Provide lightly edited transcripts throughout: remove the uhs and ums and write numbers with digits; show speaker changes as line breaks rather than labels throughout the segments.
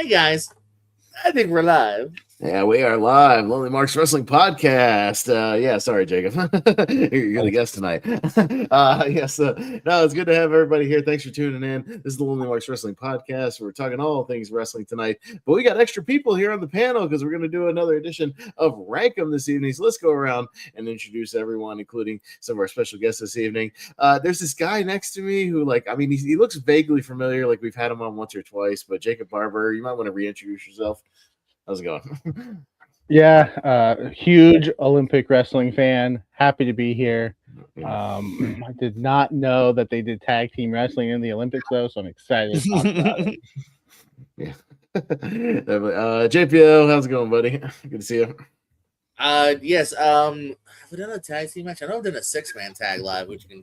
Hey guys, I think we're live.
Yeah, we are live. Lonely Marks Wrestling Podcast. Yeah, sorry, Jacob. You're the guest tonight. Yes, no, it's good to have everybody here. Thanks for tuning in. This is the Lonely Marks Wrestling Podcast. We're talking all things wrestling tonight, but we got extra people here on the panel because we're going to do another edition of Rank 'em this evening. So let's go around and introduce everyone, including some of our special guests this evening. There's this guy next to me who, he looks vaguely familiar, like we've had him on once or twice, but Jacob Barber, you might want to reintroduce yourself. How's it going?
Yeah, huge Olympic wrestling fan. Happy to be here. I did not know that they did tag team wrestling in the Olympics, though, so I'm excited to talk about it.
Yeah. JPO, how's it going, buddy? Good to see you.
Yes. Have we done a tag team match? I know I've done a 6-man tag live, which you can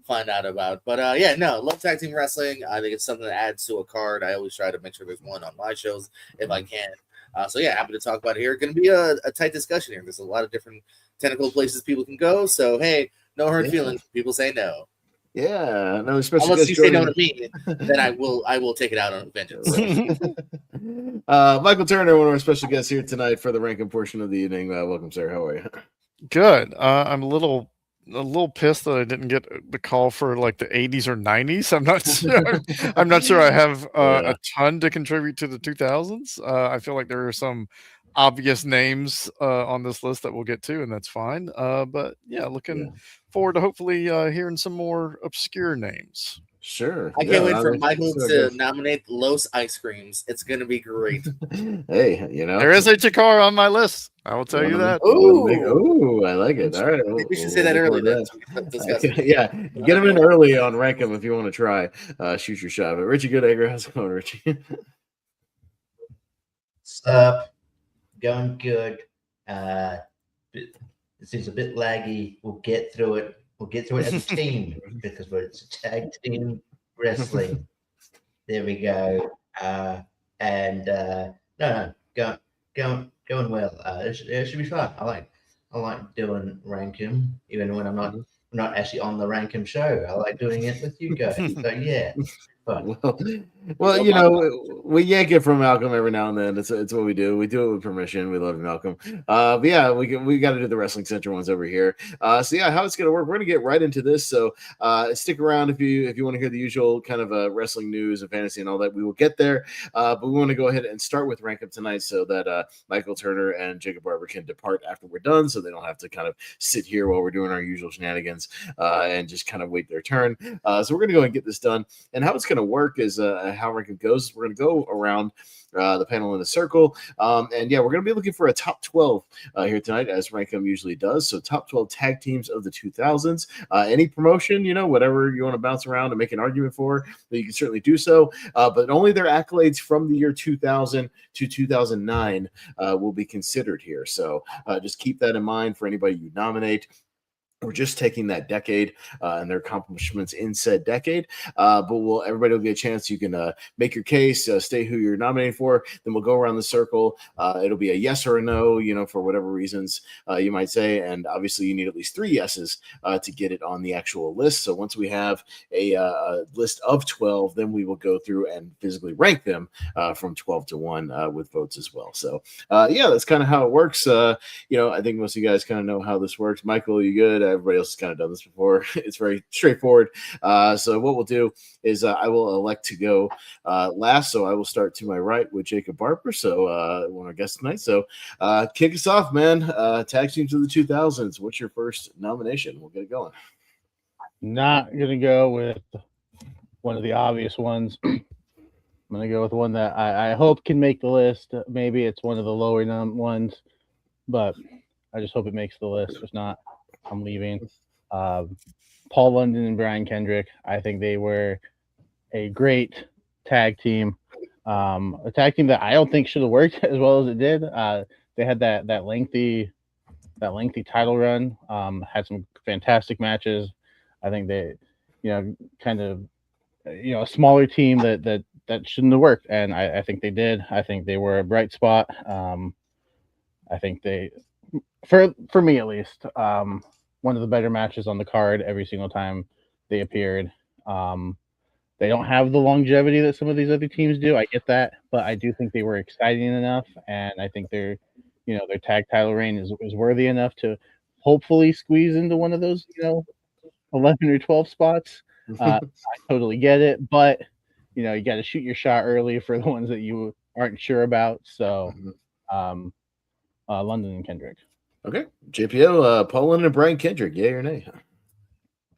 find out about. But yeah, no, love tag team wrestling. I think it's something that adds to a card. I always try to make sure there's one on my shows if I can. So yeah, happy to talk about it here. Going to be a tight discussion here. There's a lot of different technical places people can go. So hey, no hard feelings. People say no.
Yeah, no, especially
unless you say no to me, then I will take it out on vengeance.
Michael Turner, one of our special guests here tonight for the ranking portion of the evening. Welcome, sir. How are you?
Good. I'm a little pissed that I didn't get the call for like the 80s or 90s. I'm not sure. I'm not sure I have a ton to contribute to the 2000s. I feel like there are some obvious names on this list that we'll get to, and that's fine. But yeah, looking forward to hopefully hearing some more obscure names.
Sure.
I can't wait for Michael to nominate Los Ice Creams. It's going to be great.
Hey, you know.
There is a Chikara on my list. I will tell you that.
Ooh, I like it. All right.
We should say that early then.
Yeah, get him in early on Rank 'em if you want to try. Shoot your shot. But Richie Goodacre, how's it going, Richie?
What's up? Going good. This is a bit laggy. We'll get through it. We'll get through it as a team because it's a tag team wrestling. There we go. Going well. It should be fun. I like doing Rank 'em, even when I'm not actually on the Rank 'em show. I like doing it with you guys. So yeah.
Well, you know, we yank it from Malcolm every now and then. It's what we do. We do it with permission. We love you, Malcolm. But yeah, we got to do the Wrestling Center ones over here. So yeah, how it's gonna work? We're gonna get right into this. So stick around if you want to hear the usual kind of wrestling news and fantasy and all that. We will get there. But we want to go ahead and start with Rank 'em tonight so that Michael Turner and Jacob Barber can depart after we're done, so they don't have to kind of sit here while we're doing our usual shenanigans and just kind of wait their turn. So we're gonna go and get this done. And how it's gonna work is how Rank 'em goes. We're going to go around the panel in a circle. And yeah, we're going to be looking for a top 12 here tonight, as Rank 'em usually does. So top 12 tag teams of the 2000s. Any promotion, you know, whatever you want to bounce around and make an argument for, you can certainly do so. But only their accolades from the year 2000 to 2009 will be considered here. So just keep that in mind for anybody you nominate. We're just taking that decade and their accomplishments in said decade. But everybody will get a chance. You can make your case, state who you're nominating for. Then we'll go around the circle. It'll be a yes or a no, you know, for whatever reasons you might say. And obviously, you need at least 3 yeses to get it on the actual list. So once we have a list of 12, then we will go through and physically rank them from 12 to 1 with votes as well. So yeah, that's kind of how it works. You know, I think most of you guys kind of know how this works. Michael, you good? Everybody else has kind of done this before. It's very straightforward. So what we'll do is I will elect to go last. So I will start to my right with Jacob Barber. So one of our guests tonight. So kick us off, man. Tag teams of the 2000s. What's your first nomination? We'll get it going.
Not going to go with one of the obvious ones. I'm going to go with one that I hope can make the list. Maybe it's one of the lower ones, but I just hope it makes the list. If not, I'm leaving. Paul London and Brian Kendrick. I think they were a great tag team. A tag team that I don't think should have worked as well as it did. They had that lengthy title run. Had some fantastic matches. I think they, you know, kind of, you know, a smaller team that shouldn't have worked, and I think they did. I think they were a bright spot. I think they, for me at least, one of the better matches on the card every single time they appeared. They don't have the longevity that some of these other teams do. I get that, but I do think they were exciting enough, and I think their tag title reign is worthy enough to hopefully squeeze into one of those 11 or 12 spots. I totally get it, but you got to shoot your shot early for the ones that you aren't sure about. So, London and Kendrick.
Okay, JPO, Poland and Brian Kendrick, yay or nay?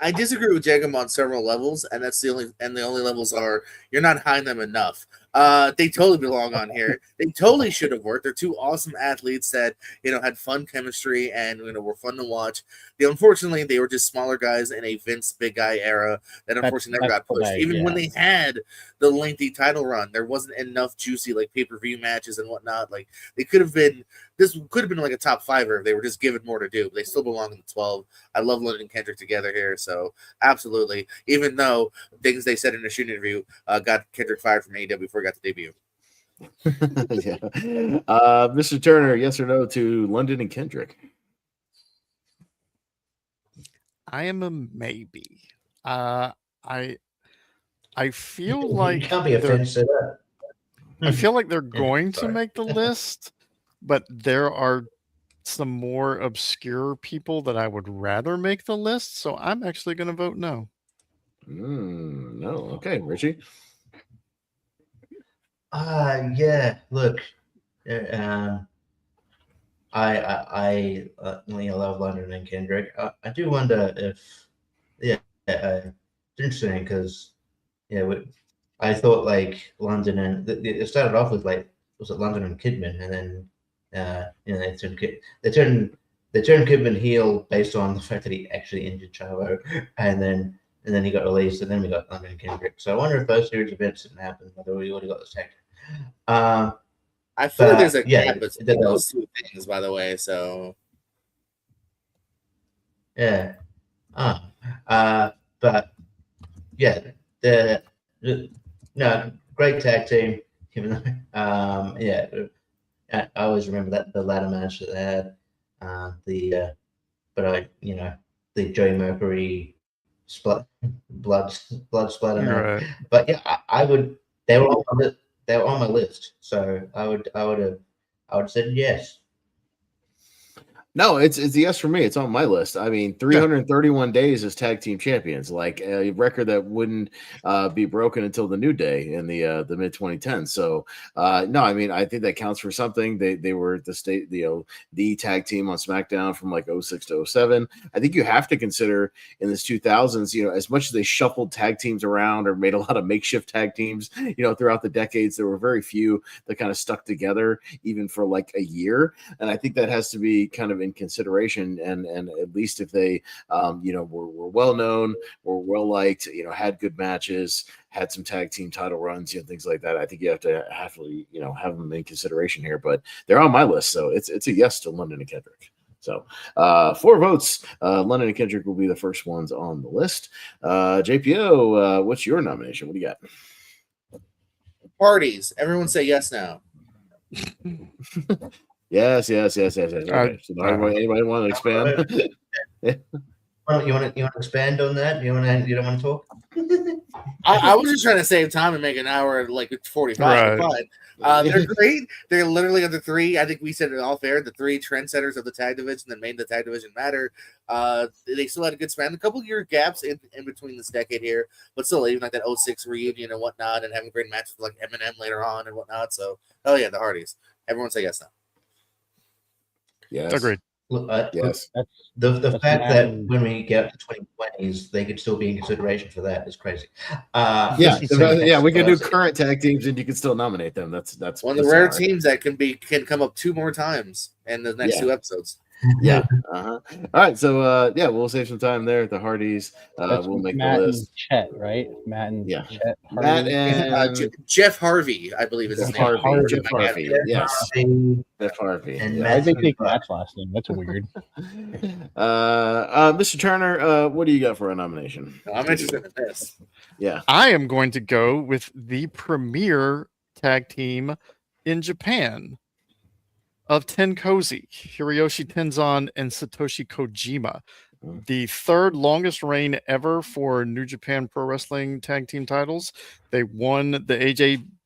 I disagree with Jacob on several levels, and the only levels are you're not high them enough. They totally belong on here. They totally should have worked. They're two awesome athletes that had fun chemistry and were fun to watch. Unfortunately, they were just smaller guys in a Vince big guy era that unfortunately never got pushed. Even when they had the lengthy title run, there wasn't enough juicy pay-per-view matches and whatnot. They could have been. This could have been a top 5er if they were just given more to do. But they still belong in the 12. I love London and Kendrick together here, so absolutely. Even though things they said in a shoot interview got Kendrick fired from AEW before he got to debut.
Yeah. Mr. Turner, yes or no to London and Kendrick?
I am a maybe. I feel like
you can't be offensive.
I feel like they're going to make the list, but there are some more obscure people that I would rather make the list, so I'm actually going to vote no.
No. Okay, Richie.
Yeah. Look, I love London and Kendrick. I do wonder if, it's interesting because, I thought London and it started off with was it London and Kidman, and then they turned Kidman heel based on the fact that he actually injured Chavo, and then he got released, and then we got London and Kendrick. So I wonder if those series of events didn't happen, whether we would have got this tag.
I feel like there's a gap between those two things, by the way. So
yeah, but yeah, great tag team. I always remember that the ladder match that they had, the Joey Mercury blood splatter match.
Right.
But yeah, I would. They were on my list, so I would have said yes.
No, it's a yes for me. It's on my list. I mean, 331 days as tag team champions, a record that wouldn't be broken until the New Day in the mid 2010s. So, no, I mean, I think that counts for something. They were the tag team on SmackDown from 06 to 07. I think you have to consider in this 2000s, as much as they shuffled tag teams around or made a lot of makeshift tag teams, throughout the decades, there were very few that kind of stuck together even for a year. And I think that has to be kind of in consideration, and at least if they were well known, were well liked, had good matches, had some tag team title runs, things like that, I think you have to have them in consideration here. But they're on my list, so it's a yes to London and Kendrick. So 4 votes. London and Kendrick will be the first ones on the list. JPO, what's your nomination? What do you got?
Parties. Everyone say yes now.
Yes. Okay. So anybody want to expand?
You want to expand on that? You don't want to talk?
I was just trying to save time and make an hour 45.
Right.
But they're great. They're literally the 3. I think we said it all fair. The 3 trendsetters of the tag division that made the tag division matter. They still had a good span. A couple year gaps in between this decade here, but still even that 06 reunion and whatnot, and having great matches with Eminem later on and whatnot. So the Hardys. Everyone say yes now.
Yes.
Agreed.
Yes.
The fact that when we get up to 2020s, they could still be in consideration for that is crazy.
We can do current tag teams and you can still nominate them. That's
one of the rare teams that can come up 2 more times in the next 2 episodes.
Yeah. All right. So we'll save some time there at the Hardys. We'll make
Matt
the list.
And Chet, right? Matt and Chet.
Matt and
Jeff Harvey, I believe is his name.
Jeff Harvey. Yes. Jeff Harvey.
And
I think they Matt's last name. That's weird.
Mr. Turner, what do you got for a nomination?
I'm interested in this.
Yeah.
I am going to go with the premier tag team in Japan of Tenkozi, Hiroyoshi Tenzan and Satoshi Kojima. the third longest reign ever for New Japan Pro Wrestling tag team titles. They won the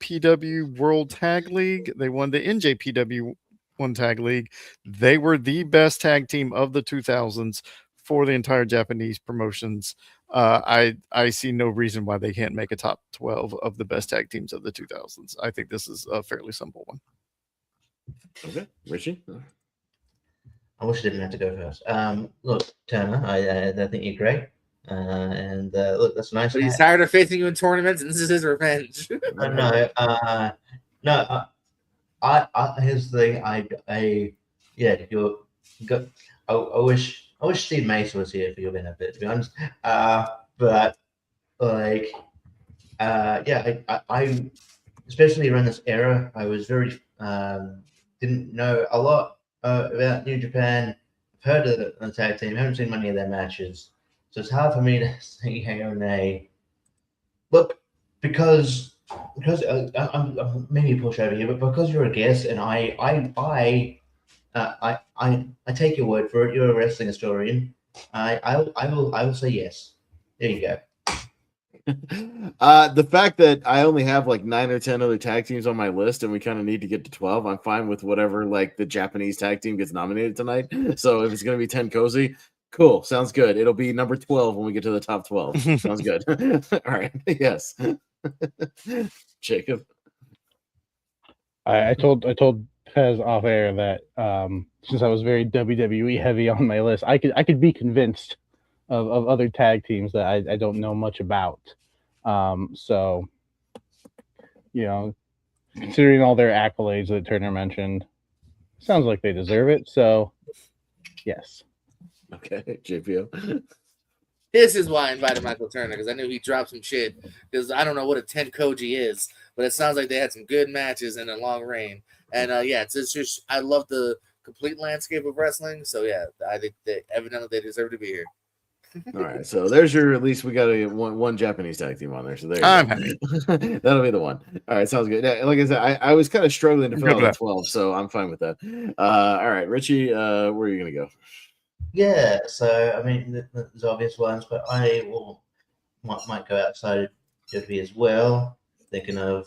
AJPW World Tag League. They won the NJPW One Tag League. They were the best tag team of the 2000s for the entire Japanese promotions. I see no reason why they can't make a top 12 of the best tag teams of the 2000s. I think this is a fairly simple one.
Okay, Richie.
I wish I didn't have to go first. Look, Turner, I think you're great. And look, that's nice.
But he's tired of facing you in tournaments, and this is his revenge.
No. Here's the thing. You're good. I wish Steve Mace was here for your benefit, to be honest. But like, I especially around this era, I was very didn't know a lot about New Japan. I've heard of the tag team, haven't seen many of their matches, so it's hard for me to say hey or nay. Look, because I'm maybe a pushover here, but because you're a guest and I take your word for it. You're a wrestling historian. I will say yes. There you go.
The fact that I only have like 9 or 10 other tag teams on my list, and we kind of need to get to 12. I'm fine with whatever like the Japanese tag team gets nominated tonight. So if it's gonna be 10 cozy, cool, sounds good. It'll be number 12 when we get to the top 12. Sounds good. All right, yes. Jacob.
I told Pez off air that since I was very WWE heavy on my list, I could be convinced of other tag teams that I don't know much about. So, considering all their accolades that Turner mentioned, sounds like they deserve it. So, yes.
Okay, JPO.
This is why I invited Michael Turner, because I knew he'd drop some shit. Because I don't know what a 10 Koji is, but it sounds like they had some good matches and a long reign. And it's just I love the complete landscape of wrestling. So yeah, I think that evidently they deserve to be here.
All right, so there's your at least we got to get one Japanese tag team on there. So there you go. That'll be the one. All right, sounds good. Yeah, like I said, I was kind of struggling to fill out the 12, so I'm fine with that. All right, Richie, where are you gonna go?
Yeah, so I mean, there's obvious ones, but I might go outside WWE as well. Thinking of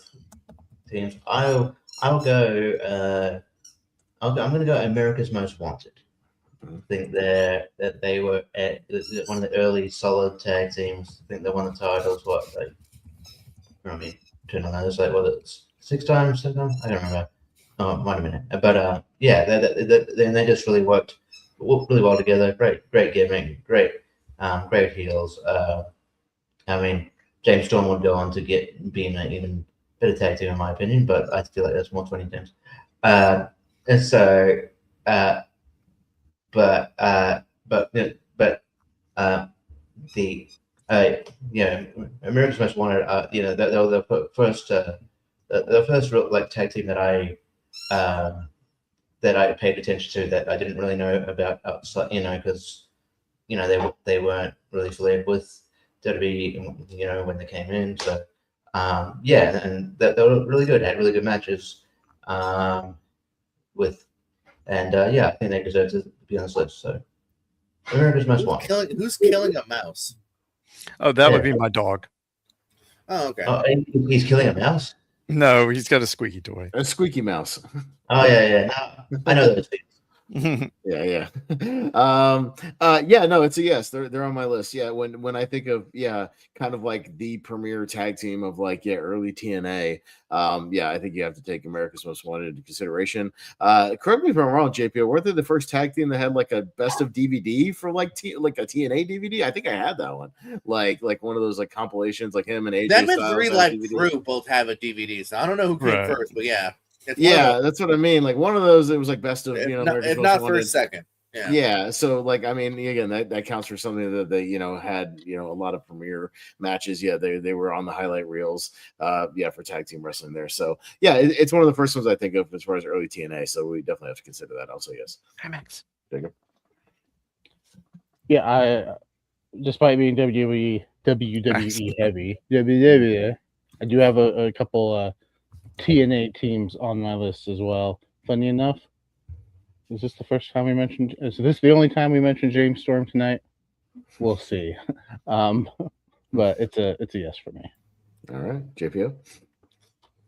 teams, I'm going to go America's Most Wanted. I think they were one of the early solid tag teams. I think they won the titles. Turn on those like it's 6 times, 7 times. I don't remember. Oh, might have been it. But they just really worked really well together. Great gimmick, great heels. I mean, James Storm would go on to be in an even better tag team in my opinion, but I feel like that's more 20 times. And so, America's Most Wanted. They were the first real like tag team that I paid attention to that I didn't really know about outside, because they weren't really familiar with WWE, when they came in. So and they were really good. Had really good matches. I think they deserve to be on this list. So America's Most Wanted.
Who's killing a mouse?
Oh, that would be my dog.
Oh, okay.
Oh, he's killing a mouse?
No, he's got a squeaky toy.
A squeaky mouse.
Oh yeah. No, I know those things.
Yeah. No, it's a yes. They're on my list. Yeah, when I think of kind of like the premier tag team of early TNA. I think you have to take America's Most Wanted into consideration. Correct me if I'm wrong, JPO. Weren't they the first tag team that had like a best of DVD for like a TNA DVD? I think I had that one. Like one of those like compilations, like him and AJ.
Them and Three Live Crew both have a DVD, so I don't know who came first, but yeah.
That's what I mean. Like one of those, it was like best of,
if not for a second.
Yeah. So again, that counts for something that they, had, a lot of premier matches. Yeah. They were on the highlight reels, for tag team wrestling there. So it's one of the first ones I think of as far as early TNA. So we definitely have to consider that also. Yes.
Hi, Max.
Jacob.
Yeah. Despite being WWE heavy, I do have a couple, TNA teams on my list as well. Funny enough, is this the first time we mentioned? Is this the only time we mentioned James Storm tonight? We'll see. But it's a yes for me.
All right, JPO.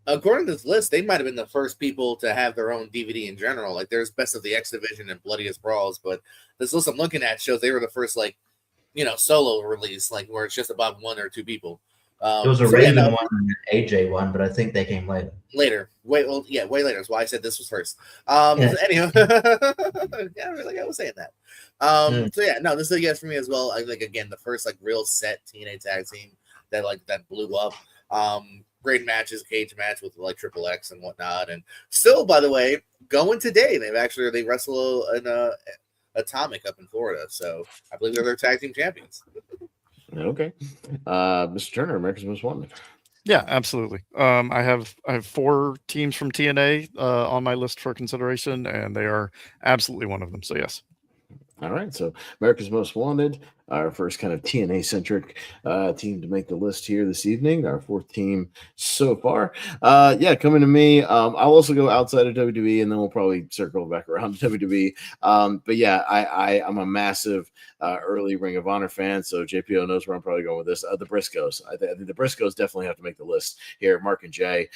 According to this list, they might have been the first people to have their own DVD in general. Like there's Best of the X Division and Bloodiest Brawls, but this list I'm looking at shows they were the first solo release, like where it's just about one or two people.
There was a Raven one and an AJ one, but I think they came later.
Way later. That's why I said this was first. Anyhow, yeah, like I was saying that. So yeah, no, this is a yes for me as well. I think again the first real set TNA tag team that blew up. Great matches, cage match with Triple X and whatnot, and still, by the way, going today. They wrestle in Atomic up in Florida, so I believe they're their tag team champions.
Okay, Mr. Turner, America's Most Wanted.
Yeah, absolutely. I have 4 teams from TNA on my list for consideration, and they are absolutely one of them. So yes.
All right, so America's Most Wanted, our first kind of TNA-centric team to make the list here this evening, our 4th team so far. Coming to me, I'll also go outside of WWE, and then we'll probably circle back around to WWE. But yeah, I'm a massive early Ring of Honor fan, so JPO knows where I'm probably going with this. The Briscoes. I think the Briscoes definitely have to make the list here. Mark and Jay,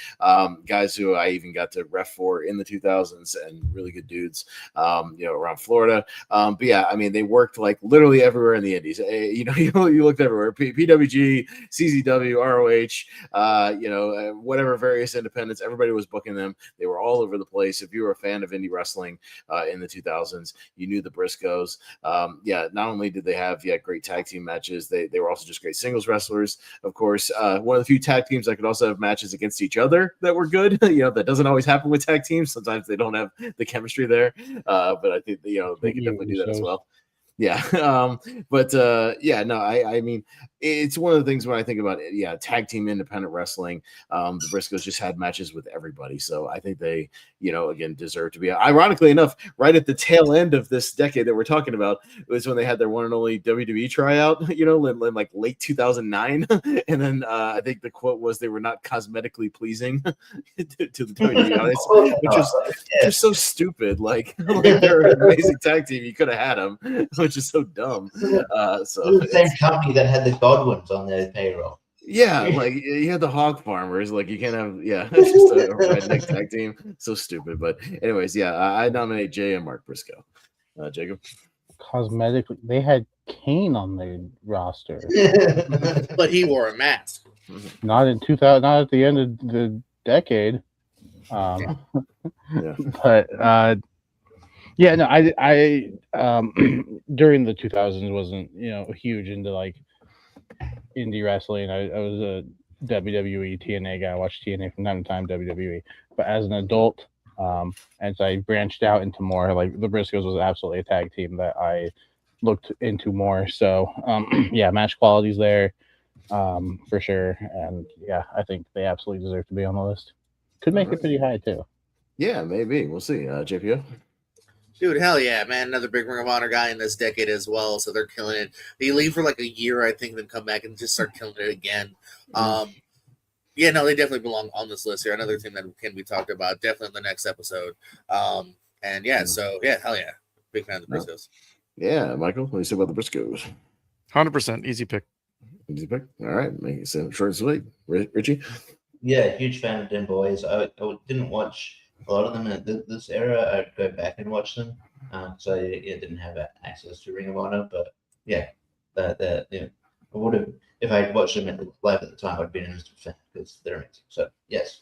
guys who I even got to ref for in the 2000s, and really good dudes, around Florida. But yeah, I mean, they worked literally everywhere in the Indies. You looked everywhere. PWG, CZW, ROH, whatever various independents. Everybody was booking them. They were all over the place. If you were a fan of indie wrestling in the 2000s, you knew the Briscoes. Not only did they have great tag team matches, they were also just great singles wrestlers. Of course, one of the few tag teams that could also have matches against each other that were good. That doesn't always happen with tag teams. Sometimes they don't have the chemistry there. But I think they can definitely do that as well. Yeah. I mean, it's one of the things when I think about it, tag team independent wrestling, the Briscoes just had matches with everybody. So I think they, again, deserve to be. Ironically enough, right at the tail end of this decade that we're talking about was when they had their one and only WWE tryout, in late 2009. And then I think the quote was they were not cosmetically pleasing to the WWE audience, which is just so stupid. They're an amazing tag team. You could have had them, which is so dumb.
So the same company that had the Godwins on their payroll.
Yeah, you had the hog farmers. You can't have it's just a redneck tag team. So stupid. But anyways, I nominate Jay and Mark Briscoe. Jacob.
Cosmetically, they had Kane on their roster,
but he wore a mask.
Not in 2000. Not at the end of the decade. But I during the 2000s wasn't huge into indie wrestling. I was a WWE TNA guy. I watched TNA from time to time, WWE. But as an adult, as I branched out into more, the Briscoes was absolutely a tag team that I looked into more. So match quality's there for sure. And I think they absolutely deserve to be on the list. Could make it pretty high too.
Yeah, maybe. We'll see. JPO.
Dude, hell yeah, man. Another big Ring of Honor guy in this decade as well, so they're killing it. They leave for a year, I think, then come back and just start killing it again. They definitely belong on this list here. Another team that can be talked about, definitely in the next episode. Hell yeah. Big fan of the Briscoes.
Yeah, Michael, what do you say about the Briscoes?
100%. Easy pick.
Easy pick. All right. Make it short and sweet. Richie?
Yeah, huge fan of them boys. I didn't watch a lot of them in this era. I'd go back and watch them. So I didn't have access to Ring of Honor, but I would have, if I had watched them live at the time, I'd be an instant fan because they're amazing. So yes.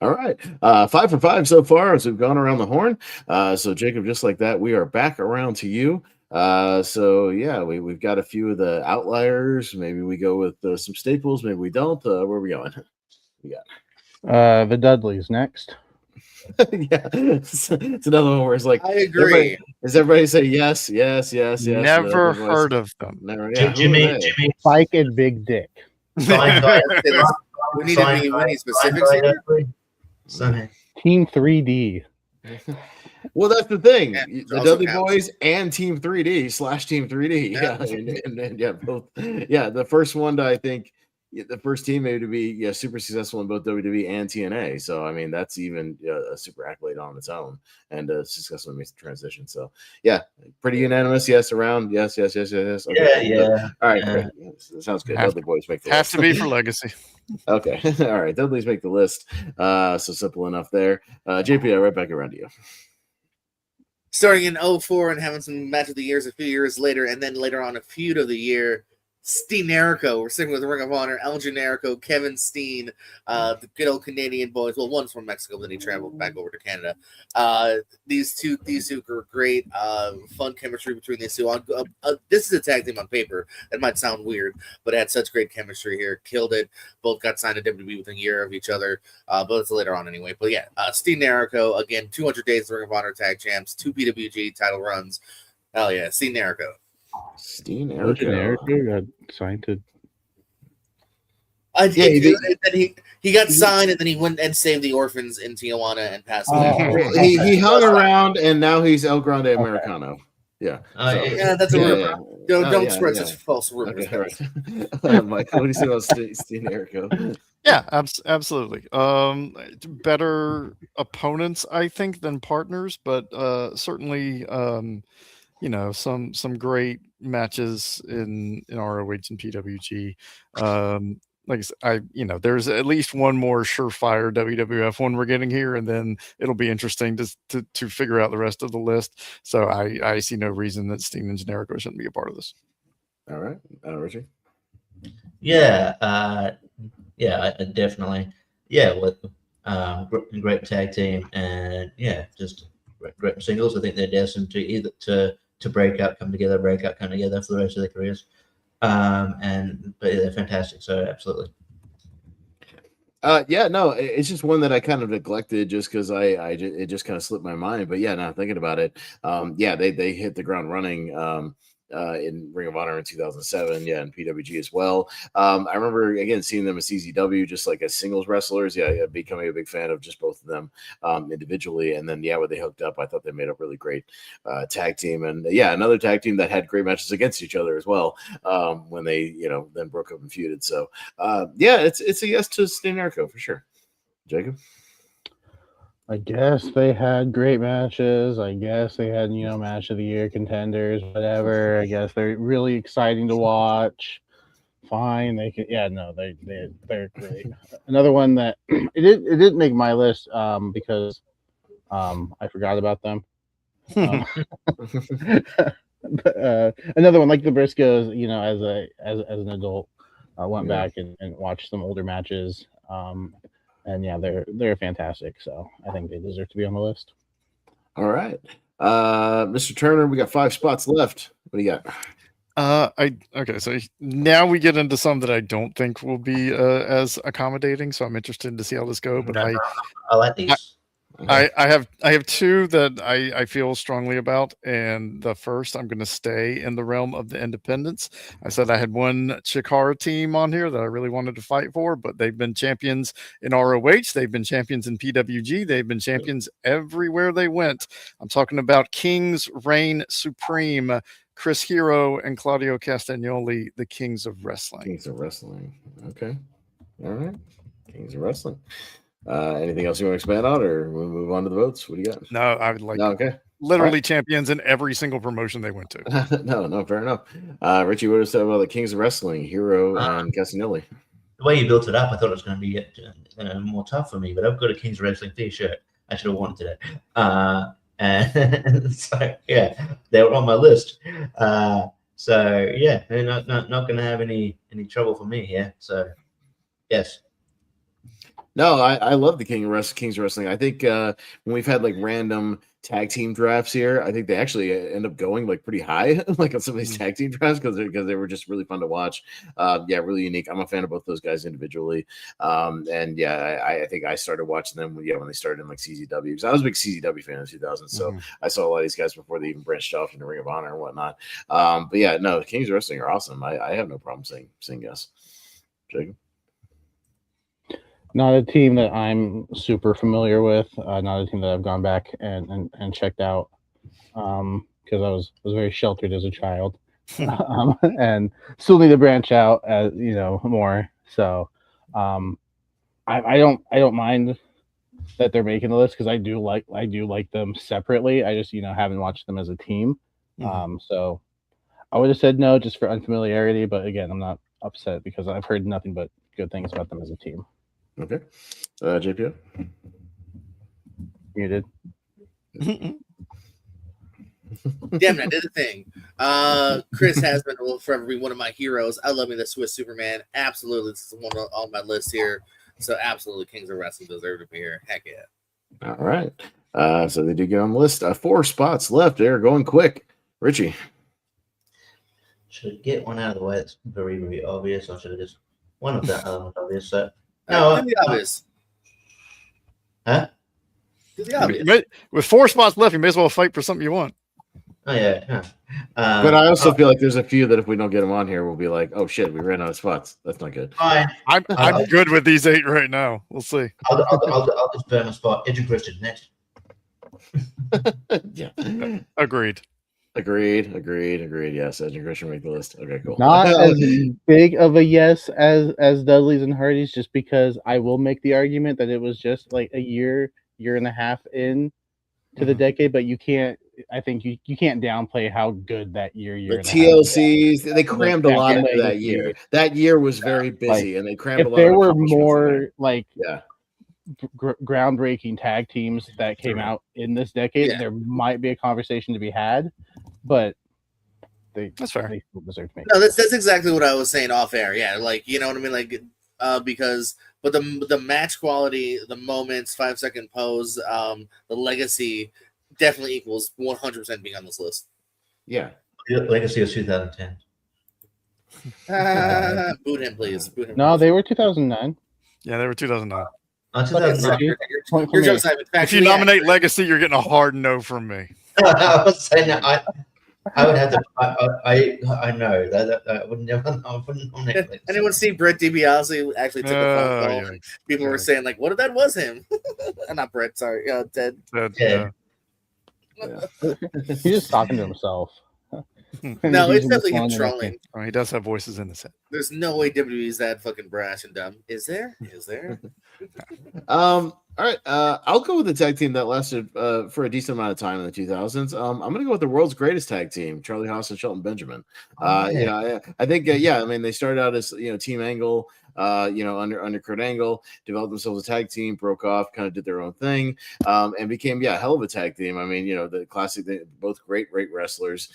All right. 5 for 5 so far as we've gone around the horn. So Jacob, just like that, we are back around to you. We've got a few of the outliers. Maybe we go with some staples. Maybe we don't. Where are we going? We got
the Dudleys next.
It's another one where it's
I agree.
Everybody say yes?
Never heard of them.
Never. Yeah, Jimmy,
Spike and Big Dick.
We need specifics here.
Team 3D.
Well, that's the thing.
The
Dudley Boys and Team 3D / Team 3D. Both. The first one to, I think, the first team maybe to be super successful in both WWE and TNA. So I mean, that's even a super accolade on its own, and successfully makes the transition. So yeah, pretty unanimous. Yes, around. Yes. Okay,
Yeah.
All right, great. Sounds good. Dudley boys make the
Has
list.
to be for legacy.
Okay, all right. Dudley's make the list. So simple enough there. JP, right back around to you.
Starting in 04 and having some match of the years a few years later, and then later on a feud of the year. Steen Jericho. We're sitting with Ring of Honor, El Generico, Kevin Steen, the good old Canadian boys. Well, one's from Mexico, but then he traveled back over to Canada. These two are great. Fun chemistry between these two. This is a tag team on paper. That might sound weird, but it had such great chemistry here. Killed it. Both got signed to WWE within a year of each other. But it's later on anyway. But yeah, Steen Jericho, again, 200 days Ring of Honor tag champs, 2 PWG title runs. Hell yeah, Steen Jericho.
Steen
Goodacre got signed to.
He got signed, and then he went and saved the orphans in Tijuana and passed away.
He hung around, and now he's El Grande Americano. Yeah.
Yeah, that's a rumor. Don't spread such false rumors.
Okay, right. Mike, what do you say about Steen Jericho?
Yeah, absolutely. Better opponents, I think, than partners, but certainly, some great matches in ROH and PWG. Like I said, there's at least one more surefire WWF one we're getting here, and then it'll be interesting to figure out the rest of the list. So I see no reason that Steen and Generico shouldn't be a part of this.
All right, Richie.
Yeah, definitely. Yeah, with great tag team, and just great singles. I think they're destined to either to break out, come together for the rest of their careers. But they're fantastic. So absolutely.
It's just one that I kind of neglected just because it just kind of slipped my mind. But yeah, now thinking about it, they hit the ground running. In Ring of Honor in 2007, and PWG as well. I remember again seeing them as CZW just like as singles wrestlers. Becoming a big fan of just both of them individually, and then when they hooked up, I thought they made a really great tag team, and another tag team that had great matches against each other as well when they then broke up and feuded. So it's a yes to Steen Jericho for sure. Jacob.
I guess they had great matches. I guess they had, match of the year contenders, whatever. I guess they're really exciting to watch. Fine. They can, they're great. Another one that it didn't make my list because I forgot about them. Another one like the Briscoes, as an adult, went back and watched some older matches. And they're fantastic. So I think they deserve to be on the list.
All right. Mr. Turner, we got 5 spots left. What do you got?
Okay, so now we get into some that I don't think will be as accommodating. So I'm interested to see how this goes. But
I like these.
I have 2 that I feel strongly about, and the first I'm going to stay in the realm of the independents. I said I had one Chikara team on here that I really wanted to fight for, but they've been champions in ROH, they've been champions in PWG, they've been champions everywhere they went. I'm talking about Kings Reign Supreme, Chris Hero and Claudio Castagnoli, the Kings of Wrestling.
Kings of Wrestling. Okay. All right. Kings of Wrestling. Anything else you want to expand on, or we'll move on to the votes? What do you got?
No, I would like
literally
champions in every single promotion they went to.
No, fair enough. Richie, what was about the Kings of Wrestling, Hero and Castagnoli?
The way you built it up, I thought it was going to be more tough for me, but I've got a Kings of Wrestling t-shirt. I should have worn it today. And so they were on my list. They're not going to have any trouble for me here. So yes.
No, I love the Kings Wrestling. I think when we've had like random tag team drafts here, I think they actually end up going like pretty high, like on some of these tag team drafts because they were just really fun to watch. Really unique. I'm a fan of both those guys individually. I think I started watching them when they started in like CZW because I was a big CZW fan in 2000. So I saw a lot of these guys before they even branched off into Ring of Honor and whatnot. Kings Wrestling are awesome. I have no problem saying yes. Jacob.
Not a team that I'm super familiar with. Not a team that I've gone back and checked out because I was very sheltered as a child, and still need to branch out as more So, I don't mind that they're making the list because I do like them separately. I just haven't watched them as a team. So I would have said no just for unfamiliarity, but again, I'm not upset because I've heard nothing but good things about them as a team.
Okay, JPO.
Muted.
Damn it, I did a thing. Chris Hasman will forever be one of my heroes. I love me the Swiss Superman. Absolutely, this is one on my list here. So absolutely, Kings of Wrestling deserve to be here. Heck yeah!
All right. So they do get on the list. 4 spots left. They're going quick. Richie.
Should get one out of the way. It's very, very obvious. I should have just one of that element obvious. So no,
do the obvious.
Huh?
Do the obvious.
With 4 spots left, you may as well fight for something you want.
Oh yeah.
But I also feel like there's a few that if we don't get them on here, we'll be like, oh shit, we ran out of spots. That's not good.
Fine.
I'm good with these 8 right now. We'll see.
I'll just burn a spot. Edge and Christian next.
Yeah.
Agreed.
Yes, Edge and Christian make the list. Okay, cool.
Not as big of a yes as Dudley's and Hardy's, just because I will make the argument that it was just like a year and a half in to the decade, but you can't. I think you can't downplay how good that year.
The TLCs, they crammed a lot into that year. That year was very busy, and they crammed a lot.
If there were more groundbreaking tag teams that came out in this decade, there might be a conversation to be had. But
that's fair.
They still deserve to make
no, that's exactly what I was saying off air. Yeah, like you know what I mean, like because the match quality, the moments, 5-second pose, the legacy. Definitely equals 100% being on this list.
Yeah.
Legacy was 2010.
Boot him, please. Boot him,
no, they were 2009.
Yeah, they were 2009.
2009.
If you nominate Legacy, you're getting a hard no from me.
I was saying that I would have to. I know that I would never. I wouldn't nominate Legacy.
Anyone see Brett DiBiase actually took a phone call? Yeah. People were saying like, "What if that was him?" Not Brett. Sorry, Ted.
Yeah.
He's just talking to himself.
No, it's definitely him trolling.
Oh, he does have voices in his head.
There's no way WWE's that fucking brash and dumb. Is there?
All right. I'll go with the tag team that lasted for a decent amount of time in the 2000s. I'm going to go with the world's greatest tag team, Charlie Haas and Shelton Benjamin. I think, I mean, they started out as, Team Angle, under Kurt Angle, developed themselves a tag team, broke off, kind of did their own thing, and became, hell of a tag team. I mean, the classic, both great wrestlers,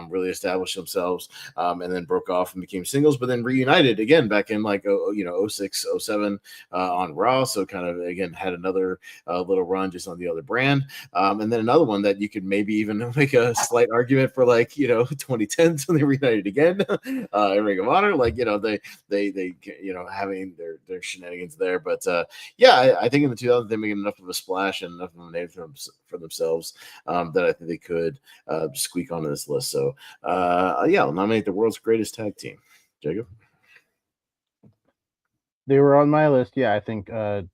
really established themselves, and then broke off and became singles, but then reunited again back in 06, 07 on Raw. So kind of, again, had another little run just on the other brand. And then another one that you could maybe even make a slight argument for 2010s when they reunited again, Ring of Honor, they having their shenanigans there. But I think in the 2000s they made enough of a splash and enough of a name for themselves that I think they could squeak onto this list. So I'll nominate the world's greatest tag team. Jacob?
They were on my list. I think 2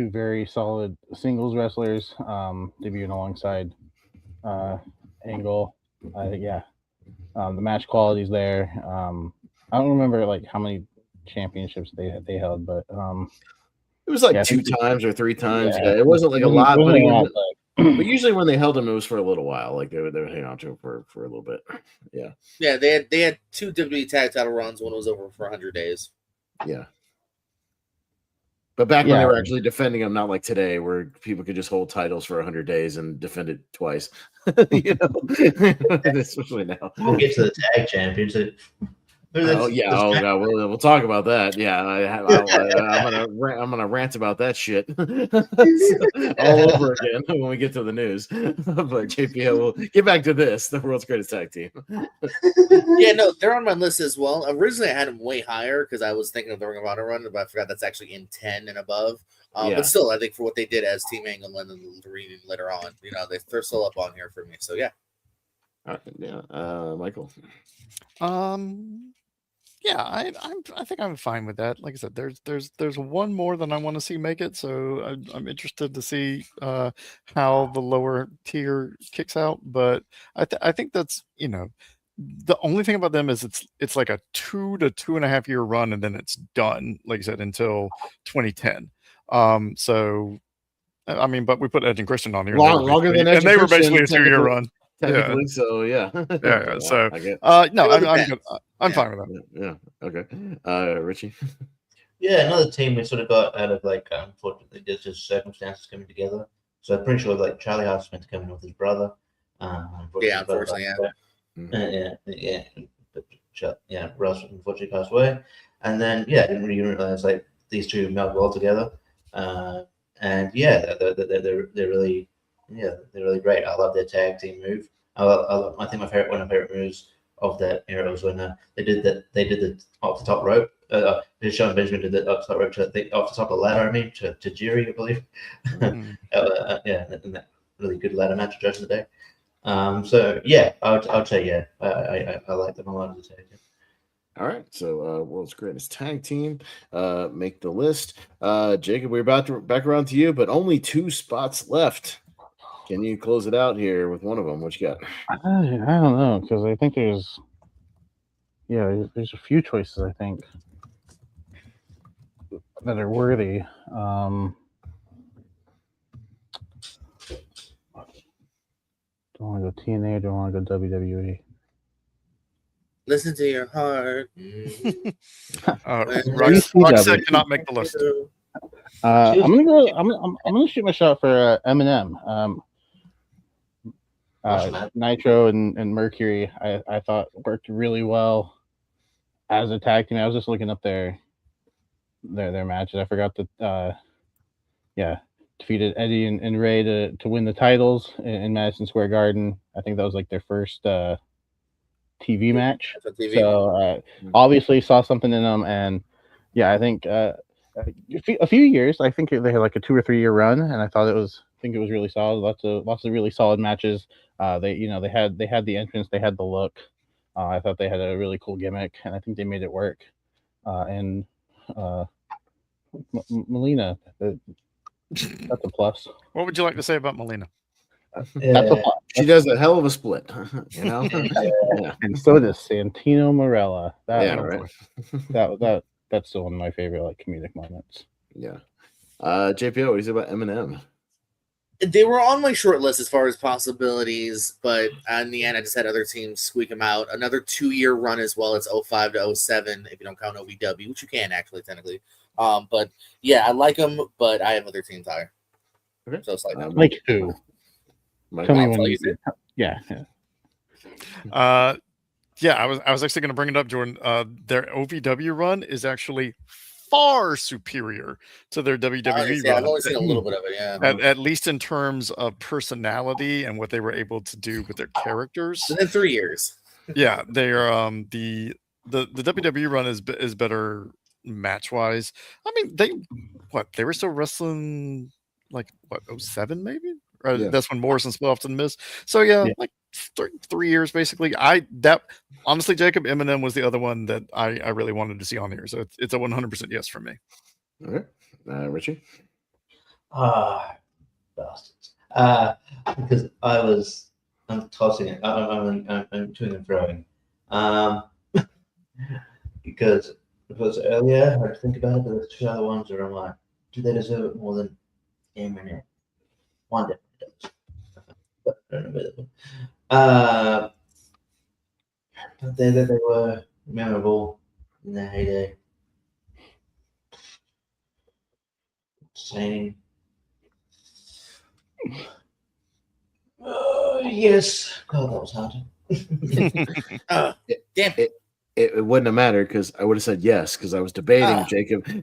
very solid singles wrestlers debuting alongside Angle. The match quality's there. I don't remember how many championships they held, but
it was 2 times or 3 times. It wasn't a lot, but usually when they held them, it was for a little while. They would hang on to them for a little bit.
They had 2 WWE tag title runs when it was over for 100 days.
But back when they were actually defending them, not like today, where people could just hold titles for 100 days and defend it twice. Especially now.
We'll get to the tag championship.
We'll talk about that. I'm gonna rant about that shit all over again when we get to the news. But JPO, will get back to this, the world's greatest tag team.
They're on my list as well. Originally, I had them way higher because I was thinking of the Ring of Honor run, but I forgot that's actually in 10 and above. But still, I think for what they did as Team Angle and then the reunion later on, they're still up on here for me. So
Michael.
I think I'm fine with that. Like I said, there's one more than I want to see make it, so I'm interested to see how the lower tier kicks out. But I think that's the only thing about them is it's like a 2 to 2.5 year run, and then it's done, like I said, until 2010. So I mean, but we put Edge and Christian on here,
Longer than Edge
and they were
Christian,
basically a 2 year run.
Technically, so yeah.
Yeah. So
I get.
no,
It
I'm
depends.
good. I'm fine with that.
Yeah. Okay. Richie.
Yeah, another team we sort of got out of like unfortunately just circumstances coming together. So I'm pretty sure like Charlie Haas meant to come in with his brother.
Unfortunately,
yeah. Russ unfortunately passed away, and then I didn't really realize like these two meld well together, and they're really they're really great. I love their tag team move. I think one of my favorite moves of that era was when they did the off the top rope. Sean Benjamin did the off the top rope off the top of the ladder. I mean to Jiri, I believe. And that really good ladder match judge of the day. So I would say I like them a lot as a tag team.
All right, so world's greatest tag team, make the list. Jacob, we're about to back around to you, but only 2 spots left. Can you close it out here with one of them? What you got?
I don't know, because I think there's a few choices I think that are worthy. Don't want to go TNA, don't want to go WWE.
Listen to your heart.
Roxette cannot make the list.
I'm gonna go. I'm gonna shoot my shot for Eminem. Nitro and Mercury, I thought worked really well as a tag team. I was just looking up their matches. I forgot that defeated Eddie and Ray to win the titles in Madison Square Garden. I think that was like their first TV match. So obviously saw something in them, and I think a few years. I think they had like a 2 or 3 year run, and I think it was really solid. Lots of really solid matches. They had the entrance, they had the look. I thought they had a really cool gimmick, and I think they made it work. And Melina, that's a plus.
What would you like to say about Melina?
That's a plus.
She does a hell of a split, you know.
And so does Santino Marella.
Right.
That's still one of my favorite like comedic moments.
Yeah. JPO, what do you say about Eminem?
They were on my short list as far as possibilities, but in the end, I just had other teams squeak them out. Another 2 year run as well. It's 05 to 07, if you don't count OVW, which you can actually technically. But I like them, but I have other teams higher.
Okay.
So it's
like who? Tell me when you did. Yeah.
I was actually going to bring it up, Jordan. Their OVW run is actually far superior to their WWE run.
I've only seen a little bit of it,
At least in terms of personality and what they were able to do with their characters.
Within 3 years.
Yeah, they are the WWE run is better match wise. I mean, they were still wrestling like 07 maybe? That's when Morrison split off to the Miz. So like 3 years basically. Honestly, Jacob, Eminem was the other one that I really wanted to see on here. So it's a 100% yes from me.
Okay, Richie.
Bastards. Because I'm tossing it. I'm to and throwing. Because earlier I had to think about it, but there's 2 other ones where I'm like, do they deserve it more than Eminem? One definitely does. But I don't know about that one. But they were memorable in their heyday. Saying, yes. God, that was hard.
Damn it.
It wouldn't have mattered because I would have said yes because I was debating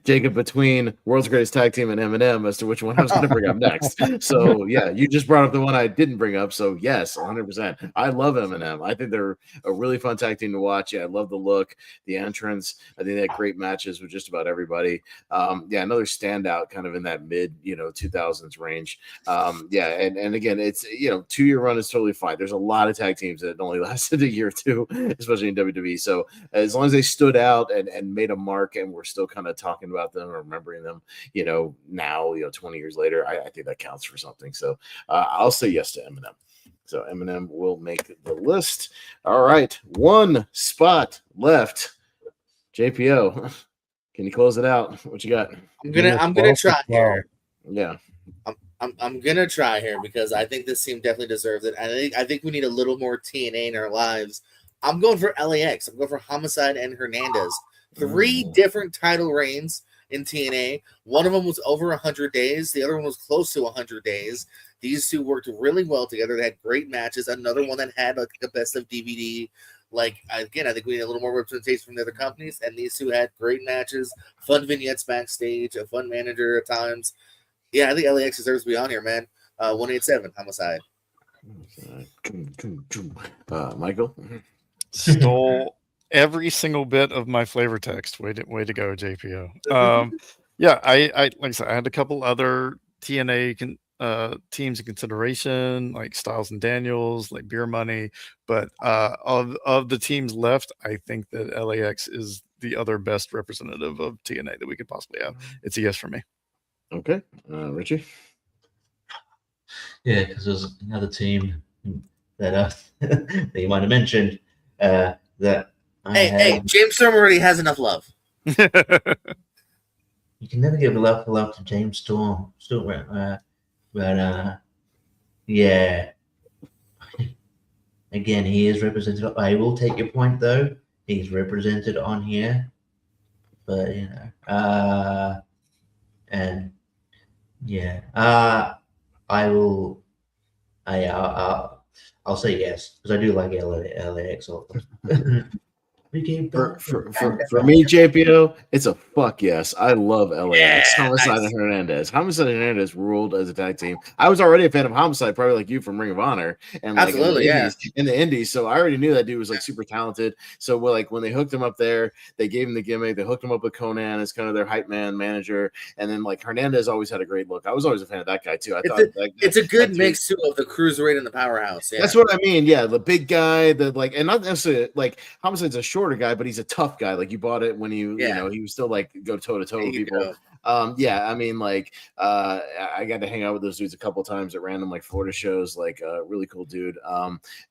Jacob between World's Greatest Tag Team and Eminem as to which one I was going to bring up next. So you just brought up the one I didn't bring up. So yes, 100%. I love Eminem. I think they're a really fun tag team to watch. Yeah, I love the look, the entrance. I think they had great matches with just about everybody. Another standout kind of in that mid 2000s range. And again, it's 2 year run is totally fine. There's a lot of tag teams that only lasted a year or two, especially in WWE. So as long as they stood out and made a mark and we're still kind of talking about them or remembering them, now, 20 years later, I think that counts for something. So I'll say yes to Eminem. So Eminem will make the list. All right, one spot left. JPO, can you close it out? What you got?
I'm gonna try here.
Yeah.
I'm gonna try here because I think this team definitely deserves it. I think we need a little more TNA in our lives. I'm going for LAX. I'm going for Homicide and Hernandez. 3 different title reigns in TNA. One of them was over 100 days. The other one was close to 100 days. These two worked really well together. They had great matches. Another one that had like a best of DVD. Like, again, I think we need a little more representation from the other companies. And these two had great matches, fun vignettes backstage, a fun manager at times. Yeah, I think LAX deserves to be on here, man. 187, Homicide.
Michael?
Stole every single bit of my flavor text. Way to go, JPO. Yeah, I like I said, I had a couple other TNA teams in consideration, like Styles and Daniels, like Beer Money. But of the teams left, I think that LAX is the other best representative of TNA that we could possibly have. It's a yes for me.
Okay. Richie?
Yeah, because there's another team that that you might have mentioned that
Hey, James Storm already has enough love.
You can never give love to James Storm. But yeah. Again, he is represented. I will take your point though. He's represented on here, but and yeah, I will. I'll say yes because I do like LAX.
For me, JPO, it's a fuck yes. I love LAX.
Yeah,
Homicide
nice.
and Hernandez. Homicide and Hernandez ruled as a tag team. I was already a fan of Homicide, probably like you from Ring of Honor and like
Absolutely,
in the Indies. So I already knew that dude was like super talented. So like when they hooked him up there, they gave him the gimmick. They hooked him up with Conan as kind of their hype man manager, and then like Hernandez always had a great look. I was always a fan of that guy too.
It's a good mix too of the cruiserweight and the powerhouse. Yeah.
That's what I mean. Yeah, the big guy, and not necessarily like Homicide's a shorter guy, but he's a tough guy. Like you bought it when you know he was still like go toe to toe with people. Yeah, I mean like I got to hang out with those dudes a couple times at random like Florida shows. Like really cool dude.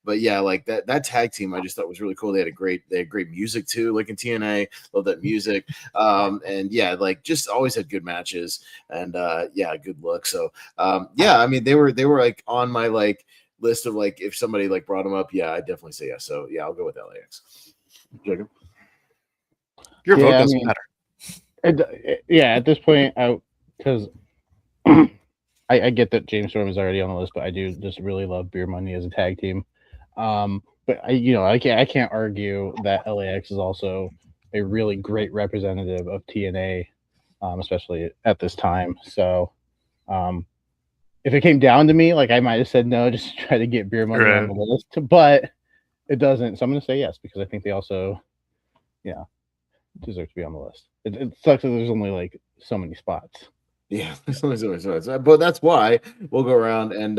But yeah, like that tag team I just thought was really cool. They had great music too, like in TNA. Love that music. And yeah, like just always had good matches and yeah, good look. So yeah, I mean they were like on my like list of like if somebody like brought them up, yeah, I definitely say yes. So yeah, I'll go with LAX. Jacob?
Your vote doesn't matter.
At this point, because I get that James Storm is already on the list, but I do just really love Beer Money as a tag team. But I can't argue that LAX is also a really great representative of TNA, especially at this time. So, if it came down to me, like I might have said no, just to try to get Beer Money on the list, but it doesn't. So I'm going to say yes because I think they also, deserve to be on the list. It sucks that there's only like so many spots.
Yeah, there's only so many spots. But that's why we'll go around and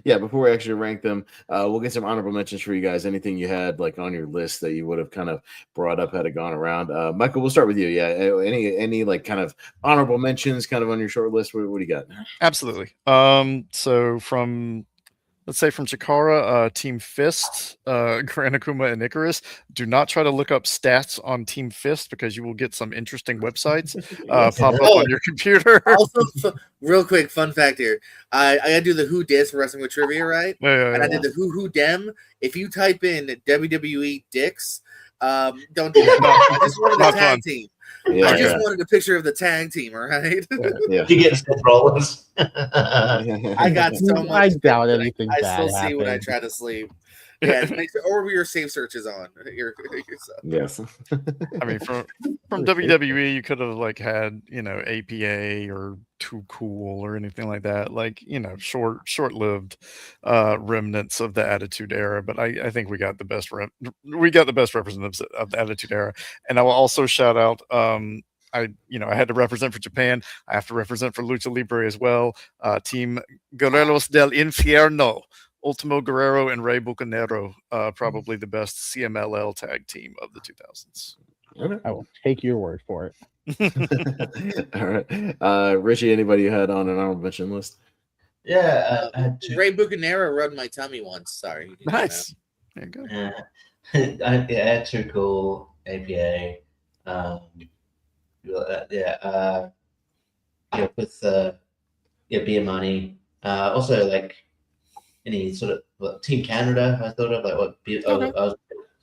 before we actually rank them, we'll get some honorable mentions for you guys. Anything you had like on your list that you would have kind of brought up had it gone around. Michael, we'll start with you. Yeah, any like kind of honorable mentions kind of on your short list? What do you got?
Absolutely. So let's say from Chikara, Team Fist, Gran Akuma, and Icarus. Do not try to look up stats on Team Fist because you will get some interesting websites pop up on your computer.
Also, real quick, fun fact here. I got to do the Who Dis for Wrestling with Trivia, right?
Yeah.
I did the Who Dem. If you type in WWE Dicks, don't do that. I just wanted a tag team.
Yeah,
I just wanted a picture of the tag team, all right?
Yeah.
You get Seth Rollins.
I got so much.
I doubt anything.
I still see when I try to sleep. Yeah, make sure, or your safe search is on.
Yes.
I mean, from WWE, you could have like had APA or Too Cool or anything like that, like short-lived remnants of the Attitude Era. But I think we got the best representatives of the Attitude Era. And I will also shout out. I had to represent for Japan. I have to represent for Lucha Libre as well. Team Guerreros del Infierno. Ultimo Guerrero and Rey Bucanero, probably the best CMLL tag team of the 2000s.
I will take your word for it.
All right. Richie, anybody you had on an honorable mention list?
Yeah, I had two.
Ray Bucanero rubbed my tummy once. Sorry. You can go
Nice. There you go.
I had two cool APA. With beer money. Also, like any sort of Team Canada, I thought of like what I was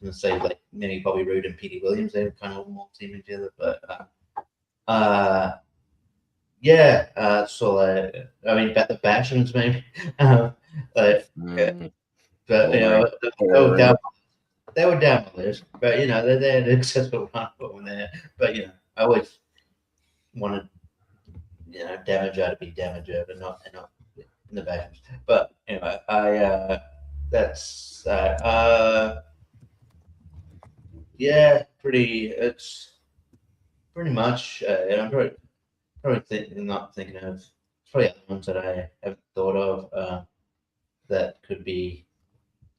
going to say like maybe Bobby Roode and Petey Williams. They were kind of more teaming together, but so I mean, the Bashams maybe, but but you know they were down my list, but you know they had a successful run when there. But you know, I always wanted Damager to be Damager, but not in the Bashams. But anyway, that's it's pretty much. And I'm probably not thinking of. It's probably other ones that I haven't thought of that could be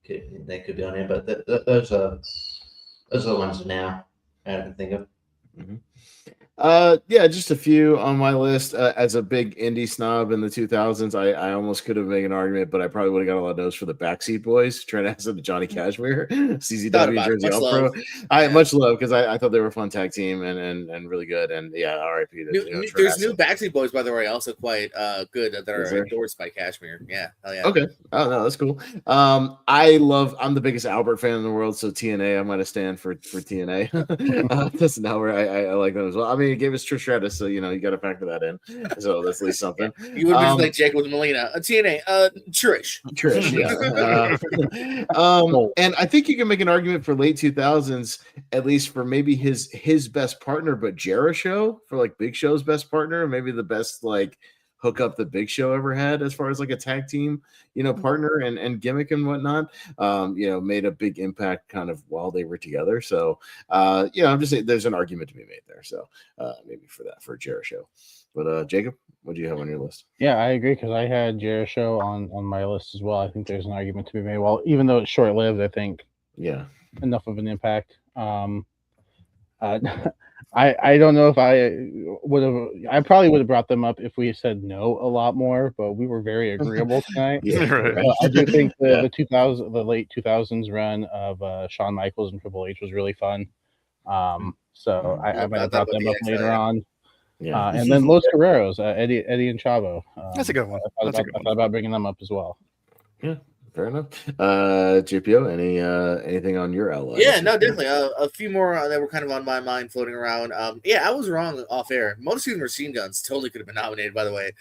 on here, but those are the ones now I can think of.
Mm-hmm. Just a few on my list. As a big indie snob in the 2000s, I almost could have made an argument, but I probably would have got a lot of notes for the Backseat Boys. Trent Acid, Johnny Cashmere, CZW, Jersey All Pro. Much love because I thought they were a fun tag team and really good. And yeah, RIP.
There's new Backseat Boys, by the way, also quite good that are endorsed by Cashmere. Yeah, hell yeah.
Okay. Oh no, that's cool. I'm the biggest Albert fan in the world, so TNA. I might have stand for TNA. That's not where I like them as well. I mean, it gave us Trish Stratus, so you got to factor that in. So that's at least something.
You would be like Jake with Melina, TNA, Trish,
yeah. And I think you can make an argument for late 2000s, at least for maybe his best partner, but Jericho for like Big Show's best partner, maybe the best like hook up the Big Show ever had as far as like a tag team, partner and gimmick and whatnot. Made a big impact kind of while they were together. So, I'm just saying there's an argument to be made there. So, maybe for Jericho. But Jacob, what do you have on your list?
Yeah, I agree because I had Jericho on my list as well. I think there's an argument to be made. Well, even though it's short lived, I think enough of an impact. I don't know if I probably would have brought them up if we said no a lot more, but we were very agreeable tonight. I do think the late 2000s run of Shawn Michaels and Triple H was really fun. So I might have brought them up later on. Yeah, and then Los Guerreros, Eddie and Chavo.
That's a good one.
I thought about bringing them up as well.
Yeah. Fair enough. GPO, anything on your LA?
Yeah, no, definitely. A few more that were kind of on my mind floating around. I was wrong off air. Motor City Machine Guns totally could have been nominated, by the way.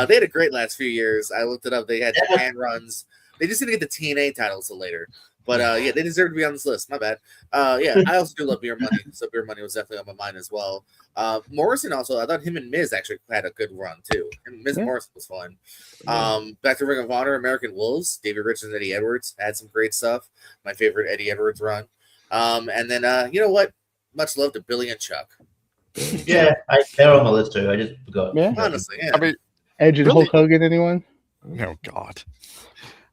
They had a great last few years. I looked it up. They had Japan runs. They just didn't get the TNA titles till later. But they deserve to be on this list. My bad. I also do love Beer Money. So Beer Money was definitely on my mind as well. Morrison also, I thought him and Miz actually had a good run too. And Miz Morrison was fun. Back to Ring of Honor, American Wolves, David Richards and Eddie Edwards had some great stuff. My favorite Eddie Edwards run. And then you know what? Much love to Billy and Chuck.
Yeah, they're on my list too. I just forgot.
Yeah.
Honestly, yeah.
I mean,
Edge and Hulk Hogan, anyone?
Oh God.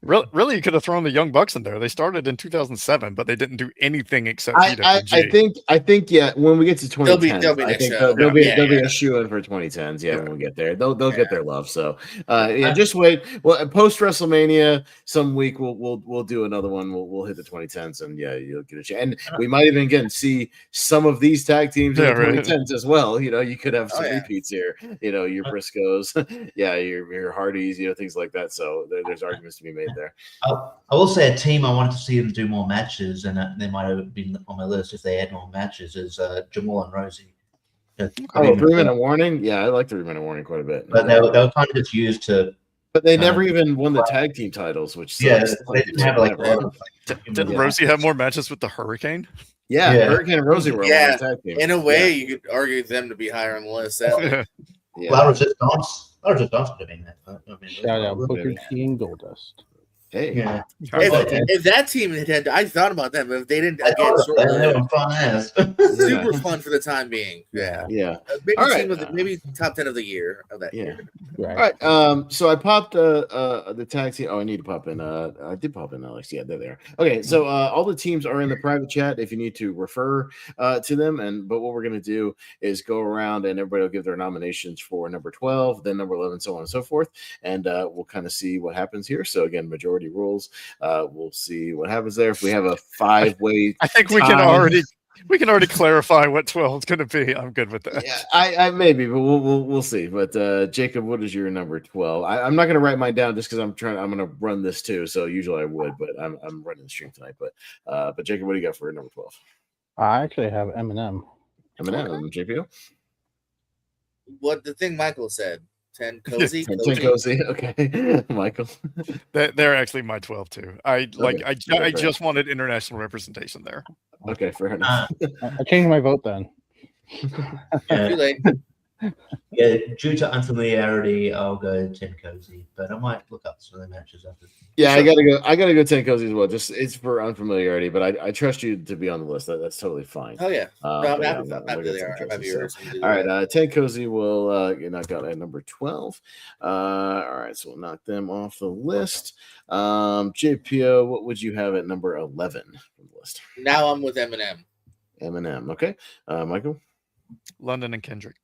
Really, you could have thrown the Young Bucks in there. They started in 2007, but they didn't do anything except
PWG. I think when we get to 2010, there'll be a shoe in for 2010s. Yeah, when we get there, they'll get their love. So just wait. Well, post WrestleMania, some week we'll do another one. We'll hit the 2010s, and you'll get a chance. And we might even see some of these tag teams in the 2010s as well. You could have some repeats here. Your Briscoes, your Hardys, things like that. So there's arguments to be made there.
I will say a team I wanted to see them do more matches, and they might have been on my list if they had more matches, is Jamal and Rosie.
3-minute warning? Yeah, I like the 3-minute warning quite a bit.
But they were kind of just used to.
But they never even won the tag team titles, which sucks.
They didn't have like.
Didn't Rosie have more matches with the Hurricane?
Yeah. Hurricane and Rosie were on the tag team.
In a way, you could argue them to be higher on the list.
Resistance could have been that.
Shout out Booker T and Goldust.
Hey,
Yeah.
If that team had, I thought about them, but if they didn't
I
get
thought
short
about that. They were
lived,
fun ass.
super fun for the time being. Yeah,
yeah.
maybe
All
team
right.
of the, maybe top 10 of the year of that
Yeah.
year.
Right.
All right. So I popped the tag team. Oh, I need to pop in. I did pop in Alex. Yeah, there they are. Okay. So all the teams are in the private chat if you need to refer to them. But what we're gonna do is go around and everybody will give their nominations for number 12, then number 11, so on and so forth. And we'll kind of see what happens here. So again, majority rules. We'll see what happens there. If we have a 5-way,
I think we can already clarify what 12 is going to be. I'm good with that.
Yeah, I maybe, but we'll see. But Jacob, what is your number 12? I'm not going to write mine down just because I'm going to run this too. So usually I would, but I'm running the stream tonight. But Jacob, what do you got for number 12?
I actually have Eminem.
Eminem, JPO.
What the thing Michael said, 10 cozy.
10 cozy. Okay, Michael.
They're actually my 12 too. I
Okay.
just wanted international representation there.
Okay, fair enough.
I changed my vote then.
Too late.
Yeah, due to unfamiliarity, I'll go 10 cozy, but I might look up some of the matches after.
Yeah, I gotta go 10 cozy as well. Just it's for unfamiliarity, but I trust you to be on the list. That's totally fine.
Oh yeah. No, I'm
but
happy.
yeah,
I'm happy they are. I'm happy you're
all right, 10 cozy will knock out at number 12. All right, so we'll knock them off the list. JPO, what would you have at number 11 from the list?
Now I'm with Eminem.
Eminem, okay. Michael?
London and Kendrick.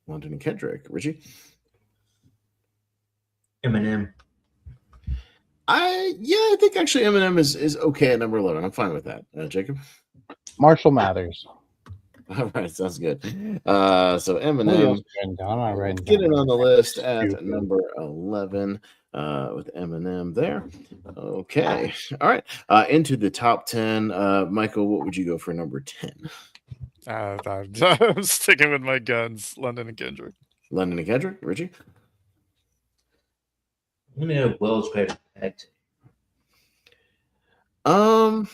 London and Kendrick. Richie?
Eminem.
I think actually Eminem is okay at number 11. I'm fine with that. Jacob?
Marshall Mathers.
All right, sounds good. So Eminem getting on the list at number 11 with Eminem there. Okay. All right. Into the top 10. Michael, what would you go for number 10?
I'm sticking with my guns. London and Kendrick.
London and Kendrick. Richie?
I'm gonna go World's Greatest Tag Team.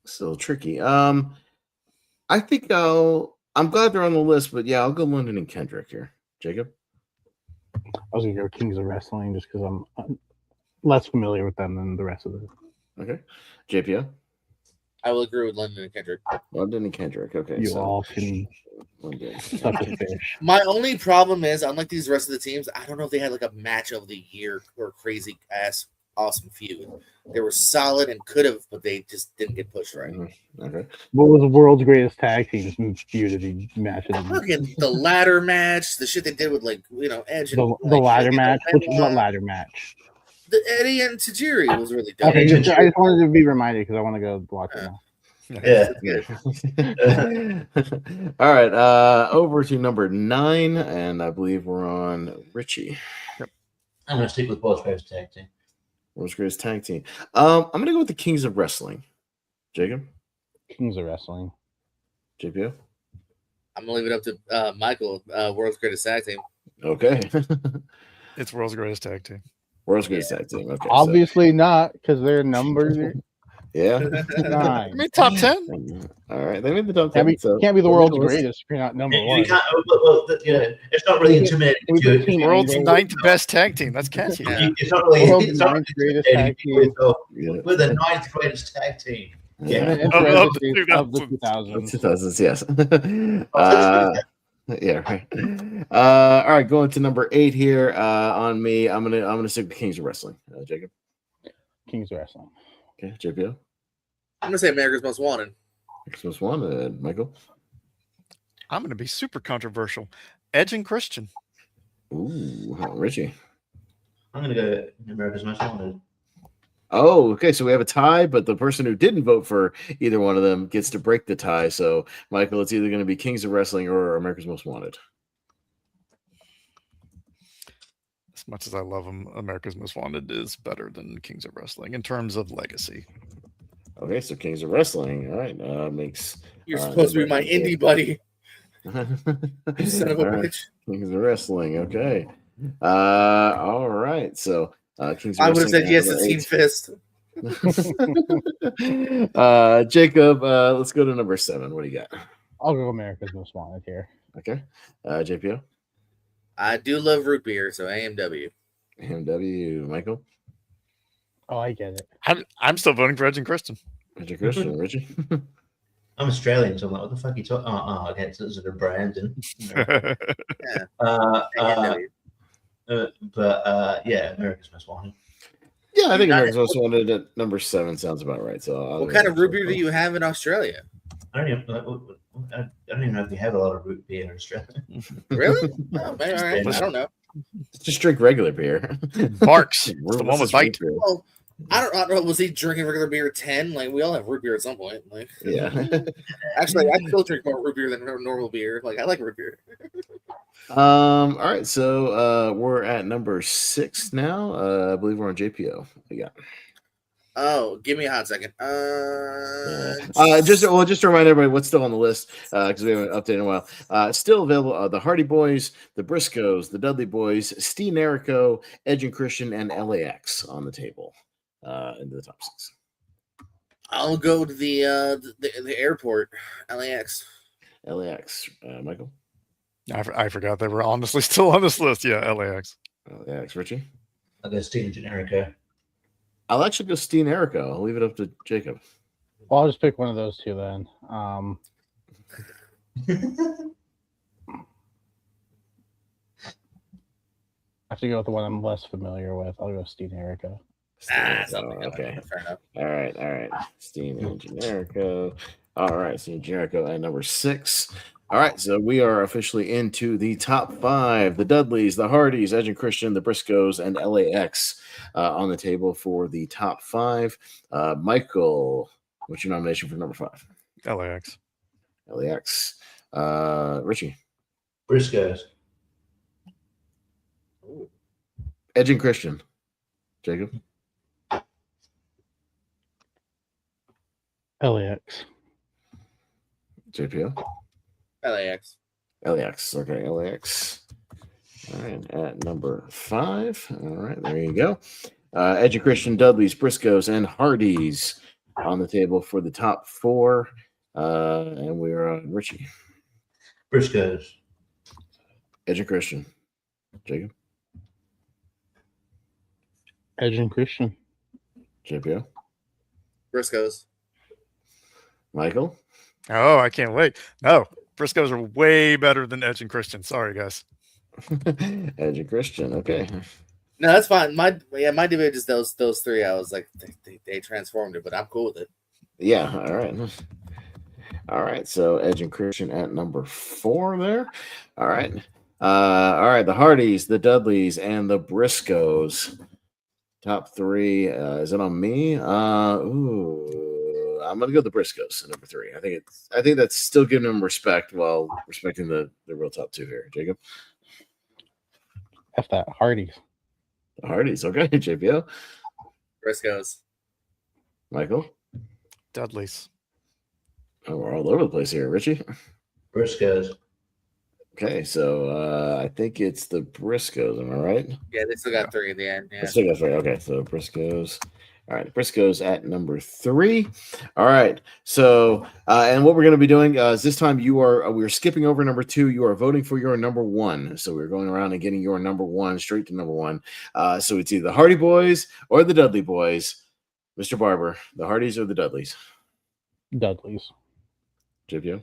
Still tricky. I think I'm glad they're on the list, but yeah, I'll go London and Kendrick here. Jacob?
I was gonna go Kings of Wrestling just because I'm less familiar with them than the rest of them.
Okay. JPO?
I will agree with London and Kendrick.
London and Kendrick. Okay.
You all can suck a fish.
My only problem is, unlike these rest of the teams, I don't know if they had like a match of the year or crazy ass awesome feud. They were solid and could have, but they just didn't get pushed right.
Mm-hmm. Okay.
What was the world's greatest tag teams feud of the matches?
Fucking the ladder match, the shit they did with Edge.
The ladder match. What ladder match?
The Eddie and Tajiri was really dope.
Okay, I just wanted to be reminded because I want to go watch it now.
Yeah.
All right. Over to number 9, and I believe we're on Richie.
I'm gonna stick with World's Greatest Tag Team.
World's Greatest Tag Team. I'm gonna go with the Kings of Wrestling. Jacob?
Kings of Wrestling.
JPO?
I'm gonna leave it up to Michael, World's Greatest Tag Team.
Okay.
It's World's Greatest Tag Team.
World's Greatest Tag Team. Okay.
Obviously not, because they're numbered.
Yeah.
9.
I mean, top 10.
All right. They made the top 10.
Can't be the world's greatest if you're not number one.
You can't, it's not really intimidating.
The
World's 9th best tag team. That's catchy.
It's not really
World's 9th greatest tag team.
We're the 9th greatest tag team. Yeah.
Of the 2000s.
2000s, yes. Yeah, right. All right, going to number 8 here on me. I'm gonna stick with Kings of Wrestling. Jacob?
Kings of Wrestling.
Okay, JPO?
I'm gonna say America's Most Wanted.
America's Most Wanted. Michael?
I'm going to be super controversial. Edge and Christian.
Ooh, Richie?
I'm gonna go America's Most Wanted.
Oh, okay. So we have a tie, but the person who didn't vote for either one of them gets to break the tie. So, Michael, it's either going to be Kings of Wrestling or America's Most Wanted.
As much as I love them, America's Most Wanted is better than Kings of Wrestling in terms of legacy.
Okay, so Kings of Wrestling. All right, makes.
You're supposed to be my indie buddy. You son of a bitch.
Kings of Wrestling. Okay. All right. So. Kings of
I would have
Wrestling
said yes to Team Fist.
Jacob, let's go to number 7. What do you got?
I'll go America's Most Wanted here.
Okay. JPO?
I do love root beer, so AMW.
AMW. Michael?
Oh, I get it.
I'm still voting for Edge and Christian.
Edge and Christian, Richie.
I'm Australian, so I'm like, what the fuck are you talking? Okay, it's sort of Brandon.
Yeah.
But yeah, America's Most Wanted.
Yeah, I think
Not-
America's Most Wanted at number 7 sounds about right. So
What kind of root beer do you have in Australia?
I don't even know if you have a lot of root beer in Australia.
Really? Oh, man, all right. I don't know.
Just drink regular beer.
Barks. It's the one with bite.
Well, I don't know. Was he drinking regular beer at 10? Like, we all have root beer at some point. Like,
Yeah.
actually, I still drink more root beer than normal beer. Like, I like root beer.
All right, so we're at number 6 now. I believe we're on JPO. Yeah.
Oh, give me a hot second.
Just to remind everybody what's still on the list, because we haven't updated in a while. Still available: the Hardy Boys, the Briscoes, the Dudley Boys, Steve Erico, Edge and Christian, and LAX on the table into the top 6.
I'll go to the airport, LAX.
LAX, Michael.
I forgot they were honestly still on this list. Yeah, LAX.
LAX, Richie.
I'll go Steve Generico.
I'll actually go Steve Erico. I'll leave it up to Jacob.
Well, I'll just pick one of those two then. I have to go with the one I'm less familiar with. I'll go Steve Erico.
Okay.
Fair enough.
All right. Steve and Generico. All right, Steve Generico at number 6. All right, so we are officially into the top 5. The Dudleys, the Hardys, Edge and Christian, the Briscoes, and LAX on the table for the top 5. Michael, what's your nomination for number 5?
LAX.
LAX. Richie.
Briscoes.
Edge and Christian. Jacob.
LAX.
JPO.
LAX.
LAX. Okay, LAX. All right, at number 5. All right, there you go. Edge and Christian, Dudleys, Briscoes, and Hardys on the table for the top 4. And we're on Richie.
Briscoes.
Edge and Christian. Jacob.
Edge and Christian.
JPO.
Briscoes.
Michael.
Oh, I can't wait. No, Briscoes are way better than Edge and Christian. Sorry, guys.
Edge and Christian. Okay.
No, that's fine. My debate is those 3. I was like, they transformed it, but I'm cool with it.
Yeah. All right. All right. So Edge and Christian at number 4 there. All right. All right. The Hardys, the Dudleys, and the Briscoes. Top 3. Is it on me? I'm gonna go the Briscoes at number 3. I think that's still giving them respect while respecting the real top 2 here. Jacob.
F that. Hardys.
The Hardys. Okay. JPO.
Briscoes.
Michael.
Dudleys.
Oh, we're all over the place here. Richie.
Briscoes.
Okay, so I think it's the Briscoes. Am I right?
Yeah, they still got 3 in the end. Yeah.
I still got 3. Okay, so Briscoes. All right, Briscoes at number 3. All right, so and what we're going to be doing is this time we're skipping over number 2. You are voting for your number 1. So we're going around and getting your number 1 straight to number 1. So it's either the Hardy Boys or the Dudley Boys. Mr. Barber, the Hardys or the Dudleys?
Dudleys.
JPO?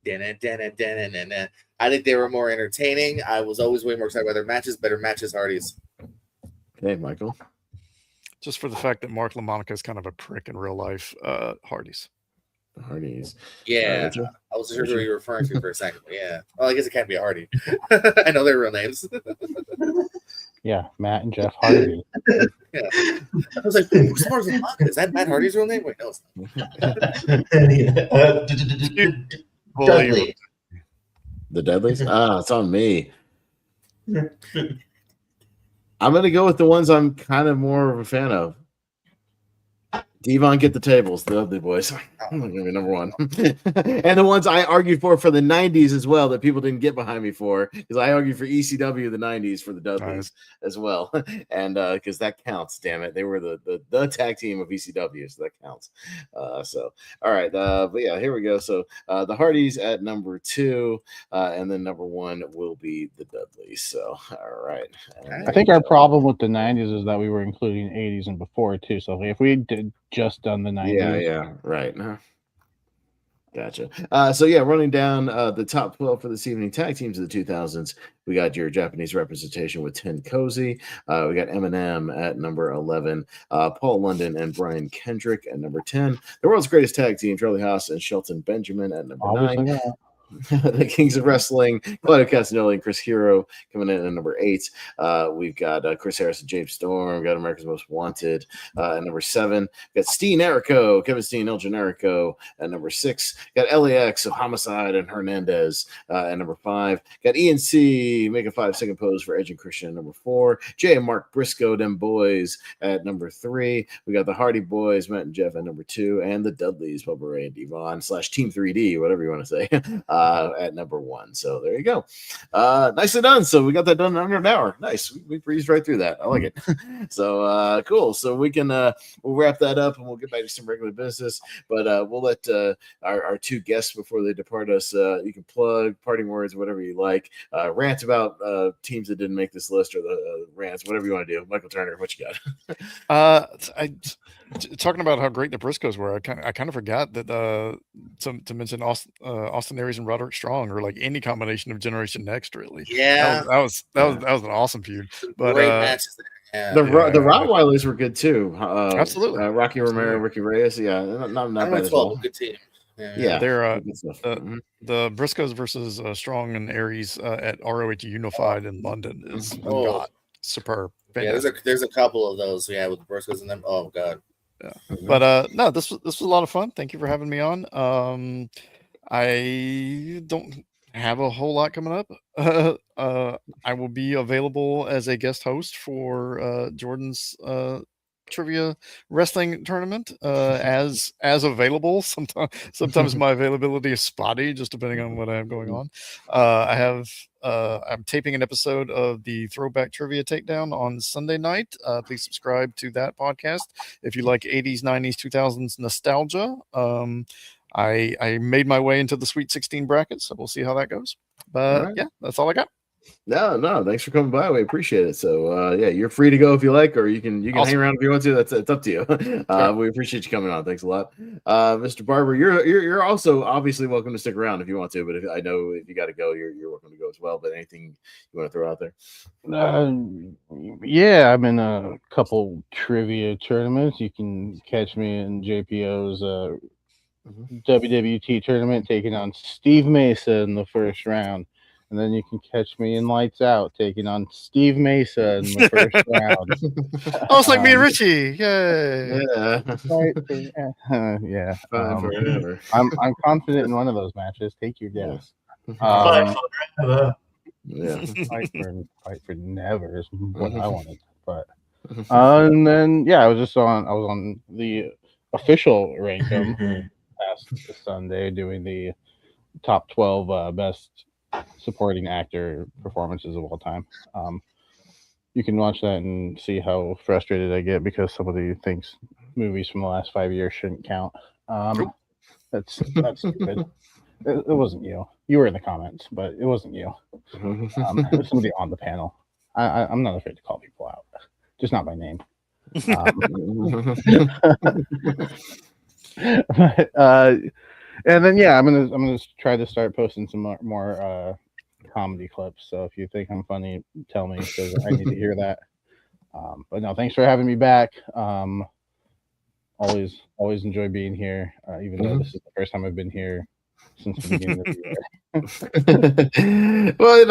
I think they were more entertaining. I was always way more excited by their matches. Better matches, Hardys.
Okay, Michael.
Just for the fact that Mark LaMonica is kind of a prick in real life, Hardys.
The Hardys.
Yeah,
Richard?
I wasn't sure who you were referring to for a second. Yeah, well, I guess it can't be a Hardy. I know their real names.
Yeah, Matt and Jeff Hardy.
Yeah, I was like, who's Mark LaMonica? Is that Matt Hardy's real name? Wait, no, it's not.
Dudley.
The Dudleys? It's on me. I'm going to go with the ones I'm kind of more of a fan of. Devon, get the tables, the ugly boys. I'm going to be number one. And the ones I argued for the 90s as well that people didn't get behind me for, because I argued for ECW the 90s for the Dudleys as well. And because that counts, damn it. They were the tag team of ECW, so that counts. So, all right. But yeah, here we go. So the Hardys at number 2, and then number 1 will be the Dudleys. So, all right.
I think our problem with the 90s is that we were including 80s and before too. So if we did just done the 90s,
yeah, right. Gotcha. So yeah, running down the top 12 for this evening, tag teams of the 2000s. We got your Japanese representation with Ten Cozy. We got Eminem at number 11, Paul London and Brian Kendrick at number 10. The world's greatest tag team, Charlie Haas and Shelton Benjamin at number 9. The Kings of Wrestling, Claudio Castagnoli and Chris Hero coming in at number 8. We've got Chris Harris and James Storm. We've got America's Most Wanted at number 7. We've got Steen Erico, Kevin Steen, El Generico at number 6. We've got LAX of Homicide and Hernandez at number 5. We've got ENC, make a 5-second pose for Edge and Christian at number 4. Jay and Mark Briscoe, them boys at number 3. We got the Hardy Boys, Matt and Jeff at number 2, and the Dudleys, Bubba Ray and Devon / Team 3D, whatever you want to say. At number 1. So there you go. Nicely done. So we got that done in under an hour. Nice. We breezed right through that. I like it. So cool. So we can we'll wrap that up and we'll get back to some regular business. But we'll let our 2 guests before they depart us. You can plug parting words, whatever you like. Rant about teams that didn't make this list or the rants, whatever you want to do. Michael Turner, what you got?
Talking about how great the Briscoes were, I kind of forgot that to mention Austin Aries and Roderick Strong, or like any combination of Generation Next, really.
Yeah,
that was an awesome feud. But
great matches there. Yeah.
The Rottweilers were good too.
Absolutely.
Rocky Romero, Ricky Reyes. Yeah, not bad as well.
Good team.
Yeah,
they're the Briscoes versus Strong and Aries at ROH Unified in London is God, superb. Fantastic.
Yeah, there's a couple of those. Yeah, with the Briscoes and them. Oh God.
Yeah. But no, this was a lot of fun. Thank you for having me on. I don't have a whole lot coming up. I will be available as a guest host for Jordan's trivia wrestling tournament as available. Sometimes my availability is spotty, just depending on what I have going on. I'm taping an episode of the Throwback Trivia Takedown on Sunday night. Please subscribe to that podcast if you like 80s, 90s, 2000s nostalgia. I made my way into the Sweet 16 bracket, so we'll see how that goes. But yeah, that's all I got.
No, thanks for coming by. We appreciate it. So yeah, you're free to go if you like, or you can hang around if you want to. It's up to you. We appreciate you coming on. Thanks a lot, Mr. Barber. You're also obviously welcome to stick around if you want to. But I know if you got to go, you're welcome to go as well. But anything you want to throw out there?
Yeah, I'm in a couple trivia tournaments. You can catch me in JPO's WWT tournament, taking on Steve Mesa in the first round. And then you can catch me in Lights Out taking on Steve Mesa in the first round.
Oh, it's like me and Richie. Yay.
Yeah.
Forever.
I'm confident in one of those matches. Take your guess.
Yeah.
Fight for never is what I wanted. But and then I was on the official Rankum past Sunday doing the top 12 best supporting actor performances of all time. You can watch that and see how frustrated I get because somebody thinks movies from the last 5 years shouldn't count. That's stupid. It wasn't you. You were in the comments, but it wasn't you. It was somebody on the panel. I'm not afraid to call people out, just not by name. And then I'm gonna try to start posting some more comedy clips. So if you think I'm funny, tell me because I need to hear that. But no, thanks for having me back. Always enjoy being here, even though this is the first time I've been here since the beginning of the year.
Well,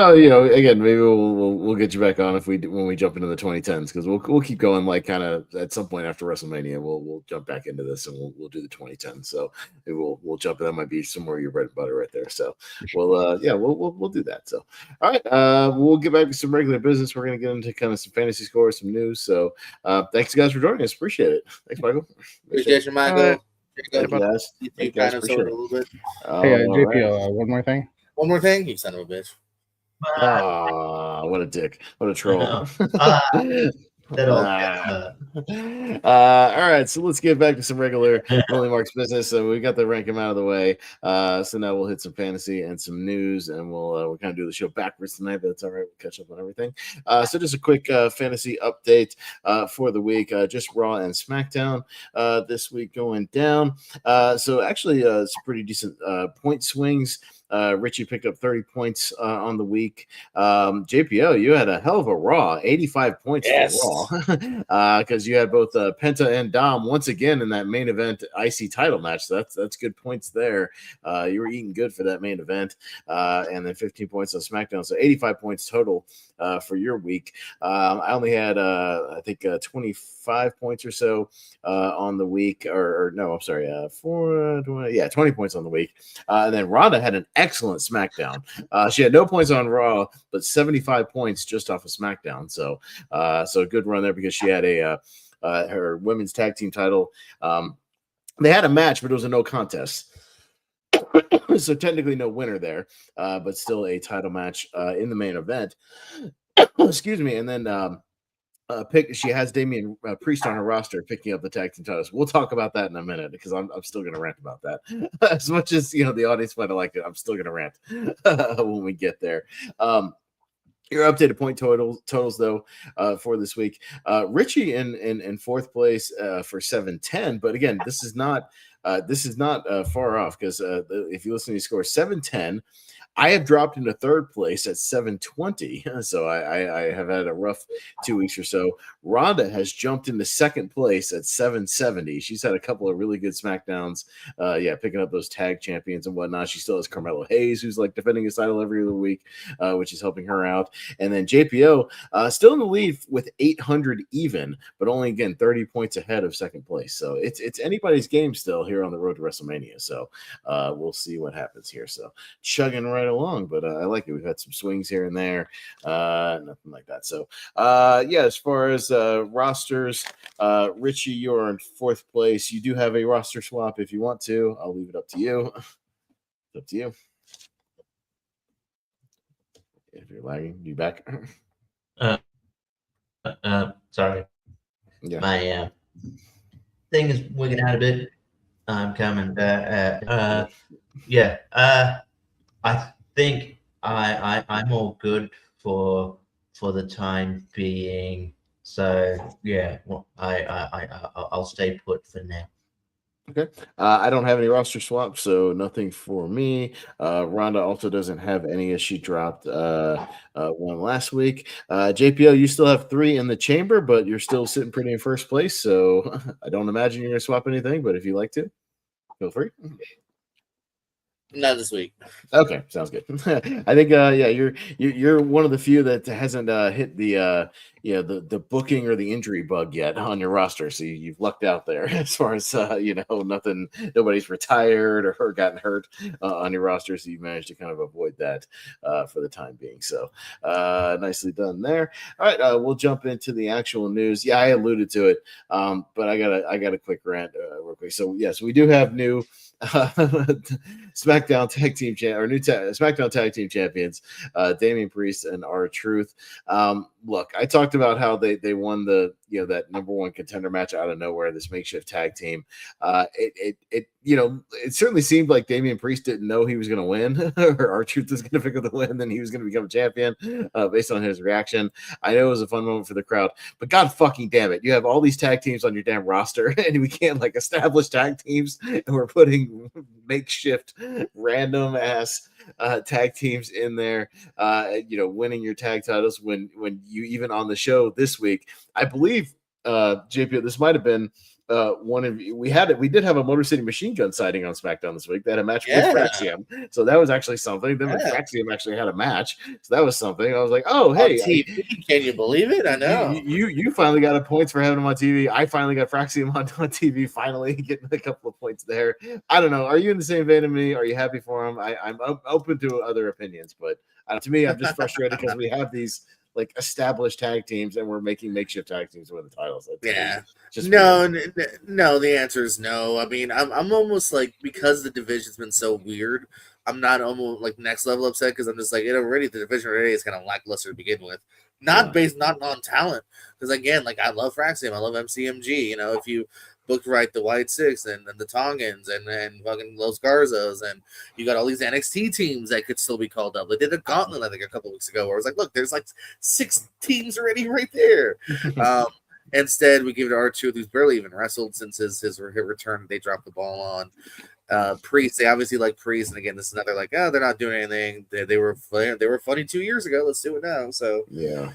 again, maybe we'll get you back on when we jump into the 2010s, because we'll keep going, like, kind of at some point after WrestleMania we'll jump back into this and we'll do the 2010s. So maybe we'll jump in. That might be some more of your bread and butter right there. So we'll do that. So all right, we'll get back to some regular business. We're gonna get into kind of some fantasy scores, some news. So thanks guys for joining us. Appreciate it. Thanks, Michael.
Appreciate you, Michael.
Thank you guys.
You kind of sort of a little bit.
Hey, JPO, one more thing.
One more thing, you son of a bitch.
What a dick. What a troll.
All
right, so let's get back to some regular Only Marks business. So we got the ranking out of the way. So now we'll hit some fantasy and some news, and we'll kind of do the show backwards tonight, but it's all right. We'll catch up on everything. So just a quick fantasy update for the week. Just Raw and SmackDown this week going down. So actually, it's pretty decent point swings. Richie picked up 30 points on the week. JPO, you had a hell of a Raw, 85 points for Raw, because you had both Penta and Dom once again in that main event IC title match. So that's good points there. You were eating good for that main event, and then 15 points on SmackDown. So 85 points total for your week. I only had I think 25 points or so on the week, or no, I'm sorry, 20 points on the week. And then Ronda had an excellent SmackDown. She had no points on Raw, but 75 points just off of SmackDown. So a good run there, because she had her women's tag team title. They had a match, but it was a no contest. So technically no winner there, but still a title match in the main event. Excuse me. And then she has Damian Priest on her roster picking up the tag team titles. We'll talk about that in a minute, because I'm still going to rant about that. As much as the audience might have liked it, I'm still going to rant when we get there. Your updated point totals though for this week. Richie in fourth place for 710, but again, this is not far off, because if you listen to these scores, 710. I have dropped into third place at 720, so I have had a rough 2 weeks or so. Ronda has jumped into second place at 770. She's had a couple of really good SmackDowns, picking up those tag champions and whatnot. She still has Carmelo Hayes, who's like defending his title every other week, which is helping her out. And then JPO still in the lead with 800 even, but only, again, 30 points ahead of second place. So it's anybody's game still here on the road to WrestleMania. So we'll see what happens here. So chugging right along, but I like it. We've had some swings here and there, nothing like that. So as far as rosters, Richie, you're in fourth place. You do have a roster swap if you want to. I'll leave it up to you. It's up to you. If you're lagging, you back?
Sorry.
Yeah.
My thing is wigging out a bit. I'm coming back. I think I'm all good for the time being. So I'll stay put for now.
Okay. I don't have any roster swaps, so nothing for me. Rhonda also doesn't have any, as she dropped one last week. JPO, you still have 3 in the chamber, but you're still sitting pretty in first place. So I don't imagine you're going to swap anything, but if you like to, feel free.
Not this week.
Okay, sounds good. I think you're one of the few that hasn't hit the booking or the injury bug yet on your roster. So you've lucked out there as far as nobody's retired or gotten hurt on your roster. So you managed to kind of avoid that for the time being. So nicely done there. All right, we'll jump into the actual news. Yeah, I alluded to it, but I got a quick rant real quick. So yes, we do have new SmackDown tag team SmackDown tag team champions, Damian Priest and R-Truth. Look, I talked about how they won the that number one contender match out of nowhere, this makeshift tag team. It certainly seemed like Damian Priest didn't know he was going to win, or R-Truth was going to pick up the win, then he was going to become a champion based on his reaction. I know it was a fun moment for the crowd, but God fucking damn it, you have all these tag teams on your damn roster, and we can't establish tag teams, and we're putting makeshift random ass tag teams in there, winning your tag titles when you, even on the show this week, I believe, JP, this might have been one of you. We did have a Motor City Machine Gun sighting on SmackDown this week. They had a match
Yeah.
with Fraxium, so that was actually something. Them and
Yeah.
Fraxium actually had a match, so that was something. I was like, oh
On
hey,
TV, can you believe it? I know.
you finally got a points for having him on TV. I finally got Fraxium on TV. Finally getting a couple of points there. I don't know. Are you in the same vein of me? Are you happy for him? I'm open to other opinions, but to me, I'm just frustrated because we have these like established tag teams and we're making makeshift tag teams with the titles.
Yeah.
Just
No. The answer is no. I mean, I'm almost like, because the division's been so weird, I'm not almost like next level upset, because I'm just like, the division already is kind of lackluster to begin with. Not on talent, because again, like, I love Fraxium, I love MCMG. You know, if you booked right the White Six and the Tongans and fucking Los Garzas, and you got all these NXT teams that could still be called up. They did a gauntlet, I think, a couple weeks ago, where I was like, look, there's like 6 teams already right there. Instead, we give it to R-Truth, who's barely even wrestled since his return. They dropped the ball on. Priest, they obviously like Priest, and again, this is another like, they're not doing anything. They were funny 2 years ago. Let's do it now. So
yeah.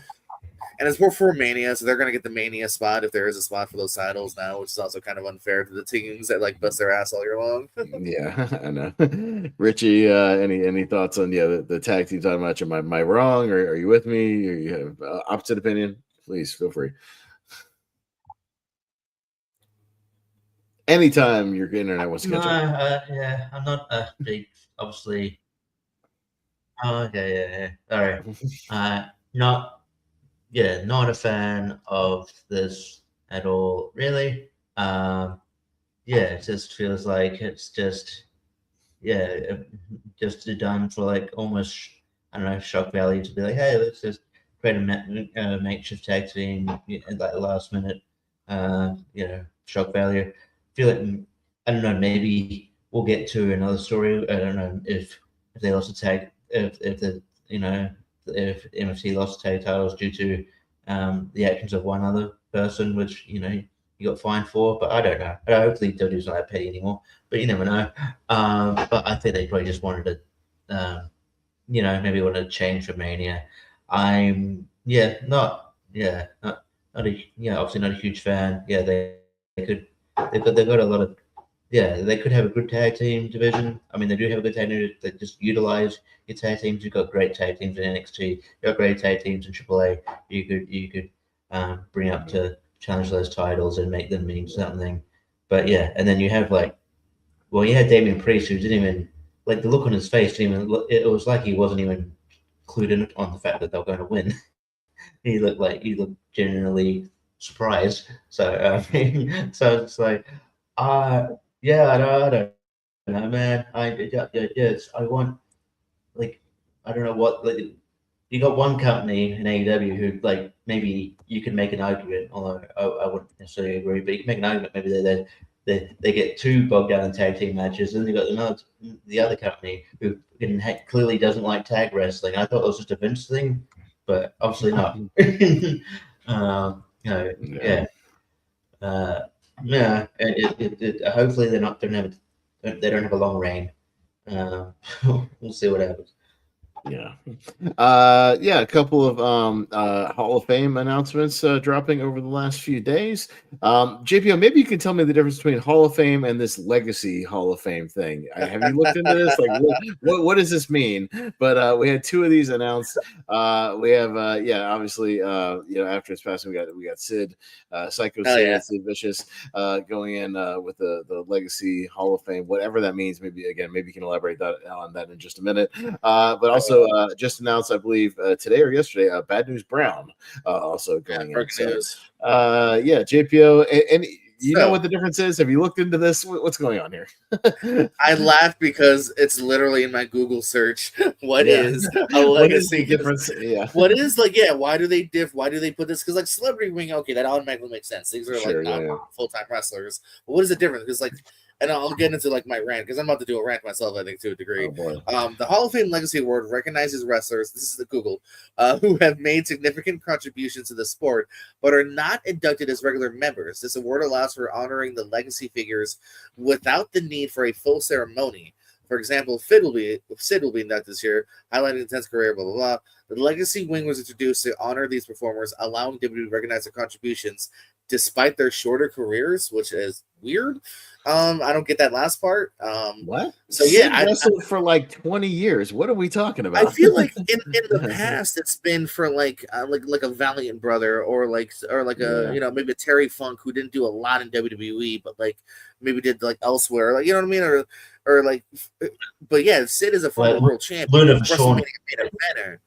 And it's more for Mania, so they're going to get the Mania spot if there is a spot for those titles now, which is also kind of unfair to the teams that like bust their ass all year long.
Yeah, I know. Richie, any thoughts on the tag team title match? Am I wrong, or are you with me? Or you have opposite opinion? Please feel free. Anytime your internet wants to catch up.
Yeah, I'm not a big, obviously. Oh, okay, yeah. All right. Not a fan of this at all, really. It just feels like it's just done for like almost, I don't know, shock value to be like, hey, let's just create a makeshift tag team at like the last minute, shock value. I feel like, I don't know, maybe we'll get to another story. I don't know if they lost a tag, if MFT lost tag titles due to the actions of one other person, which you got fined for, but I don't know. Hopefully WWE's not that petty anymore, but you never know. But I think they probably just wanted to, maybe wanted to change for Mania. Obviously not a huge fan. Yeah, they've got a lot of, they could have a good tag team division. I mean, they do have a good tag team. They just utilize your tag teams. You've got great tag teams in NXT. You've got great tag teams in AAA. You could bring up to challenge those titles and make them mean something. But yeah, and then you have you had Damian Priest, who didn't even, like, the look on his face didn't even. It was like he wasn't even clued in on the fact that they were going to win. He looked genuinely surprised. So so it's like, I don't know, man. I want, like, I don't know what, like, you got one company in AEW who, like, maybe you can make an argument, although I wouldn't necessarily agree, but you can make an argument maybe they get too bogged down in tag team matches, and you got the other company who clearly doesn't like tag wrestling. I thought it was just a Vince thing, but obviously not. Hopefully they don't have a long reign. We'll see what happens.
A couple of Hall of Fame announcements dropping over the last few days. JPO, maybe you can tell me the difference between Hall of Fame and this Legacy Hall of Fame thing. Have you looked into this? Like, what does this mean? But we had 2 of these announced. We have obviously after his passing, we got Sid, Psycho Sid, Sid Vicious going in with the Legacy Hall of Fame, whatever that means. Maybe you can elaborate on that in just a minute. But also just announced, I believe, today or yesterday, Bad News Brown also going in. So, JPO, and you know what the difference is? Have you looked into this? What's going on here?
I laughed because it's literally in my Google search. What is a Legacy
difference?
What is why do they Why do they put this? Because like Celebrity Wing, okay, that automatically makes sense. These are not full-time wrestlers. But what is the difference? Because and I'll get into my rant, because I'm about to do a rant myself, I think, to a degree. The Hall of Fame Legacy Award recognizes wrestlers, this is the Google, who have made significant contributions to the sport, but are not inducted as regular members. This award allows for honoring the legacy figures without the need for a full ceremony. For example, Sid will be inducted this year, highlighting intense career, blah, blah, blah. The Legacy Wing was introduced to honor these performers, allowing WWE to recognize their contributions despite their shorter careers, which is weird. I don't get that last part.
What?
So
Sid
yeah,
wrestled for like 20 years. What are we talking about?
I feel like in the past it's been for like a Valiant brother or like a maybe a Terry Funk who didn't do a lot in WWE but like maybe did like elsewhere, like you know what I mean, or like, but yeah, Sid is a former world champion,
Luna
WrestleMania main eventer.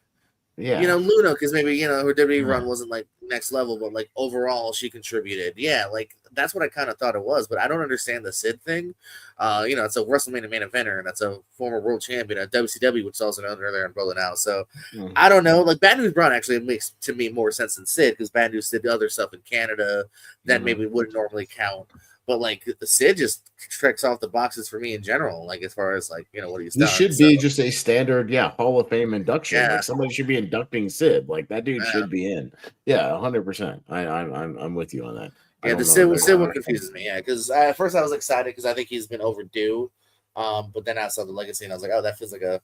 Yeah,
Luna, because maybe her WWE run wasn't like next level, but like overall she contributed. Yeah, like that's what I kind of thought it was, but I don't understand the Sid thing. It's a WrestleMania main eventer, and that's a former world champion at WCW, which is also under their umbrella now. So I don't know. Like Bad News Brown actually makes to me more sense than Sid because Bad News did other stuff in Canada that maybe wouldn't normally count. But like the Sid just checks off the boxes for me in general, like as far as like what he's done.
He should be just a standard, Hall of Fame induction.
Yeah.
Like somebody should be inducting Sid. Like that dude should be in. Yeah, 100%. I'm with you on that.
Yeah, the Sid one confuses me. Yeah, because at first I was excited because I think he's been overdue. But then I saw the legacy and I was like, oh, that feels like a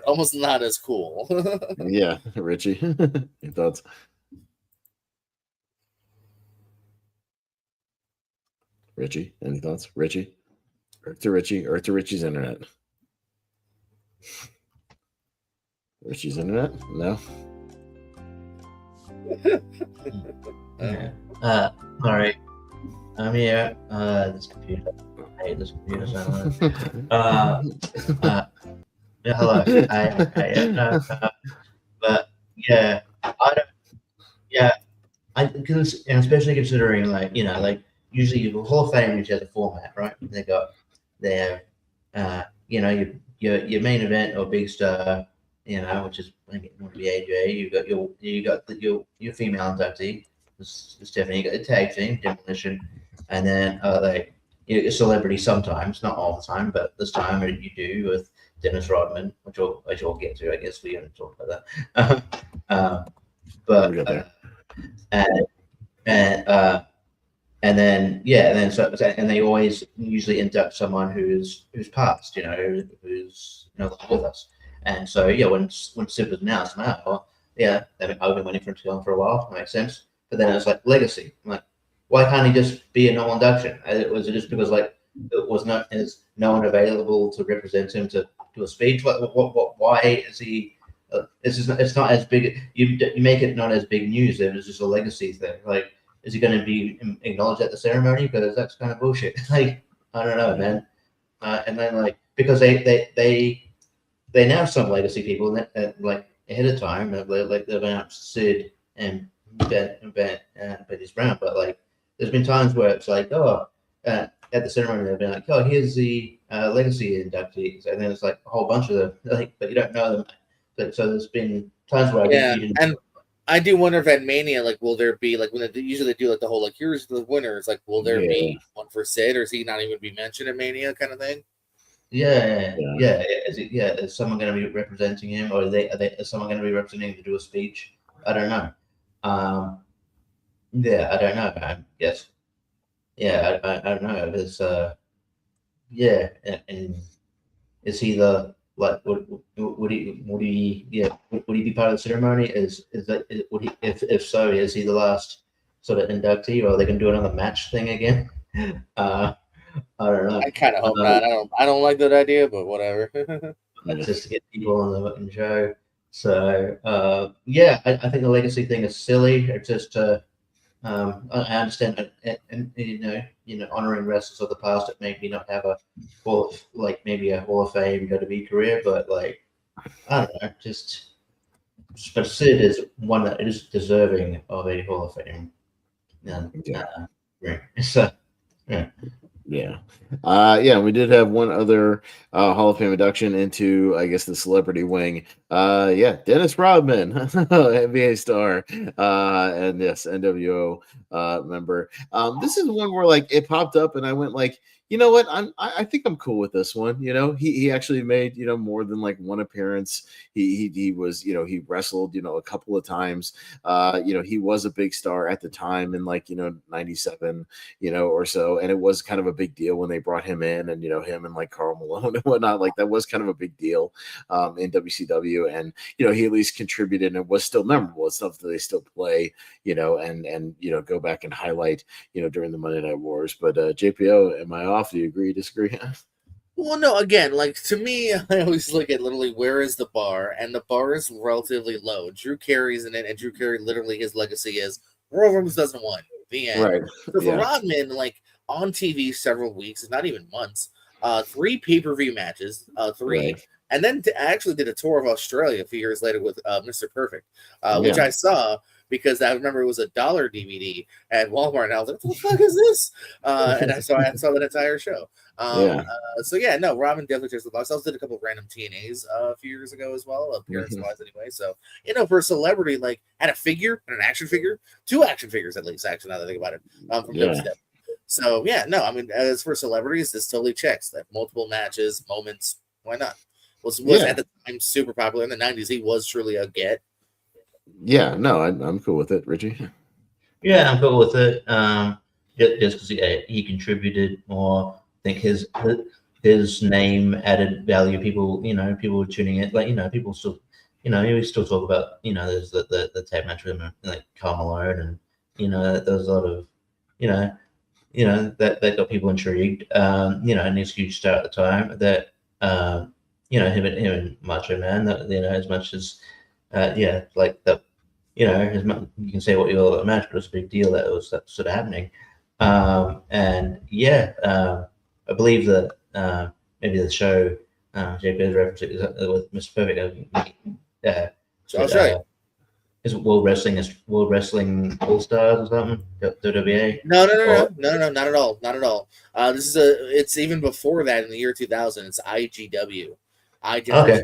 almost not as cool.
Yeah, Richie, your thoughts? Richie, any thoughts? Richie? Or to Richie's internet. Richie's internet? No.
Yeah. All right. I'm here. This computer. I hate this computer so much. Yeah, hello. But yeah, I don't. Yeah, because especially considering like usually you Hall of Fame usually has a format, right? They have your main event or big star, which is maybe AJ. You got your female inductee, Stephanie. You got the tag team Demolition, and then a celebrity sometimes, not all the time, but this time you do with Dennis Rodman, which we'll get to. I guess we haven't talked about that. And then they always usually induct someone who's passed, who's no longer with us. And so when Sid was announced, I've been waiting for him to go on for a while. Makes sense. But then it was like legacy. I'm like, why can't he just be a normal induction? Was it just because like it was not as no one available to represent him to do a speech? Why is he? It's not as big. You make it not as big news. Then it's just a legacy thing. Like, is he going to be acknowledged at the ceremony? Because that's kind of bullshit. Like, I don't know, man. And then like because they announced some legacy people like ahead of time. Like they've announced Sid and Betty's Brown, but like there's been times where it's like at the ceremony they've been like, here's the legacy inductees, and then it's like a whole bunch of them, like, but you don't know them. But so there's been times where
I do wonder if at Mania, like, will there be like when they usually do like the whole like here's the winners, like, will there be one for Sid, or is he not even be mentioned at Mania, kind of thing?
Yeah. Is someone going to be representing him, or is someone going to be representing him to do a speech? I don't know. I don't know. I guess. Yeah, I don't know. There's and is he the like would he be part of the ceremony? Would he if so, is he the last sort of inductee, or are they gonna do another match thing again? I don't know.
I kind of hope not. I don't like that idea, but whatever.
Just to get people on the fucking show. So I think the legacy thing is silly. It's just I understand and honoring wrestlers of the past that maybe not have a Hall of Fame WWE career, but like I don't know, but Sid is one that is deserving of a Hall of Fame. So
we did have one other Hall of Fame induction into, I guess, the celebrity wing. Dennis Rodman, NBA star, and yes, NWO member. This is one where like it popped up, and I went like, you know what? I think I'm cool with this one. He actually made more than like one appearance. He was he wrestled a couple of times. He was a big star at the time in like 97 or so, and it was kind of a big deal when they brought him in, and him and like Karl Malone and whatnot. Like that was kind of a big deal in WCW. AEW, and he at least contributed and was still memorable. It's stuff that they still play, and go back and highlight, during the Monday Night Wars. But JPO, am I off? Do you agree? Disagree?
Well, no, again, like to me, I always look at literally where is the bar, and the bar is relatively low. Drew Carey's in it, and Drew Carey literally his legacy is Royal Rumbles doesn't win. The end.
Right.
So for Rodman, like on TV several weeks, not even months, 3 pay-per-view matches, 3,
Right.
and then I actually did a tour of Australia a few years later with Mr. Perfect, which I saw because I remember it was a $1 DVD at Walmart, and I was like, "What the fuck is this?" And I saw that entire show. So yeah, no, Robin definitely takes the box. I also did a couple of random TNAs a few years ago as well, appearance-wise anyway. So for a celebrity, like had a figure and an action figure, 2 action figures at least. Actually, now that I think about it, from WCW. So yeah, no, I mean, as for celebrities, this totally checks that multiple matches, moments. Why not? Was at the time super popular in the '90s. He was truly a get.
Yeah, no, I'm cool with it, Richie.
Yeah, I'm cool with it. Just because he contributed more. I think his name added value. People, people were tuning in. Like, people still, we still talk about, there's the tag match with him, like Karl Malone, and there was a lot of, that got people intrigued. And his huge star at the time. That him and Macho Man. That as much as like that. You can say what you will about the match, but it was a big deal that it was that sort of happening. I believe that maybe the show JP is referencing with Mr. Perfect.
So I'll show you.
Is it World Wrestling All Stars or something? WWE?
No, not at all. Not at all. It's even before that in the year 2000. It's IGW.
Okay.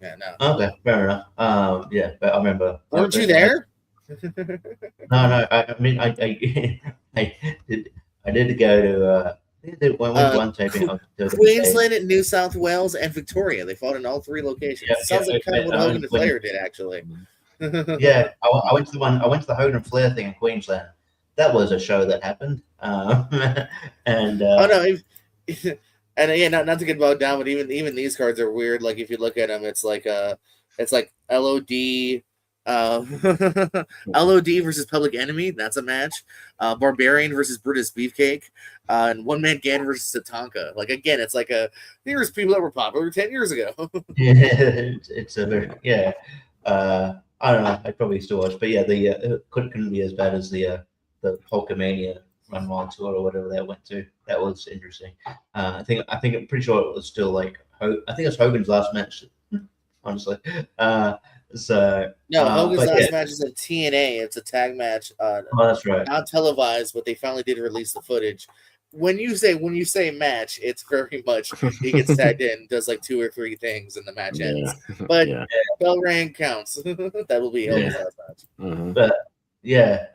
Yeah, no.
Okay, fair enough. But I remember.
Weren't you there?
No. I mean, I did go to. One taping.
Queensland, New South Wales, and Victoria. They fought in all 3 locations. Sounds like kind of what Hogan and Flair did, actually.
Yeah, I went to the Hogan and Flair thing in Queensland. That was a show that happened. And
and again, not to get bogged down, but even these cards are weird. Like if you look at them, it's like LOD. LOD versus Public Enemy, that's a match. Barbarian versus Brutus Beefcake, and One Man Gang versus Tatanka. Like again, it's like here's people that were popular 10 years ago.
It's a very I don't know. I'd probably still watch, but yeah, it couldn't be as bad as the Hulkamania Run Wild tour or whatever they went to. That was interesting. I think I'm pretty sure it was still like I think it's Hogan's last match. Honestly.
Hogan's last match is at TNA. It's a tag match.
That's right.
Not televised, but they finally did release the footage. When you say match, it's very much he gets tagged in, does like 2 or 3 things, and the match ends. But bell ring counts. That will be Hogan's last match.
Mm-hmm.
But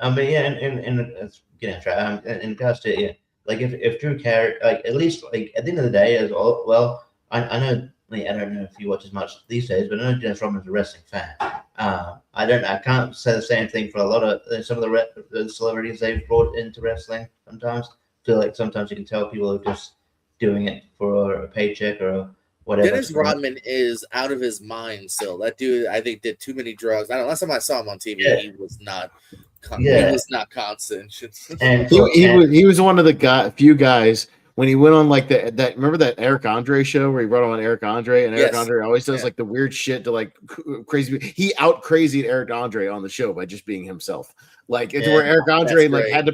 I mean, and it's getting track. In regards to like if Drew Carey, like at least like at the end of the day, as well, I know. I don't know if you watch as much these days, but I know Dennis Rodman's a wrestling fan. I can't say the same thing for a lot of some of the celebrities they've brought into wrestling. Sometimes I feel like sometimes you can tell people are just doing it for a paycheck or whatever.
Dennis Rodman is out of his mind still. That dude, I think, did too many drugs. I don't know. Last time I saw him on TV, he was not. He was not constant.
And he was one of the few guys. When he went on like that remember that Eric Andre show where he brought on Eric Andre, and Eric Andre always does like the weird shit to like crazy. He out crazied Eric Andre on the show by just being himself. Like it's where Eric Andre like had to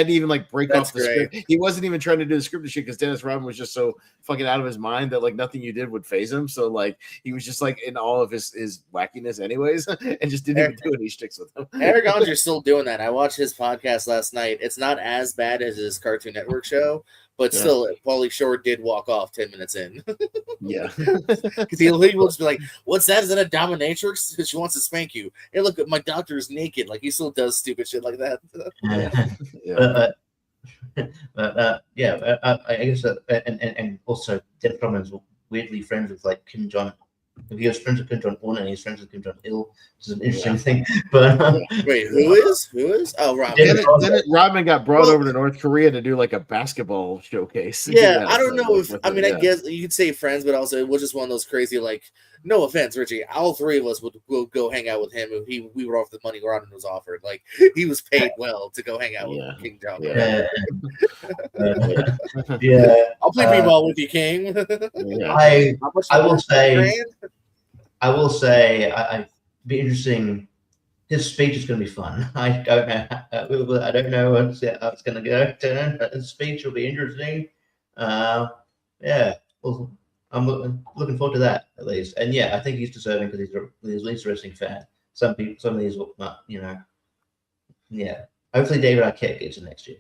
even like break off the script. He wasn't even trying to do the scripted shit because Dennis Rodman was just so fucking out of his mind that like nothing you did would phase him. So like he was just like in all of his wackiness anyways, and just didn't even do any sticks with him.
Eric Andre's still doing that. I watched his podcast last night. It's not as bad as his Cartoon Network show. But still, Pauly Shore did walk off 10 minutes in. Because he will just be like, "What's that? Is that a dominatrix? She wants to spank you." Hey, look, my doctor's naked. Like he still does stupid shit like that.
I guess, and also Dennis Rodman's weirdly friends with like Kim Jong. He was friends with Kim Jong Un and he's friends with Kim Jong Il, which is an interesting thing. But
wait, who is? Oh, Rodman.
Then Rodman got brought over to North Korea to do like a basketball showcase.
Yeah, I don't know if I guess you could say friends, but also it was just one of those crazy like no offense, Richie, all three of us would go hang out with him if we were off the money Rodman was offered. Like he was paid well to go hang out with King John.
Yeah.
I'll play b-ball with you, King.
I will say, I'd be interesting. His speech is going to be fun. I don't know how it's going to go. But his speech will be interesting. Well, I'm looking forward to that at least. And yeah, I think he's deserving because he's at least a wrestling fan. Some of these, Hopefully, David Arquette gets it next year.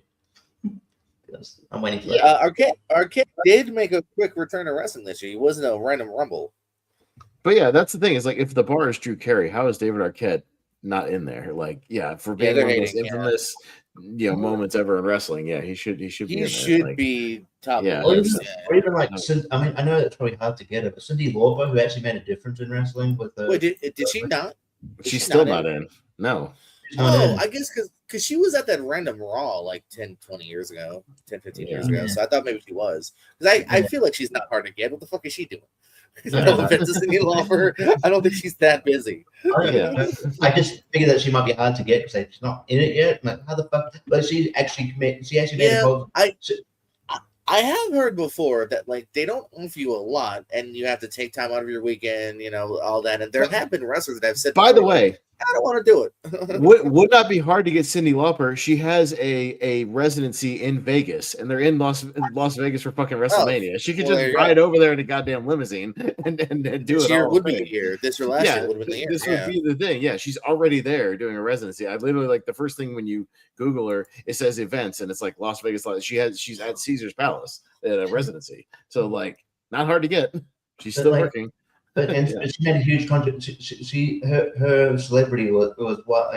I'm waiting for that.
Arquette did make a quick return to wrestling this year. He wasn't a random rumble.
But yeah, that's the thing. Is like if the bar is Drew Carey, how is David Arquette not in there? Like, for being one of those infamous, moments ever in wrestling. Yeah, he should be.
He should be top.
Yeah, or even like, I mean, I know it's probably hard to get it, but Cyndi Lauper, who actually made a difference in wrestling with the.
Wait, did she not?
She's still not in. No.
I guess because she was at that random Raw like 10, 20 years ago, 10, 15 years ago. So I thought maybe she was. Because I feel like she's not hard to get. What the fuck is she doing? No offense to Cyndi Lauper. I don't think she's that busy.
I just figured that she might be hard to get because she's not in it yet. Like, how the fuck? But she actually made
I have heard before that like they don't offer you a lot, and you have to take time out of your weekend, all that. And there have been wrestlers that have said,
by the way,
I don't want to do it.
would not be hard to get Cyndi Lauper. She has a residency in Vegas, and they're in Las Vegas for fucking WrestleMania. She could just ride over there in a goddamn limousine and do
this
it.
Year would be here. This year last year would have been the year.
This would be the thing. Yeah, she's already there doing a residency. I literally like the first thing when you Google her, it says events, and it's like Las Vegas. She's at Caesar's Palace at a residency. So like, not hard to get. She's still working.
But she made a huge contribution. Her celebrity was what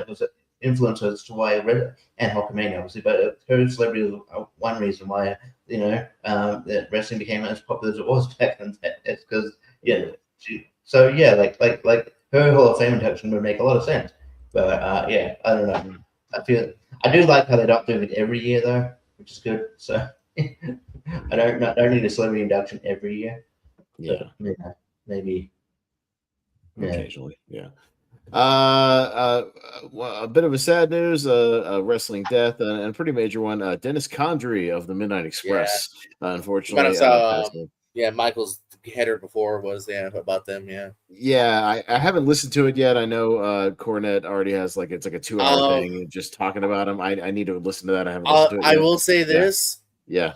was an influence as to why I read it, and Hulkamania obviously. But her celebrity was one reason why that wrestling became as popular as it was back then. It's because like her Hall of Fame induction would make a lot of sense. But I don't know. I do like how they're not doing it every year though, which is good. So I don't need a celebrity induction every year.
Yeah.
Maybe
occasionally, a bit of a sad news, a wrestling death, and a pretty major one. Dennis Condrey of the Midnight Express, unfortunately.
Michael's header before was about them.
I haven't listened to it yet. I know Cornette already has it's like a 2-hour thing just talking about him. I need to listen to that. I haven't listened to it yet.
I will say this.
Yeah.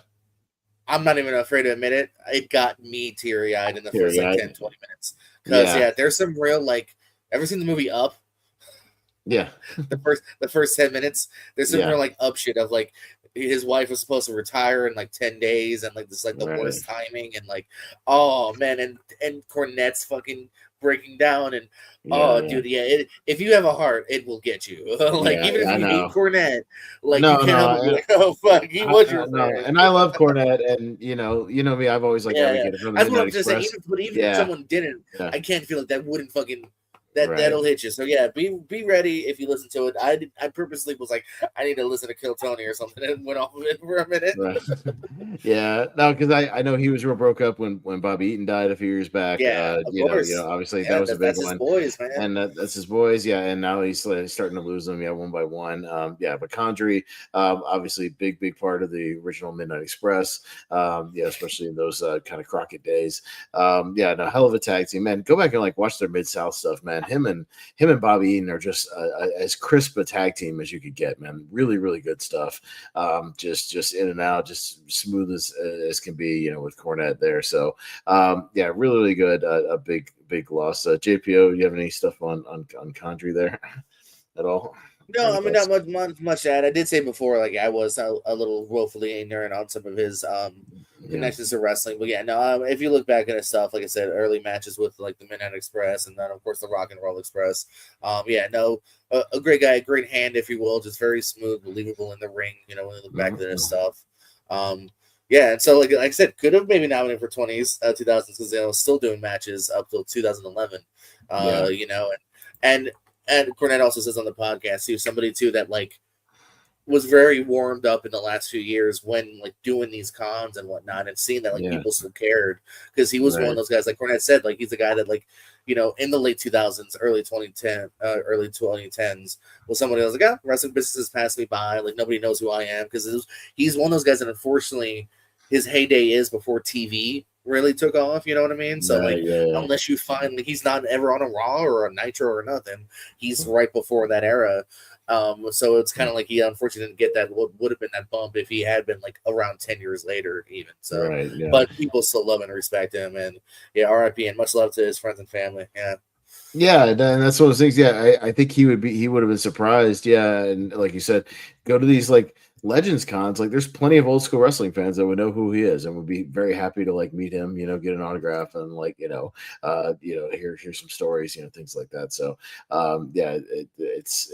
I'm not even afraid to admit it. It got me teary-eyed in the first 10, 20 minutes. Because there's some real ever seen the movie Up?
Yeah.
the first 10 minutes. There's some real up shit of his wife was supposed to retire in 10 days and this the worst timing and oh man, and Cornette's fucking breaking down and dude, if you have a heart, it will get you. Even if you hate Cornette, oh fuck, he was your friend.
And I love Cornette, and you know me, I've always advocated for the Midnight Express.
Even if someone didn't, I can't feel that wouldn't fucking that'll hit you. So be ready if you listen to it. I purposely was I need to listen to Kill Tony or something and went off of it for a minute.
Because I know he was real broke up when Bobby Eaton died a few years back. Of course. Obviously that was a big one.
Boys, man.
And that's his boys, and now he's starting to lose them, one by one. But Condrey, obviously big part of the original Midnight Express. Especially in those kind of Crockett days. Hell of a tag team, man. Go back and watch their Mid-South stuff, man. Him and Bobby Eaton are just as crisp a tag team as you could get, man. Really, really good stuff. Just in and out, just smooth as can be, with Cornette there. So really, really good. A big loss. JPO, you have any stuff on Condrey there at all?
No, I mean not much to add. I did say before, I was a little woefully ignorant on some of his connections to wrestling. But if you look back at his stuff, like I said, early matches with the Midnight Express, and then of course the Rock and Roll Express. A great guy, a great hand, if you will, just very smooth, believable in the ring. When you look back at his stuff. And so like I said, could have maybe nominated for 20s, 2000s because they were still doing matches up till 2011. And Cornette also says on the podcast too, somebody too that was very warmed up in the last few years when like doing these cons and whatnot, and seeing that like people still cared, because he was one of those guys, like Cornette said, like he's a guy that, like, you know, in the late 2000s, early 2010s, was somebody else like, oh, wrestling business has passed me by, like nobody knows who I am, because he's one of those guys that unfortunately his heyday is before TV really took off, you know what I mean? So unless you find, like, he's not ever on a Raw or a Nitro or nothing, he's right before that era. So it's kind of like he unfortunately didn't get that, what would have been that bump if he had been like around 10 years later even. So but people still love and respect him, and RIP, and much love to his friends and family.
Yeah, and that's one of those things. Yeah, I think he would have been surprised. Yeah, and like you said, go to these like Legends cons. Like, there's plenty of old school wrestling fans that would know who he is and would be very happy to like meet him. You know, get an autograph and like hear some stories. You know, things like that. So, it's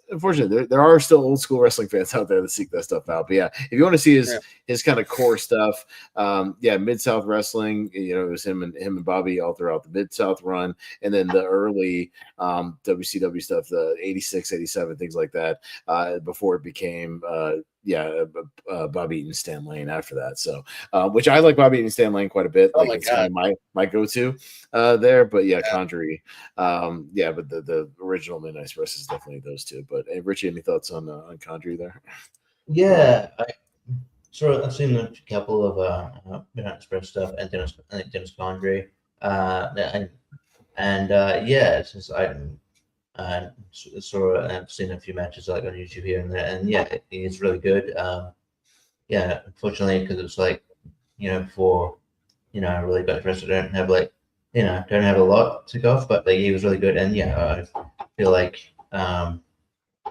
unfortunate. There are still old school wrestling fans out there that seek that stuff out. But yeah, if you want to see his kind of core stuff, Mid-South Wrestling. You know, it was him and Bobby all throughout the Mid-South run, and then the early WCW stuff, the 86, 87, things like that, before it became Bobby Eaton, Stan Lane after that. So, which I like Bobby Eaton, Stan Lane quite a bit.
Oh,
like, it's kind of my go-to there. But Condrey, but the original Midnight Express is definitely those two. But Richie, any thoughts on Condrey there?
Yeah, I've seen a couple of Midnight Express stuff, and Dennis Condrey, it's just I've seen a few matches like on YouTube here and there, and he's really good. Unfortunately, because it's like, for really good wrestler, don't have don't have a lot to go off, but like he was really good, and I feel like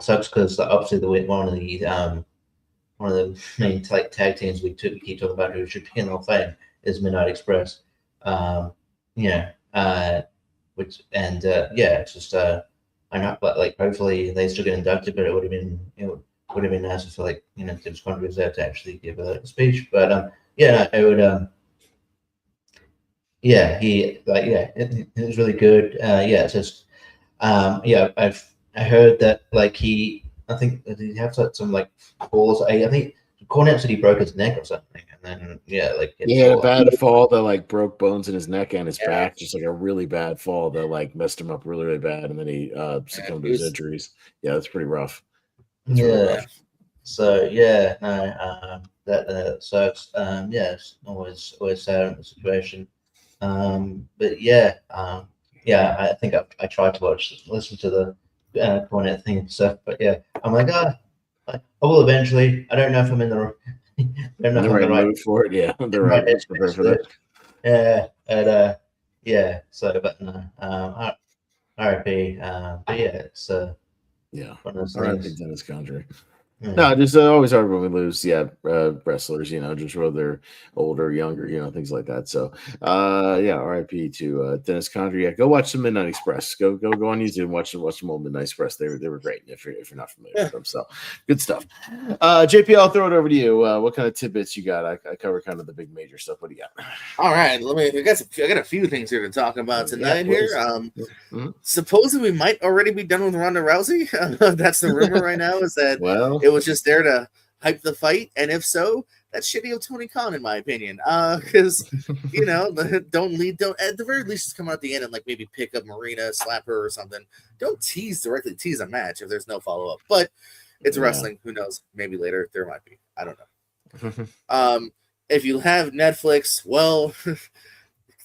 sucks because obviously one of the main tag teams we keep talking about who should be in Hall of Fame is Midnight Express. It's just I know, but like hopefully they still get inducted. But it would have been nice if like Dennis Condrey was there to actually give a speech. But it would it was really good. It's just I heard that like I think did he have some like falls. I think Cornette said he broke his neck or something, and then
he had a bad fall that like broke bones in his neck and his back, just like a really bad fall that like messed him up really, really bad, and then he succumbed to his injuries. Yeah, that's pretty rough.
Really rough. So it's always sad in the situation. I think I tried to listen to the Cornette thing and stuff, but I'm like, I will eventually. I don't know if I'm in the right
mood for it. Yeah, the right prepared for that.
So, but no, RIP. But it's one of those
RIP
things.
Dennis Condrey. No, just always hard when we lose, wrestlers, just whether they're older, younger, things like that. So, RIP to Dennis Condrey. Yeah, go watch some Midnight Express. Go on YouTube and watch some old Midnight Express. They were great if you're not familiar with them. So, good stuff. JP, I'll throw it over to you. What kind of tidbits you got? I cover kind of the big major stuff. What do you got?
All right, I got a few things here to talk about tonight. Supposedly we might already be done with Ronda Rousey. That's the rumor right now. Is that it was just there to hype the fight, and if so, that's shitty of Tony Khan, in my opinion. Because don't at the very least just come out at the end and like maybe pick up Marina, slap her or something. Don't directly tease a match if there's no follow up. But it's wrestling. Who knows? Maybe later there might be. I don't know. If you have Netflix, well,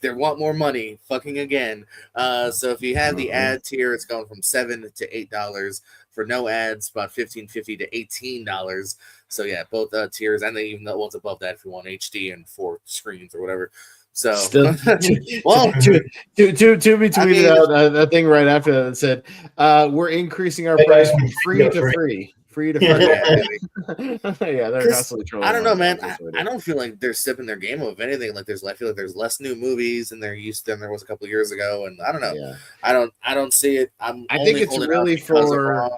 they want more money. Fucking again. So if you have the ad tier, it's going from $7 to $8. For no ads, about $15.50 to $18. So both tiers, and then even the ones above that if you want HD and 4 screens or whatever. So
still, well, to be tweeted out that thing right after that said, "We're increasing our price from free to free." Free to free. They're constantly trolling.
I don't know, man. I don't feel like they're sipping their game of anything. Like I feel like there's less new movies than there was a couple of years ago, and I don't know. I don't see it.
I think it's really for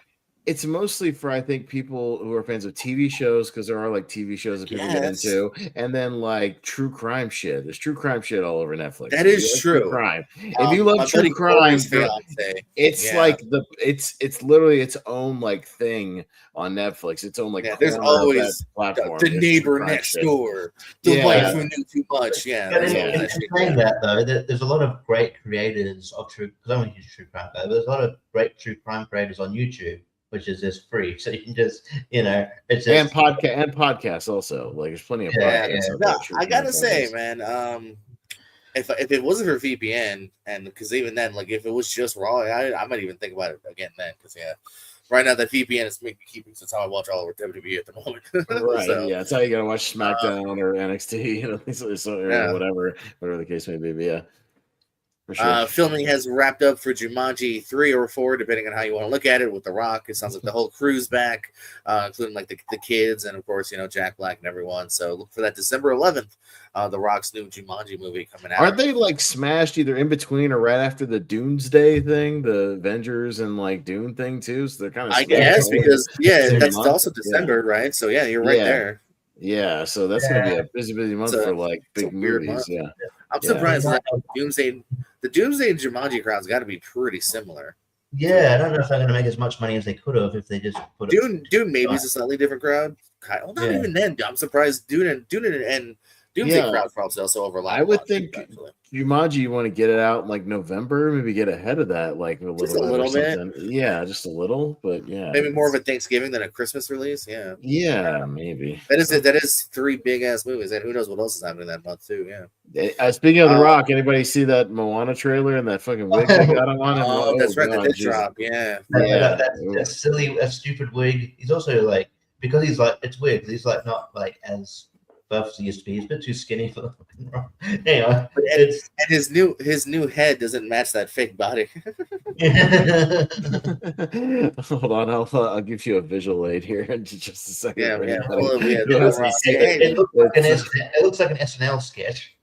It's mostly for, I think, people who are fans of TV shows, because there are like TV shows that people get
Yes.
into, and then like true crime shit. There's true crime shit all over Netflix.
That
If
is
you like
true.
crime. If you love
My
true
buddy
crime,
Corey's fiance.
it's
Yeah.
like it's literally its own like thing on Netflix. Its own like
Yeah, there's
corner of that
always
platform.
the
is true
neighbor
crime
next
shit.
door. The
Yeah.
wife who knew too much. Yeah,
But
there's
in,
all
Yeah.
that
in
shit.
saying that though, there's a lot of great creators of true. Because I'm a huge true crime guy. But there's a lot of great true crime creators on YouTube, which is just free. So you can just, it's just
And podcasts also. Like there's plenty of
Yeah,
podcasts.
yeah.
out
No,
there, true
I
crime
gotta say,
podcasts.
man, if it wasn't for VPN, and because even then, like if it was just Raw, I might even think about it again then. Because right now that VPN is making me keeping. That's how I watch all over WWE at the moment.
Right.
So,
Yeah. That's how you gotta watch SmackDown or NXT,
Yeah.
whatever the case may be. But yeah. For sure.
filming has wrapped up for Jumanji 3 or 4, depending on how you want to look at it. With The Rock, it sounds like the whole crew's back, including like the kids and of course Jack Black and everyone. So look for that December 11th. The Rock's new Jumanji movie coming out.
Aren't they like smashed either in between or right after the Doomsday thing, the Avengers and like Dune thing too? So they're kind of
I guess because
Same
that's
month?
also December, right? So yeah, you're right
Yeah.
there.
Yeah, so that's gonna be a busy month
It's a-
for like
it's a
big
weird
movies.
month.
Yeah.
I'm
Yeah.
surprised that the Doomsday and Jumanji crowd's got to be pretty similar.
I don't know if they're going to make as much money as they could have if they just put it.
Dune maybe is a slightly different crowd. Well, not
Yeah.
even then. I'm surprised Dune and Doomsday
Yeah.
crowd probably also overlap.
I would
a lot,
think
actually.
Jumanji, you want to get it out in like November, maybe get ahead of that, like a
Just a
little
little
bit
bit.
or something. Yeah, just a little, but yeah.
Maybe more of a Thanksgiving than a Christmas release. Yeah,
Yeah, maybe.
that is it. That is 3 big ass movies, and who knows what else is happening that month too. Yeah.
Speaking of The Rock, anybody see that Moana trailer and that fucking wig they got him on?
Oh, that's right.
God,
That did
Jesus.
drop. Yeah.
Yeah.
That silly, that stupid wig. He's also like, because he's like, it's weird. He's like not like as buff as he used to be. He's a bit too skinny for the fucking Rock. Anyway, it's
And his new head doesn't match that fake body.
Hold on, I'll give you a visual aid here in just a second.
Yeah,
for
yeah.
anybody
Well, yeah,
who hasn't
Rock.
seen
Hey,
it looks like an SNL sketch.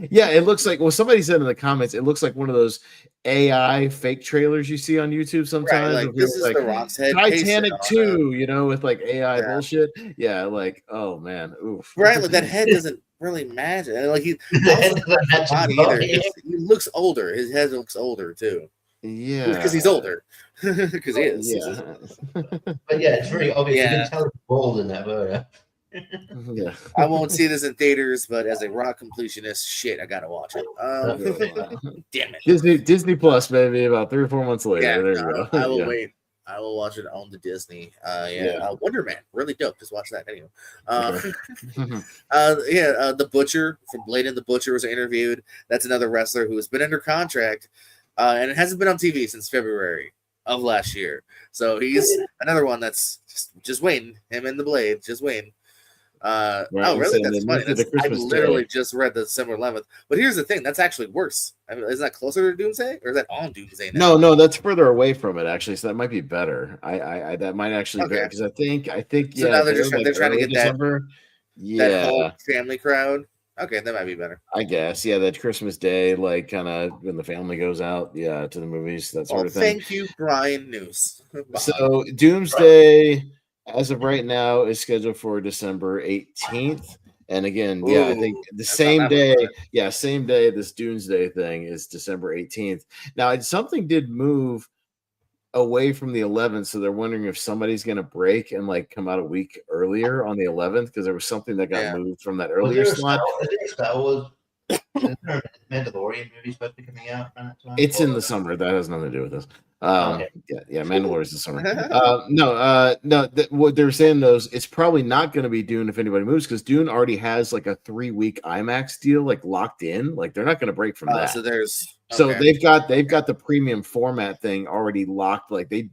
Yeah, it looks like, well, somebody said in the comments, it looks like one of those AI fake trailers you see on YouTube sometimes.
Right, like this is
like,
The Rock's head.
Titanic
pasted on
2, with like AI
Yeah.
bullshit. Yeah, like, oh man, oof.
right, like that head doesn't really match it. And like he
The head
also
doesn't match his
body
body.
either. He looks older. His head looks older too.
Yeah,
Because he's older. Because he is.
Yeah.
But yeah, it's very obvious. You
Yeah.
can tell it's bald in that photo.
Yeah.
I won't see this in theaters, but as a Rock completionist, shit, I gotta watch it. Damn it.
Disney Plus, baby, about 3 or 4 months later.
Yeah,
There you go.
I will
Yeah.
wait. I will watch it on the Disney.
Yeah.
Wonder Man, really dope. Just watch that anyway.
Okay.
The Butcher from Blade and the Butcher was interviewed. That's another wrestler who has been under contract, and it hasn't been on TV since February of last year. So he's another one that's just waiting. Him and the Blade, just waiting.
Right,
Oh, really?
and
That's
then
funny.
this is the
I
Christmas
literally
Day.
just read the December 11th. But here's the thing: that's actually worse. I mean, isn't that closer to Doomsday, or is that on Doomsday now?
No, that's further away from it actually. So that might be better. I that might actually be
Okay.
because I think
So now they're trying to
early
get
December.
that whole
Yeah,
family crowd. Okay, that might be better.
I guess. Yeah, that Christmas Day, like kind of when the family goes out, to the movies, that sort
Well,
of thing.
thank you, Brian Noose.
So Doomsday, as of right now, is scheduled for December 18th. And again, I think
Ooh,
the
that's
same
not that much
day, same day this Doomsday thing is December 18th. Now, something did move away from the 11th, so they're wondering if somebody's going to break and like come out a week earlier on the 11th because there was something that got moved from that earlier slot.
Star Wars, isn't there a Mandalorian movie supposed to be coming out around that time?
It's in the summer. That has nothing to do with this.
Okay.
Yeah, Mandalorian is the summer. No. What they're saying though is it's probably not going to be Dune if anybody moves because Dune already has like a 3-week IMAX deal like locked in. Like they're not going to break from that.
So there's
they've got the premium format thing already locked. Like they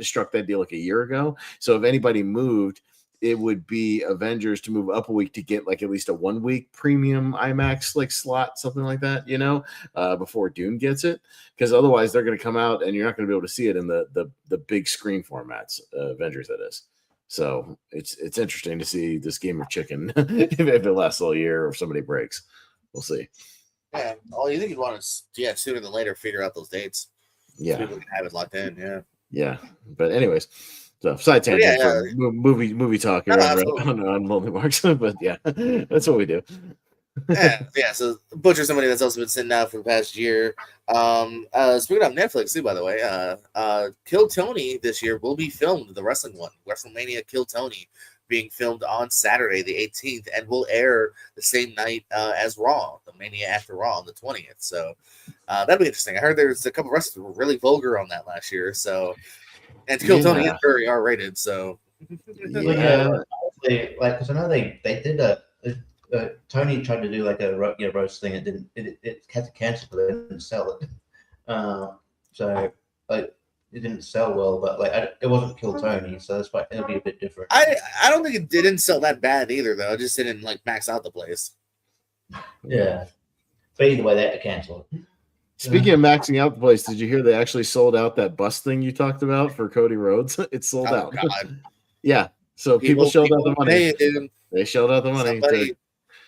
struck that deal like a year ago. So if anybody moved, it would be Avengers to move up a week to get like at least a 1-week premium IMAX like slot, something like that, before Dune gets it. Because otherwise they're going to come out and you're not going to be able to see it in the big screen formats, Avengers that is. So it's interesting to see this game of chicken if it lasts all year or if somebody breaks. We'll see.
Yeah, all you think you'd want to sooner than later figure out those dates. So
Yeah.
people can have it locked in. Yeah.
Yeah. But anyways. So side tangent
yeah,
for movie talk here
No,
on
absolutely.
on Multi Marks, but yeah, that's what we do.
yeah. So Butcher's somebody that's also been sitting out for the past year. Speaking of Netflix, too, by the way, Kill Tony this year will be filmed. The wrestling one, WrestleMania Kill Tony, being filmed on Saturday the 18th, and will air the same night as Raw, the Mania after Raw on the 20th. So that'll be interesting. I heard there's a couple wrestlers who were really vulgar on that last year. So and Kill Tony is very R-rated. So
Well, yeah, honestly, like because I know they did Tony tried to do like a roast thing. It didn't. It had to cancel, but they didn't sell it. So like it didn't sell well, but like it wasn't Kill Tony, so that's why it'll be a bit different.
I don't think it didn't sell that bad either, though. It just didn't like max out the place.
Yeah, but either way, they had to cancel it.
Speaking of maxing out the place, did you hear they actually sold out that bus thing you talked about for Cody Rhodes? It's sold out.
God.
Yeah. So people shelled out the money. They shelled out the money.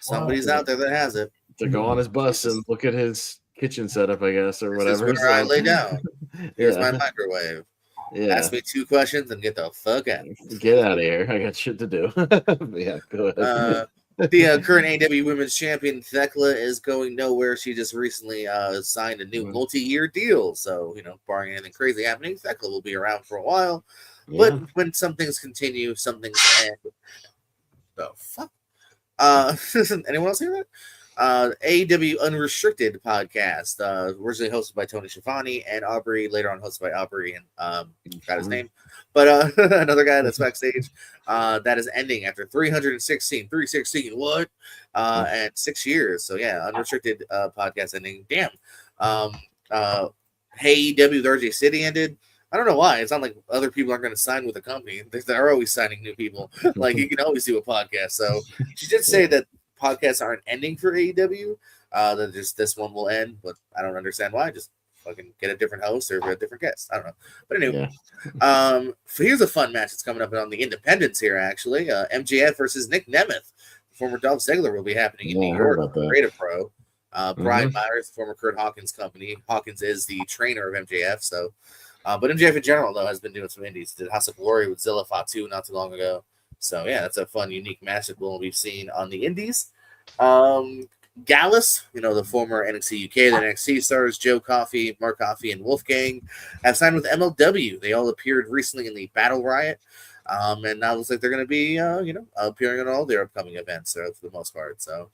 Somebody's out there that has it.
To go on his bus and look at his kitchen setup, I guess, or whatever.
This is where I lay down. Here's my microwave.
Yeah.
Ask me 2 questions and get the fuck out.
Get out of here. I got shit to do. Yeah, go ahead.
The current AEW Women's Champion Thekla is going nowhere. She just recently signed a new multi-year deal. So, barring anything crazy happening, Thekla will be around for a while. Yeah. But when some things continue, some things end. The fuck? Anyone else hear that? AEW Unrestricted podcast, originally hosted by Tony Schiavone and Aubrey, later on hosted by Aubrey and got his name. But another guy that's backstage, that is ending after 316, what? And 6 years. So yeah, Unrestricted podcast ending. Damn. Hey, AEW, the RJ City ended. I don't know why. It's not like other people aren't going to sign with the company. They're always signing new people. Like, you can always do a podcast. So she did say that podcasts aren't ending for AEW. That just this one will end, but I don't understand why. Just fucking get a different host or a different guest. I don't know. But anyway, so here's a fun match that's coming up on the Independents here, actually. MJF versus Nick Nemeth. Former Dolph Ziggler will be happening in New York. Creative Pro. Brian Myers, former Kurt Hawkins company. Hawkins is the trainer of MJF, so... but MJF in general, though, has been doing some indies. Did House of Glory with Zilla Fatu not too long ago. So, yeah, that's a fun, unique match that we'll be seeing on the indies. Gallus, the former NXT UK, the NXT stars, Joe Coffey, Mark Coffey, and Wolfgang, have signed with MLW. They all appeared recently in the Battle Riot. And now it looks like they're going to be, appearing on all their upcoming events for the most part. So,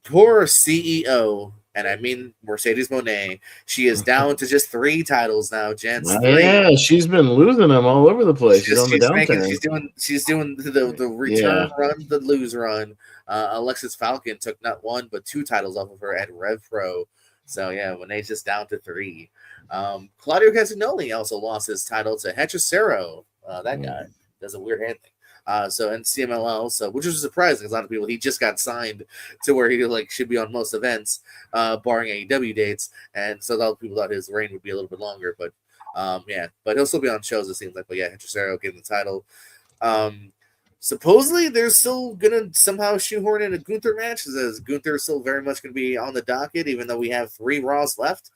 poor CEO... and I mean Mercedes Moné. She is down to just 3 titles now, gents.
Yeah, she's been losing them all over the place. She's on the downturn.
She's doing the return run, the lose run. Alexis Falcon took not 1 but 2 titles off of her at Rev Pro. So yeah, Moné's just down to 3. Claudio Castagnoli also lost his title to Hechicero. That guy does a weird hand thing. So and CMLL, so which was surprising because a lot of people, he just got signed to where he should be on most events, barring AEW dates, and so a lot of people thought his reign would be a little bit longer, but but he'll still be on shows, it seems like. But yeah, Hechicero getting the title. Supposedly they're still gonna somehow shoehorn in a Gunther match, as Gunther is still very much gonna be on the docket, even though we have 3 Raws left.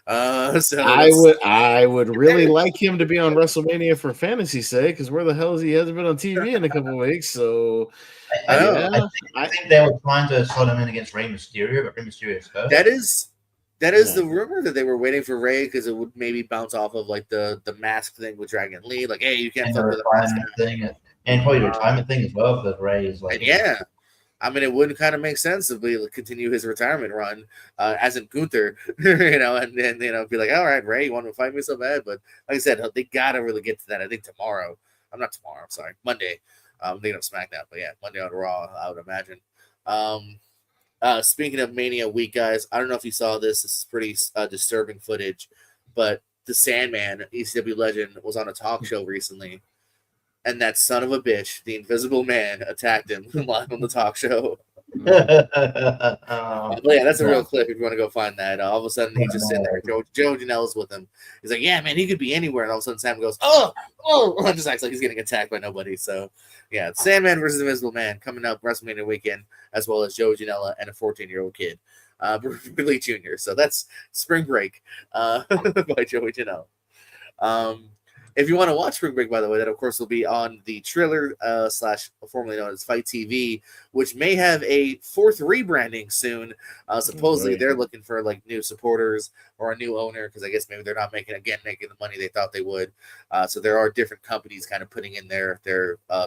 So
I would really like him to be on WrestleMania for fantasy's sake, because where the hell is he? Hasn't been on TV in a couple of weeks. So
I think they were trying to slot him in against Rey Mysterio, but Rey Mysterio's hurt.
That is the rumor, that they were waiting for Rey because it would maybe bounce off of like the mask thing with Dragon Lee. Like, hey, you can't fuck with the mask
thing, and probably the retirement thing as well, because Rey is like.
And I mean, it wouldn't kind of make sense if we continue his retirement run, as in Gunther, and then be like, all right, Ray, you want to fight me so bad? But like I said, they gotta really get to that. I think tomorrow. I'm sorry, Monday. I'm thinking of SmackDown, but yeah, Monday on Raw, I would imagine. Speaking of Mania Week, guys, I don't know if you saw this. This is pretty disturbing footage, but the Sandman, ECW legend, was on a talk show recently. And that son of a bitch, the Invisible Man, attacked him live on the talk show. Yeah, that's a real clip if you want to go find that. All of a sudden, he's just sitting there. Joe Janela's with him. He's like, yeah, man, he could be anywhere. And all of a sudden, Sam goes, oh, and just acts like he's getting attacked by nobody. So, yeah, Sandman versus Invisible Man coming up WrestleMania weekend, as well as Joe Janela and a 14-year-old kid, Billy Jr. So that's Spring Break by Joey Janela. if you want to watch Spring Break, by the way, that of course will be on the Triller / formerly known as Fight TV, which may have a 4th rebranding soon. Supposedly they're looking for like new supporters or a new owner, because I guess maybe they're not making the money they thought they would. So there are different companies kind of putting in their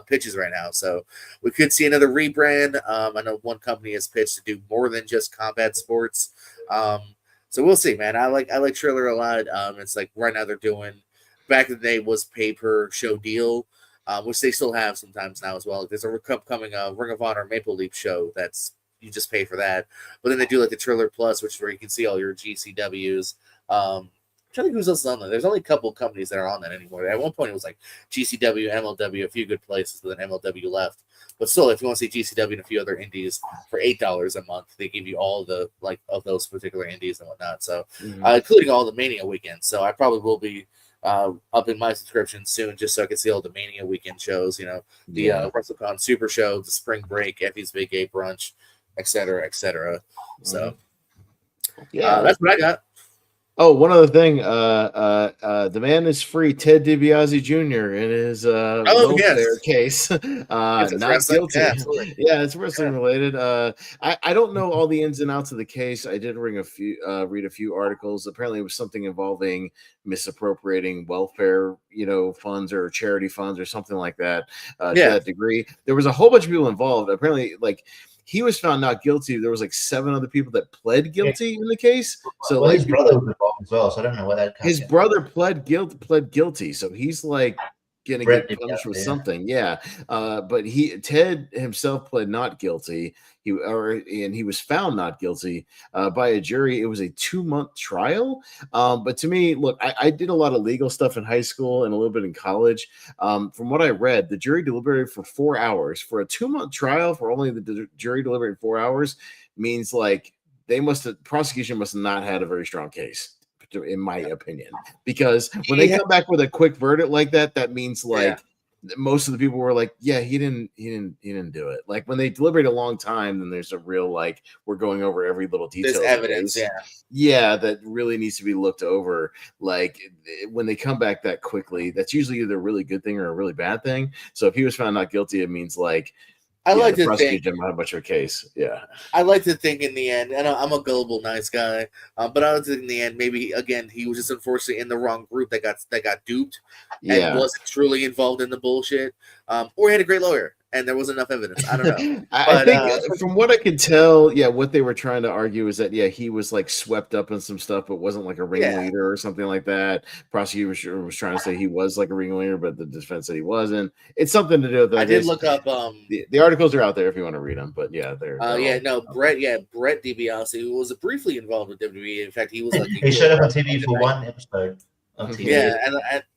pitches right now. So we could see another rebrand. I know one company has pitched to do more than just combat sports. So we'll see, man. I like Triller a lot. It's like right now they're doing. Back in the day was pay per show deal, which they still have sometimes now as well. There's a upcoming Ring of Honor Maple Leaf show that's you just pay for that. But then they do like the Triller Plus, which is where you can see all your GCWs. I'm trying to think who's else on there. There's only a couple of companies that are on that anymore. At one point it was like GCW, MLW, a few good places, but then MLW left. But still, if you want to see GCW and a few other indies for $8 a month, they give you all the like of those particular indies and whatnot. So including all the Mania weekends. So I probably will be up in my subscription soon, just so I can see all the Mania weekend shows, the WrestleCon Super Show, the Spring Break, Effie's Big Gay Brunch, etc., etc. So, that's what I got.
Oh, one other thing. The man is free. Ted DiBiase Jr. in his welfare case. Not guilty. Yeah, it's wrestling related. I don't know all the ins and outs of the case. I did read a few articles. Apparently, it was something involving misappropriating welfare, funds or charity funds or something like that. To that degree, there was a whole bunch of people involved. Apparently, he was found not guilty. There was like 7 other people that pled guilty in the case. So
his brother was involved as well. So I don't know what that.
His brother pled guilty. So he's like gonna get punished with something. Yeah. But Ted himself pled not guilty. He was found not guilty by a jury. It was a 2-month trial. But to me, look, I did a lot of legal stuff in high school and a little bit in college. From what I read, the jury deliberated for 4 hours. For a 2-month trial, for only the jury deliberated 4 hours, means like prosecution must not had a very strong case, in my opinion, because when they come back with a quick verdict like that, that means most of the people were like, yeah, he didn't do it. Like when they deliberate a long time, then there's a real we're going over every little detail.
There's evidence,
that really needs to be looked over. Like when they come back that quickly, that's usually either a really good thing or a really bad thing. So if he was found not guilty, it means
I like to think
didn't have much of a case. Yeah,
I like to think in the end, and I'm a gullible, nice guy, but I like to think in the end, maybe again he was just unfortunately in the wrong group that got duped, and wasn't truly involved in the bullshit, or he had a great lawyer and there wasn't enough evidence. I don't know.
I think from what I could tell, what they were trying to argue is that he was swept up in some stuff, but wasn't like a ringleader or something like that. Prosecutor was trying to say he was like a ringleader, but the defense said he wasn't. It's something to do with that.
I did look up
the articles are out there if you want to read them, but they're
Brett DiBiase, who was briefly involved with WWE. In fact, he was
he showed up on TV for one episode.
Yeah,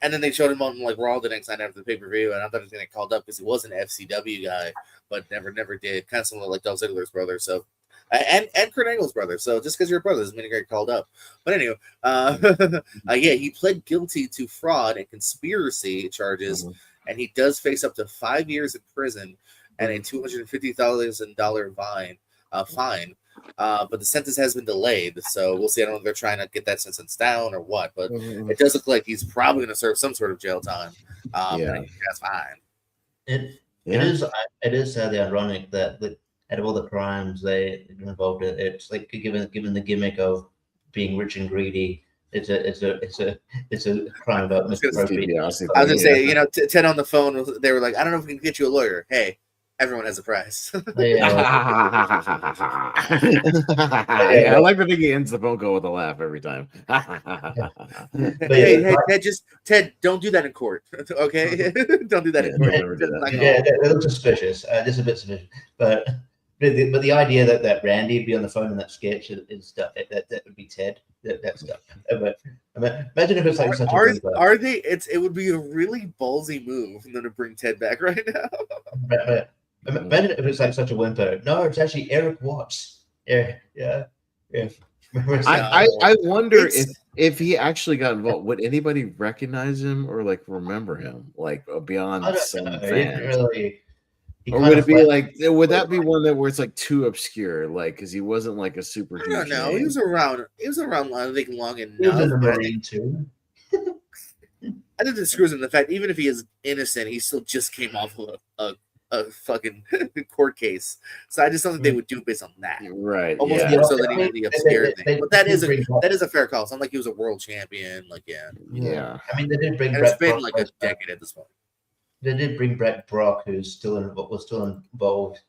and then they showed him on Raw the next night after the pay-per-view, and I thought he was going to get called up because he was an FCW guy, but never did. Kind of similar like Dolph Ziggler's brother, so and Kurt Angle's brother. So just because you're a brother doesn't mean you get called up. But anyway, he pled guilty to fraud and conspiracy charges, and he does face up to 5 years in prison and a $250,000 fine. But the sentence has been delayed, so we'll see. I don't know if they're trying to get that sentence down or what, but it does look like he's probably going to serve some sort of jail time. And that's fine.
It is sadly ironic that out of all the crimes they involved in, it's like given the gimmick of being rich and greedy. It's a crime about misappropriating.
I was going to say, Ted on the phone, they were like, I don't know if we can get you a lawyer. Hey. Everyone has a price.
I like to think he ends the phone call with a laugh every time.
Ted, don't do that in court, okay? Don't do that in court.
That looks suspicious. Just a bit suspicious, but the idea that Randy would be on the phone in that sketch is stuff that would be Ted. That stuff. But imagine if it's like such a.
It would be a really ballsy move for them to bring Ted back right now.
Imagine if it's like such a whimper. No, it's actually Eric Watts. Yeah.
I wonder if he actually got involved. Would anybody recognize him or remember him beyond some fans? Or would it be would that be one where it's too obscure, because he wasn't a super huge?
No, he was around. He was around. I think long enough.
He was in the Marine too.
I think it screws him the fact even if he is innocent, he still just came off of a fucking court case. So I just don't think they would do based on that.
Right.
Almost
Yeah.
more so than even the obscure thing. But that is
bring back-
a fair call. It's not like he was a world champion. Like
Yeah.
I mean, they did bring
and
Brett
it's been
Brock
like a
back.
decade at this point.
They did bring Brett Brock, who's was still involved.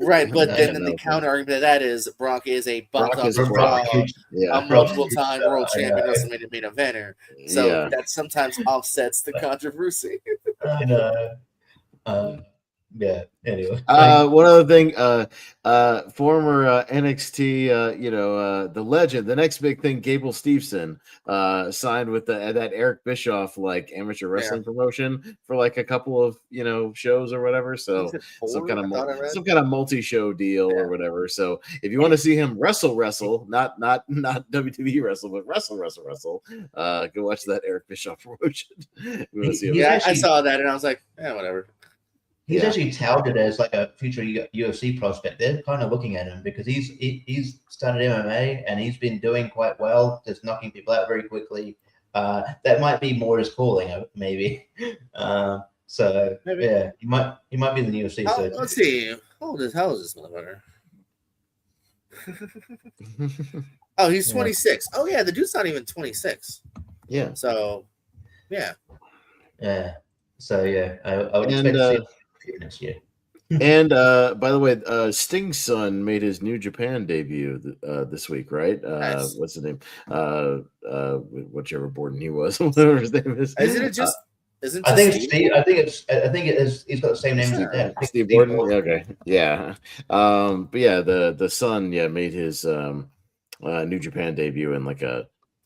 Right, but
Yeah,
then
no,
the counter argument to that is Brock is a box
Brock is
office
Brock.
draw,
Yeah.
a multiple-time world
Yeah.
champion, WrestleMania main eventer. So
Yeah.
that sometimes offsets the controversy.
I know. Yeah. Anyway.
One other thing, former NXT, the legend, the next big thing, Gable Steveson, signed with that Eric Bischoff like amateur wrestling promotion for like a couple of shows or whatever. So some kind of multi-show deal or whatever. So if you want to see him wrestle, not WWE wrestle, but wrestle, go watch that Eric Bischoff promotion.
I saw that and I was like, whatever.
He's actually touted as like a future UFC prospect. They're kind of looking at him because he's started MMA and he's been doing quite well, just knocking people out very quickly. That might be more his calling, maybe. So maybe. Yeah, he might be in the UFC. So
let's see. How old is this motherfucker? Oh, he's 26. Oh yeah, the dude's not even 26.
Yeah.
So yeah.
Yeah. So yeah, I would expect to see him next year.
And by the way, Sting's son made his New Japan debut this week, right?
Nice.
What's his name? Whichever Borden he was, whatever his name is.
Isn't it just?
I think it's Steve. I think it is. He's got the same name as his dad.
Steve Borden. Okay, yeah. But yeah, the son, made his New Japan debut in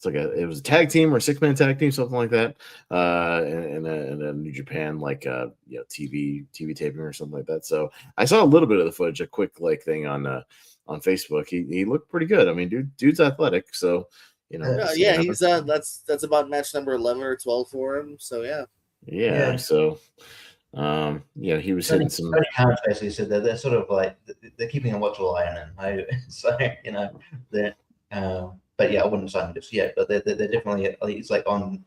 it was a tag team or 6-man tag team, something like that, in a New Japan TV taping or something like that. So I saw a little bit of the footage, a quick thing on Facebook. He looked pretty good. I mean, dude's athletic, so
he's that's about match number 11 or 12 for him. So
yeah. So he was hitting some.
Tony Khan basically said that they're sort of like they're keeping a watchful eye on him. So they're. But yeah, I wouldn't sign him just yet. But they're definitely. He's like on.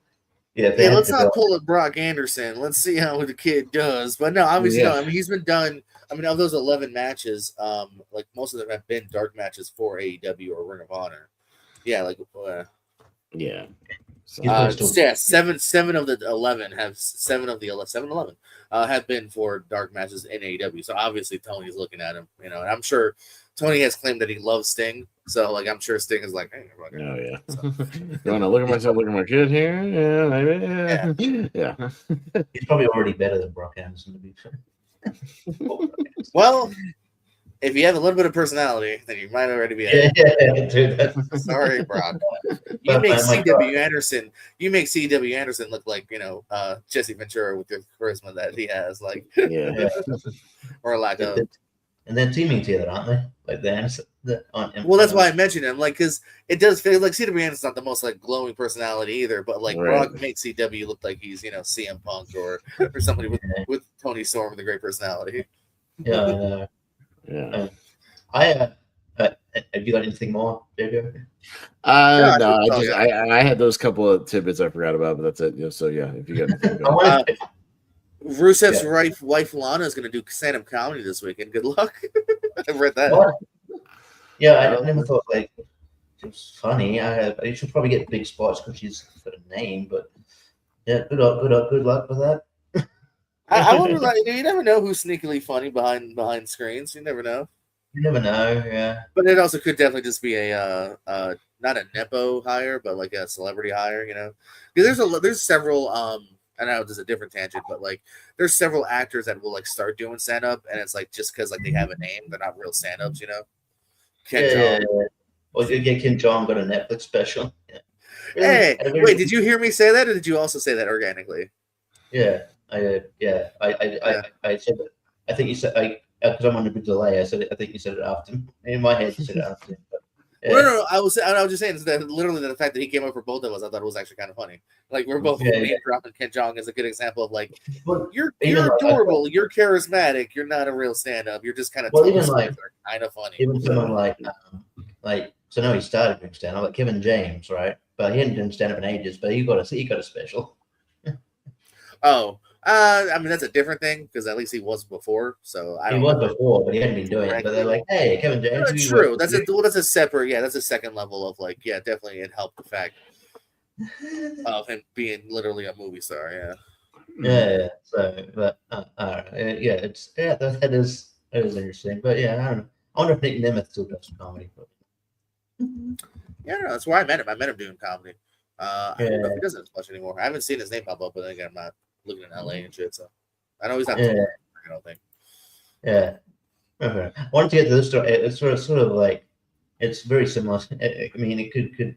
Yeah.
Let's not pull a Brock Anderson. Let's see how the kid does. But no, obviously, no. I mean, he's been done. I mean, of those 11 matches, like most of them have been dark matches for AEW or Ring of Honor. Yeah,
yeah. So,
seven of the 11 have 7-11 have been for dark matches in AEW. So obviously Tony's looking at him, and I'm sure Tony has claimed that he loves Sting. So I'm sure Sting is like, hey,
oh yeah. So. You want to look at myself, look at my kid here? Yeah, maybe. Yeah.
He's probably already better than Brock Anderson, to be fair.
Well, if you have a little bit of personality, then you might already be. Sorry, Brock. You make CW Anderson look like Jesse Ventura with the charisma that he has, or lack of.
And they're teaming together, aren't they? Like
well, that's why I mentioned him, because it does feel like CW Anderson's not the most glowing personality either, but Brock makes CW look like he's CM Punk or somebody with Tony Storm with a great personality.
Yeah. Yeah. Have you got anything more, JJ?
No, I had those couple of tidbits I forgot about, but that's it. So yeah, if you got anything.
Rusev's wife Lana is going to do stand-up comedy this weekend. Good luck. I've read that.
What? Yeah, I never thought it was funny. You should probably get big spots because she's got a name, but yeah, good luck with that.
I wonder, you never know who's sneakily funny behind screens. You never know.
You never know, yeah.
But it also could definitely just be a not a nepo hire, but like a celebrity hire. Because there's several. I know this is a different tangent, but there's several actors that will start doing stand up, and it's just because they have a name, they're not real stand ups.
Ken Jeong. Well, Ken Jeong got a Netflix special. Yeah.
Hey, wait, did you hear me say that, or did you also say that organically?
Yeah. I said that. I think you said because I'm on a big delay. I think you said it after me. In my head, you said it after me. But, yeah.
No. I was just saying that literally the fact that he came up for both of us, I thought it was actually kind of funny. We're both name dropping Ken Jeong is a good example of you're adorable, you're charismatic, you're not a real stand up, you're just kind of kind of funny.
Even someone so now he started doing stand up, like Kevin James, right? But he hadn't done stand up in ages, but he got a special.
Oh, I mean that's a different thing because at least he was before. So I
He
don't
was
know.
before, but he hadn't been doing it. But they're like, hey, Kevin James,
That's
we work
true.
with
That's
you.
that's a separate. Yeah, that's a second level of like. Yeah, definitely it helped the fact of him being literally a movie star. Yeah.
Yeah. So, but yeah, that is interesting. But yeah, I don't know. I wonder if Nick Nemeth still does comedy. But
Yeah, no, that's where I met him. I met him doing comedy. I don't know if
yeah,
he does it as much anymore. I haven't seen his name pop up, but then again, I'm not looking in LA and shit. So I know he's not.
yeah,
I don't think.
yeah. Okay. I wanted to get to this story. It's sort of like it's very similar. I mean, it could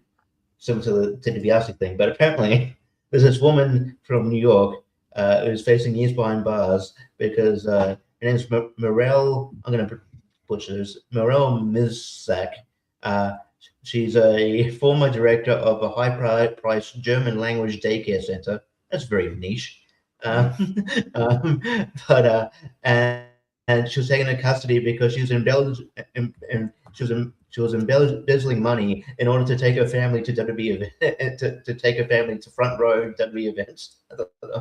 similar to the Ted DiBiase thing, but apparently there's this woman from New York who's facing years behind bars because her name's Morel. I'm going to butcher this. Morel Mizak. She's a former director of a high-priced German language daycare center. That's very niche. But and she was taken into custody because she was she was embezzling money in order to take her family to WWE to take her family to front row WWE events.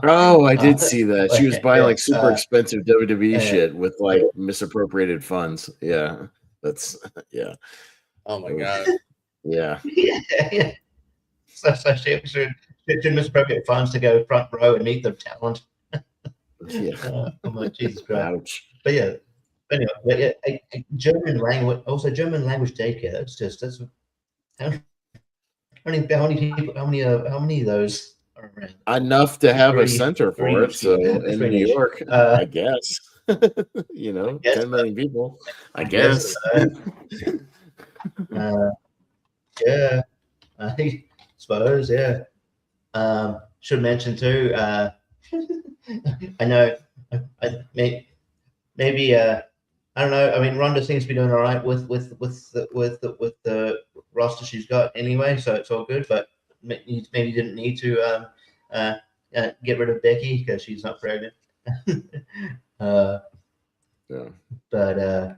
Oh, I did see that. She was buying
yeah,
like super expensive WWE shit with like misappropriated funds. Yeah, that's yeah.
Oh my god.
Yeah.
Yeah. So she misappropriated funds to go front row and meet the talent.
Yeah.
I'm like, Jesus Christ.
Ouch.
But yeah, anyway, but yeah, a German language, also German language daycare. That's how many people, how many of those are around?
Enough to have a center for it.
obscure.
So
It's
in
very
New
niche.
York, I guess. You know,
Yes,
10 million people. I
guess
guess.
Yeah, I suppose. Yeah. Should mention too. I know. Maybe. I don't know. I mean, Ronda seems to be doing all right with the roster she's got anyway, so it's all good. But maybe didn't need to get rid of Becky because she's not pregnant.
Yeah.
But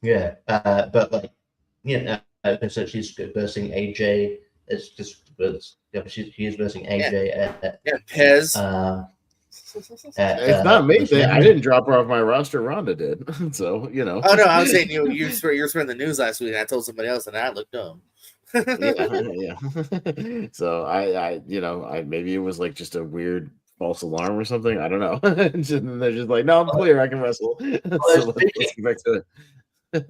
yeah. But like, yeah. So she's versing AJ. It's just she's versing AJ at
Pez.
It's not me. I didn't drop her off my roster. Ronda did. So, you know.
Oh no, I was saying you were spreading the news last week, and I told somebody else, and I looked dumb.
Yeah. So I maybe it was like just a weird false alarm or something. I don't know. And they're just like, no, I'm clear. I can wrestle. So let's get back to it.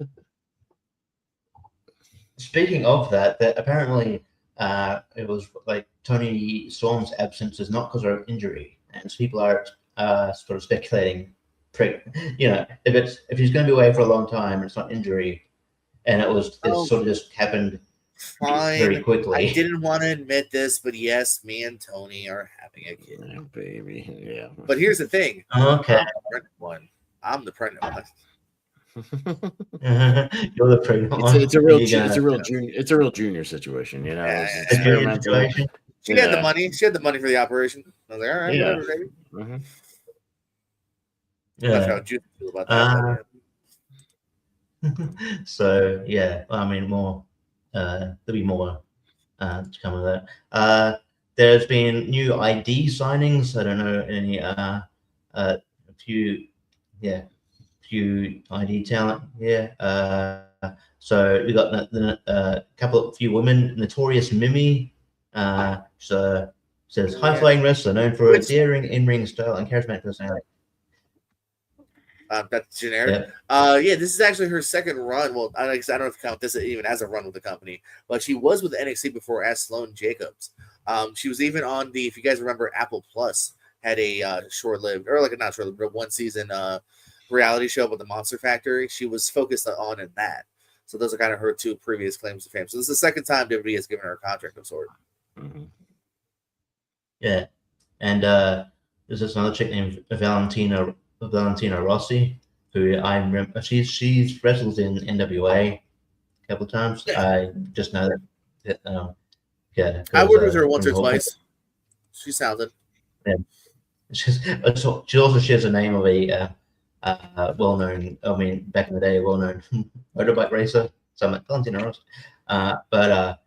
Speaking of that apparently it was like Tony Storm's absence is not because of injury, and so people are sort of speculating. If he's going to be away for a long time, it's not injury, and it's sort of just happened very quickly.
I didn't want to admit this, but yes, me and Tony are having a kid.
Oh, baby, yeah.
But here's the thing.
Okay,
I'm the pregnant one.
You're the pregnant one.
It's a real junior situation, you know.
Yeah,
junior situation.
She had the money. She had the money for the operation. I was like, all right, whatever, baby.
Mm-hmm.
Yeah. That's how Jude feel about that.
So yeah, I mean, there'll be more to come of that. There's been new ID signings. I don't know any. A few ID talent. Yeah. So we got a few women. Notorious Mimi. So says high-flying wrestler known for a daring in-ring style and charismatic personality.
That's generic.
Yeah.
Yeah, this is actually her second run. Well, I don't know if you count this even as a run with the company, but she was with NXT before as Sloane Jacobs. She was even on if you guys remember, Apple Plus had a short-lived, or like not short-lived, but one season reality show about the Monster Factory. She was focused on in that. So those are kind of her two previous claims to fame. So this is the second time WWE has given her a contract of sort.
Mm-hmm.
Yeah, and there's this another chick named Valentina Rossi, who I remember. She's wrestled in NWA a couple of times. Yeah. I just know that.
I worked with her once or twice. She sounded.
Yeah. She also shares the name of a well-known. I mean, back in the day, well-known motorbike racer. So I'm like Valentina Rossi. But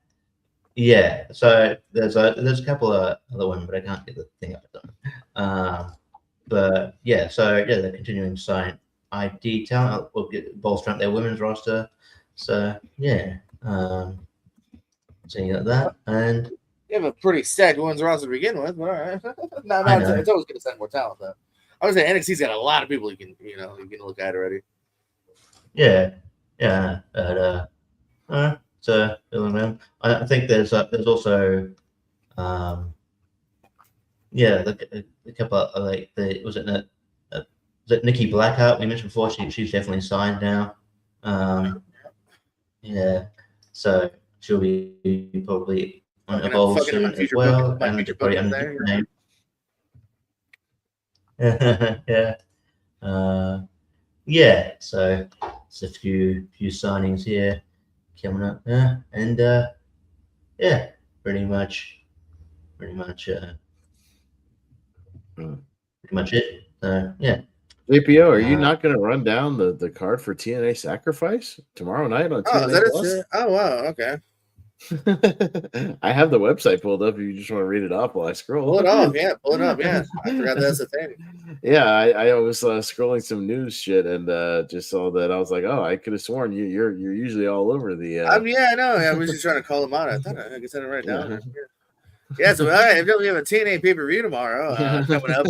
Yeah, so there's a couple of other women, but I can't get the thing up. But yeah, so yeah, they're continuing to sign ID talent. We'll get bolster up their women's roster. So yeah, seeing that, and
You have a pretty stacked women's roster to begin with. But all right. No,
I know.
it's always going to send more talent though. I would say NXT's got a lot of people you can look at already.
Yeah, but so I think there's also a couple of like was it Nikki Blackheart we mentioned before? She's definitely signed now. Yeah, so she'll be probably on Evolve soon as well, and they're probably under different name. Yeah. So it's a few signings here coming up, and yeah, pretty much it. Yeah.
JPO, are you not going to run down the card for TNA Sacrifice tomorrow night on TNA
is that
Plus?
Oh wow, okay.
I have the website pulled up if you just want to read it off while I scroll.
Pull it up, yeah. I forgot that's a thing.
Yeah, I was scrolling some news shit and just saw that. I was like, oh, I could have sworn you're usually all over the.
Yeah, I know. I was just trying to call them out. I guess I didn't write it down. Yeah, so all right, we have a TNA pay-per-view tomorrow coming up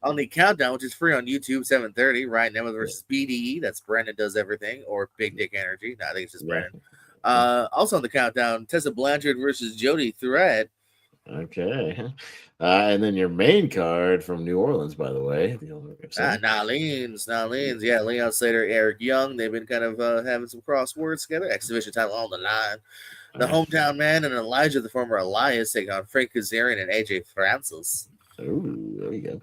on the Countdown, which is free on YouTube, 7:30. Ryan Nemeth versus BDE. That's Brandon Does Everything, or Big Dick Energy. No, I think it's just Brandon. Also on the Countdown, Tessa Blanchard versus Jody Threat.
Okay. And then your main card from New Orleans, by the way.
Nolens. Yeah, Leon Slater, Eric Young. They've been kind of having some crosswords together. X Division title on the line. The hometown man and Elijah, the former Elias, take on Frank Kazarian and AJ Francis.
Ooh, there you go.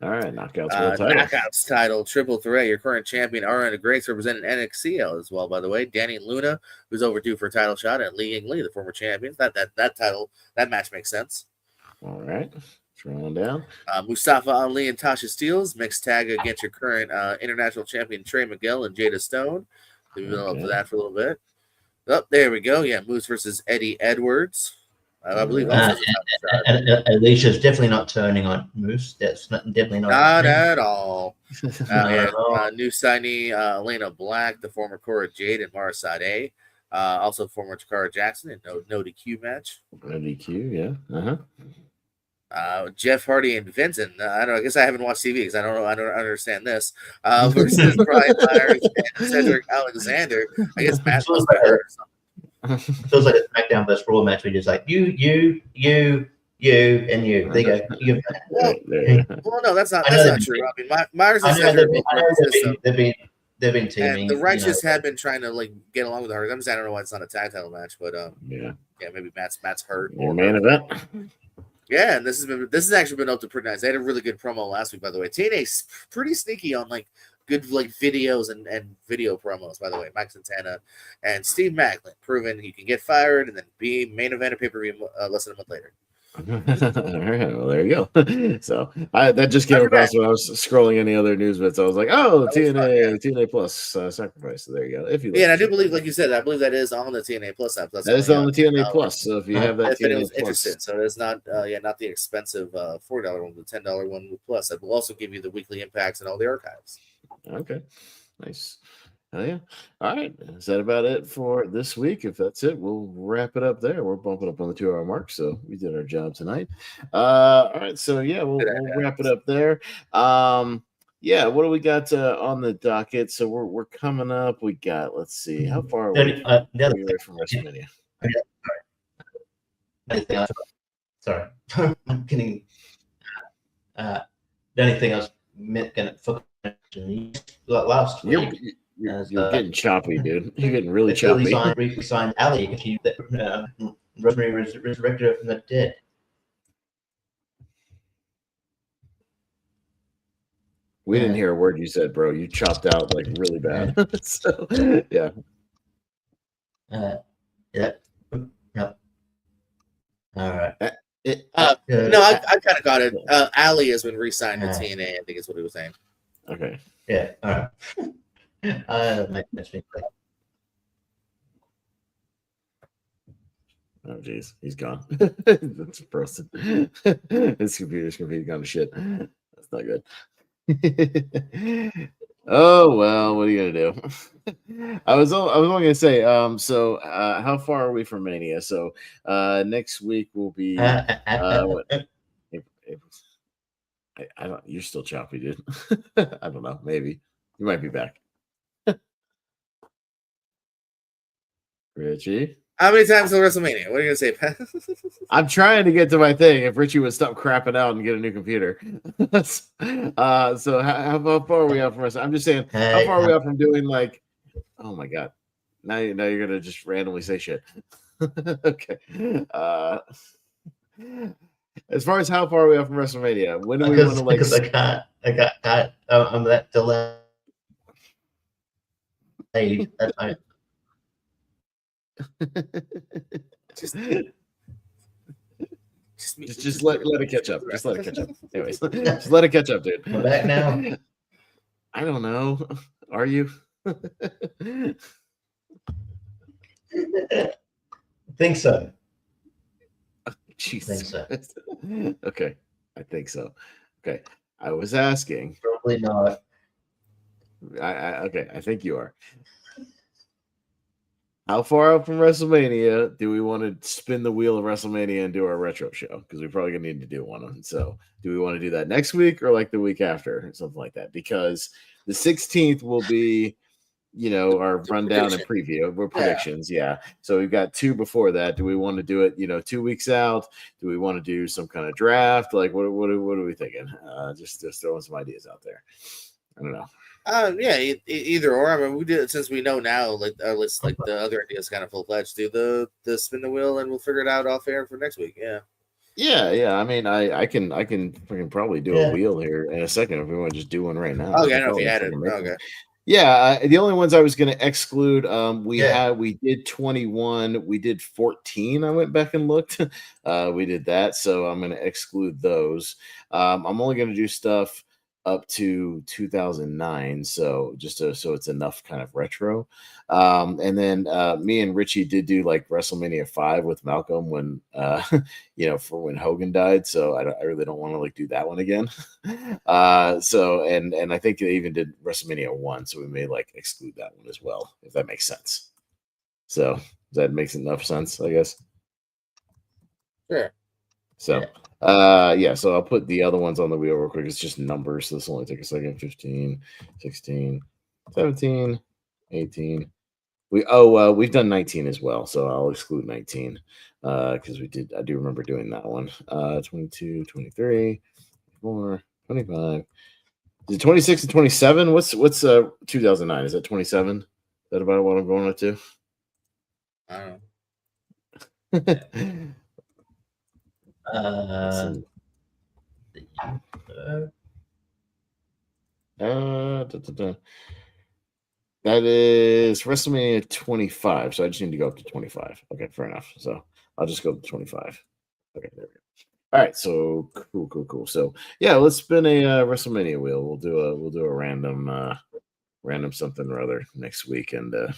All right, Knockouts
title, triple threat. Your current champion, Ariana Grace, representing NXT as well, by the way. Danny Luna, who's overdue for a title shot, and Li Ying Lee, the former champion. That match makes sense.
All right, scrolling down.
Mustafa Ali and Tasha Steelz, mixed tag against your current international champion, Trey Miguel and Jada Stone. We've been up for that for a little bit. Oh, there we go. Yeah, Moose versus Eddie Edwards. I believe.
Alicia's definitely not turning on Moose. That's definitely not
at all. New signee Elena Black, the former Cora Jade and Mara Sade. Also former Takara Jackson in no DQ match.
No DQ, yeah.
Jeff Hardy and Vincent. I don't know. I guess I haven't watched TV because I don't understand this. Versus Brian Myers and Cedric Alexander. I guess Matt must be hurt or something.
Feels like a SmackDown vs. Raw match. We just like you, and you. There you
go. Well, no, that's not true. I mean, Myers and Cedric
they've been teaming.
And the Righteous had been trying to get along with the Hardys. I'm just, I don't know why it's not a tag title match, but
yeah,
maybe Matt's hurt.
Or main event.
Yeah, and this has actually been up to pretty nice. They had a really good promo last week, by the way. TNA's pretty sneaky on good videos and video promos, by the way. Mike Santana and Steve Macklin proving you can get fired and then be main event of pay-per-view less than a month later.
All right, well, there you go. So that just came across when I was scrolling any other news bits. I was like, oh, TNA Plus Sacrifice. So there you go. If you
and I do believe, like you said, I believe that is on the TNA Plus app.
That is on the TNA Plus. So if you have that TNA Plus,
interested. So it's not not the expensive $4 one, the $10 one with Plus. That will also give you the weekly impacts and all the archives.
Okay, nice. Oh, yeah. All right. Is that about it for this week? If that's it, we'll wrap it up there. We're bumping up on the 2-hour mark, so we did our job tonight. All right. So, yeah, we'll wrap it up there. Yeah, what do we got on the docket? So we're coming up. We got, let's see, how far away are we from WrestleMania?
Sorry. I'm kidding. The only thing I was going to last week.
You're getting choppy, dude. You're getting really choppy.
Briefly signed Ali if you Rosemary resurrected her from the dead.
We didn't hear a word you said, bro. You chopped out really bad. So yeah.
Yep. All right.
No, I kind of got it. Ali has been re-signed to TNA. I think is what he was saying.
Okay.
Yeah. All right. All
Oh, geez, he's gone. That's frozen. His computer's completely gone to shit. That's not good. Oh well, what are you gonna do? I was only gonna say, so how far are we from Mania? So next week will be what? April. I don't. You're still choppy, dude. I don't know. Maybe you might be back. Richie,
How many times till WrestleMania? What are you gonna say, Pat?
I'm trying to get to my thing. If Richie would stop crapping out and get a new computer. So how far are we out from us? I'm just saying, how far are we out from doing like? Oh my god! Now you're gonna just randomly say shit. Okay. As far as how far are we out from WrestleMania? When do we want to like?
Because I got I'm that delayed.
Just let it catch up. Just let it catch up. Anyways, just let it catch up, dude.
We're back now.
I don't know. Are you?
Think so.
Jesus.
Think so.
Okay, I think so. Okay, I was asking.
Probably not.
Okay, I think you are. How far out from WrestleMania do we want to spin the wheel of WrestleMania and do our retro show? Because we're probably gonna need to do one. So, do we want to do that next week or like the week after, or something like that? Because the 16th will be, our rundown and preview. We're predictions, yeah. So we've got 2 before that. Do we want to do it, 2 weeks out? Do we want to do some kind of draft? Like, what are we thinking? Just throwing some ideas out there. I don't know.
Yeah, either or. I mean, we did it since we know now. Like our list, like the other ideas, kind of full fledged. Do the spin the wheel, and we'll figure it out off air for next week. Yeah.
Yeah. I mean, I can probably do a wheel here in a second if we want to just do one right now.
Okay, I know if you had it. Okay.
Yeah, the only ones I was going to exclude, we did 21, we did 14. I went back and looked. We did that, so I'm going to exclude those. I'm only going to do stuff up to 2009, so just so it's enough kind of retro. And then me and Richie did do like WrestleMania 5 with Malcolm when for when Hogan died, so I really don't want to like do that one again. So and I think they even did WrestleMania 1, so we may like exclude that one as well, if that makes sense. So that makes enough sense, I guess.
Sure.
So so I'll put the other ones on the wheel real quick. It's just numbers, so this will only take a second. 15, 16, 17, 18. We've done 19 as well, so I'll exclude 19 because I do remember doing that one. 22, 23, 24, 25. Is it 26 and 27? What's 2009? Is that 27? Is that about what I'm going up to?
I don't know.
That is WrestleMania 25. So I just need to go up to 25. Okay, fair enough. So I'll just go up to 25. Okay, there we go. All right, so cool. So yeah, let's spin a WrestleMania wheel. We'll do a random something or other next week, and you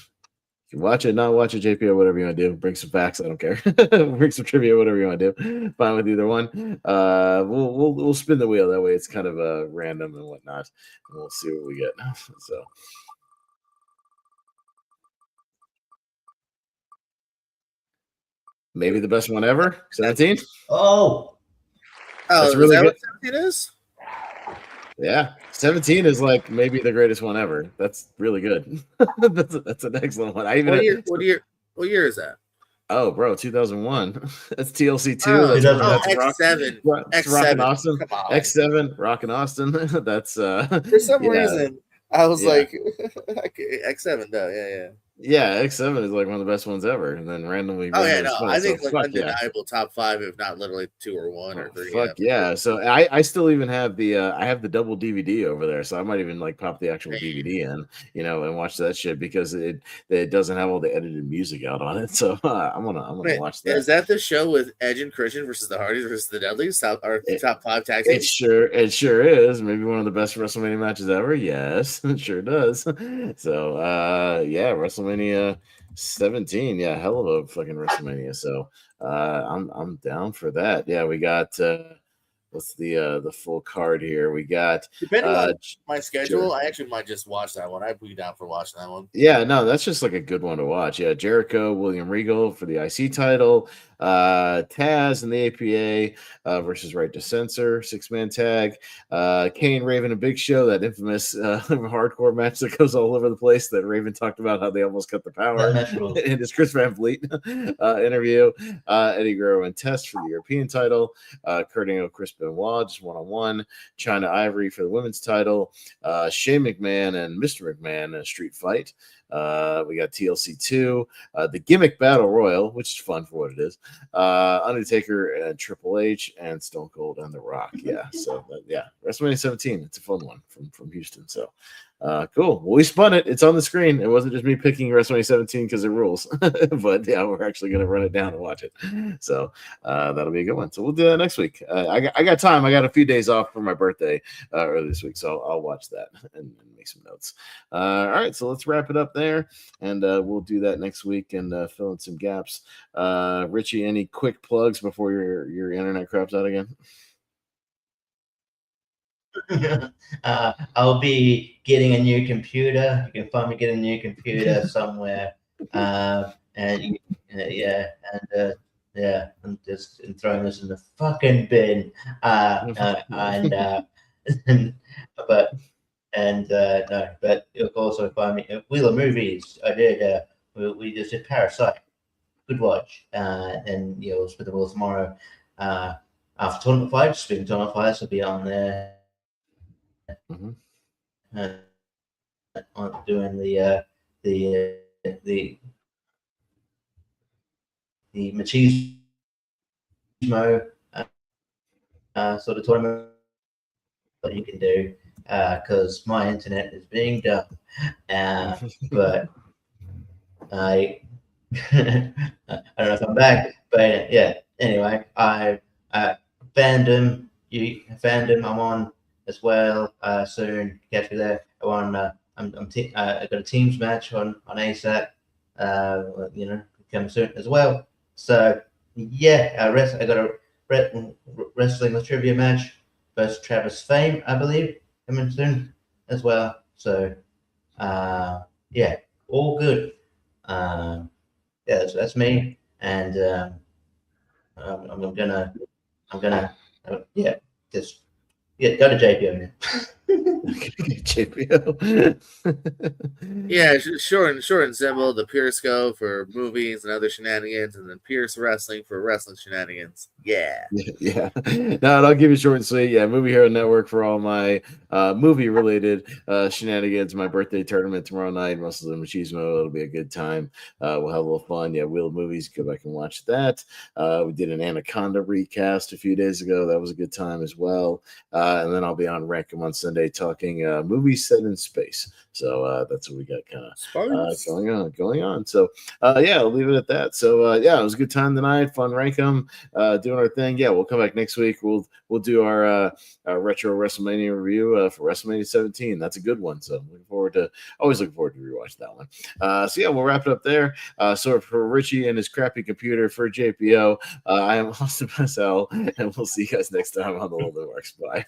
can watch it, not watch it, JP, or whatever you want to do. Bring some facts, I don't care. Bring some trivia, whatever you want to do. Fine with either one. We'll spin the wheel. That way, it's kind of random and whatnot. And we'll see what we get. So. Maybe the best one ever. 17.
That's
really good. What 17 is?
Yeah, 17 is like maybe the greatest one ever. That's really good. that's an excellent one.
What year is that?
Oh, bro, 2001. That's TLC 2.
That's X7.
Rockin' Austin. X7, Rockin' Austin. That's
for some reason I was like X7 though. Yeah.
Yeah, X7 is like one of the best ones ever, and then randomly.
I think like undeniable top 5, if not literally 2 or 1 or 3.
Fuck yeah! So I still even have the I have the double DVD over there, so I might even like pop the actual DVD in, and watch that shit because it doesn't have all the edited music out on it. So I'm gonna watch that.
Is that the show with Edge and Christian versus the Hardys versus the Dudleys? Top 5 tag teams?
It sure is. Maybe one of the best WrestleMania matches ever. Yes, it sure does. So WrestleMania WrestleMania 17. Yeah, hell of a fucking WrestleMania. So I'm down for that. Yeah, we got what's the full card here? We got
depending on my schedule, I actually might just watch that one. I'd be down for watching that one.
Yeah, no, that's just like a good one to watch. Yeah, Jericho, William Regal for the IC title, Taz and the APA versus Right to Censor, 6-man tag, Kane, Raven, and Big Show, that infamous hardcore match that goes all over the place that Raven talked about how they almost cut the power in his Chris Van Vliet interview, Eddie Guerrero and Test for the European title, Kurt Angle, Chris Benoit, just one-on-one, China Ivory for the women's title, Shane McMahon and Mr. McMahon, a street fight. We got TLC 2, the Gimmick Battle Royal, which is fun for what it is. Undertaker and Triple H and Stone Cold and The Rock. Yeah, so yeah, WrestleMania 17. It's a fun one from Houston. So cool. Well, we spun it. It's on the screen. It wasn't just me picking WrestleMania 17 because it rules, but yeah, we're actually gonna run it down and watch it. So that'll be a good one. So we'll do that next week. I got time. I got a few days off for my birthday early this week, so I'll watch that and make some notes. All right, so let's wrap it up there, and we'll do that next week and fill in some gaps. Richie, any quick plugs before your internet craps out again?
I'll be getting a new computer. You can find me getting a new computer somewhere. I'm just throwing this in the fucking bin. But you'll also find me at Wheel of Movies. I did. We just did Parasite. Good watch. And we'll spin the wheel tomorrow. After Tournament 5, spin Tournament 5 will be on there. On doing the machismo sort of tournament that you can do because my internet is being dumb. But I don't know if I'm back, but yeah. Anyway, I fandom. I'm on as well soon. Catch me there. I got a teams match on ASAP. Coming soon as well. So yeah, I got a wrestling with trivia match versus Travis Fame, I believe, coming soon as well. So yeah, all good. Yeah, that's me, and I'm gonna go to JPO now.
JPO.
Yeah, short and simple. The Pierce Go for movies and other shenanigans, and then Pierce Wrestling for wrestling shenanigans. Yeah.
No, and I'll give you short and sweet. Yeah, Movie Hero Network for all my movie related shenanigans. My birthday tournament tomorrow night, Muscles and Machismo. It'll be a good time. We'll have a little fun. Yeah, Wheel of Movies. Go back and watch that. We did an Anaconda recast a few days ago. That was a good time as well. And then I'll be on Rankum on Sunday talking movies set in space. So that's what we got kind of going on. So yeah, I'll leave it at that. So yeah, it was a good time tonight. Fun Rankum, doing our thing. Yeah, we'll come back next week. We'll do our retro WrestleMania review for WrestleMania 17. That's a good one. So always looking forward to rewatch that one. So yeah, we'll wrap it up there. So for Richie and his crappy computer, for JPO, I am Austin Passell, and we'll see you guys next time on the Little Works. Bye.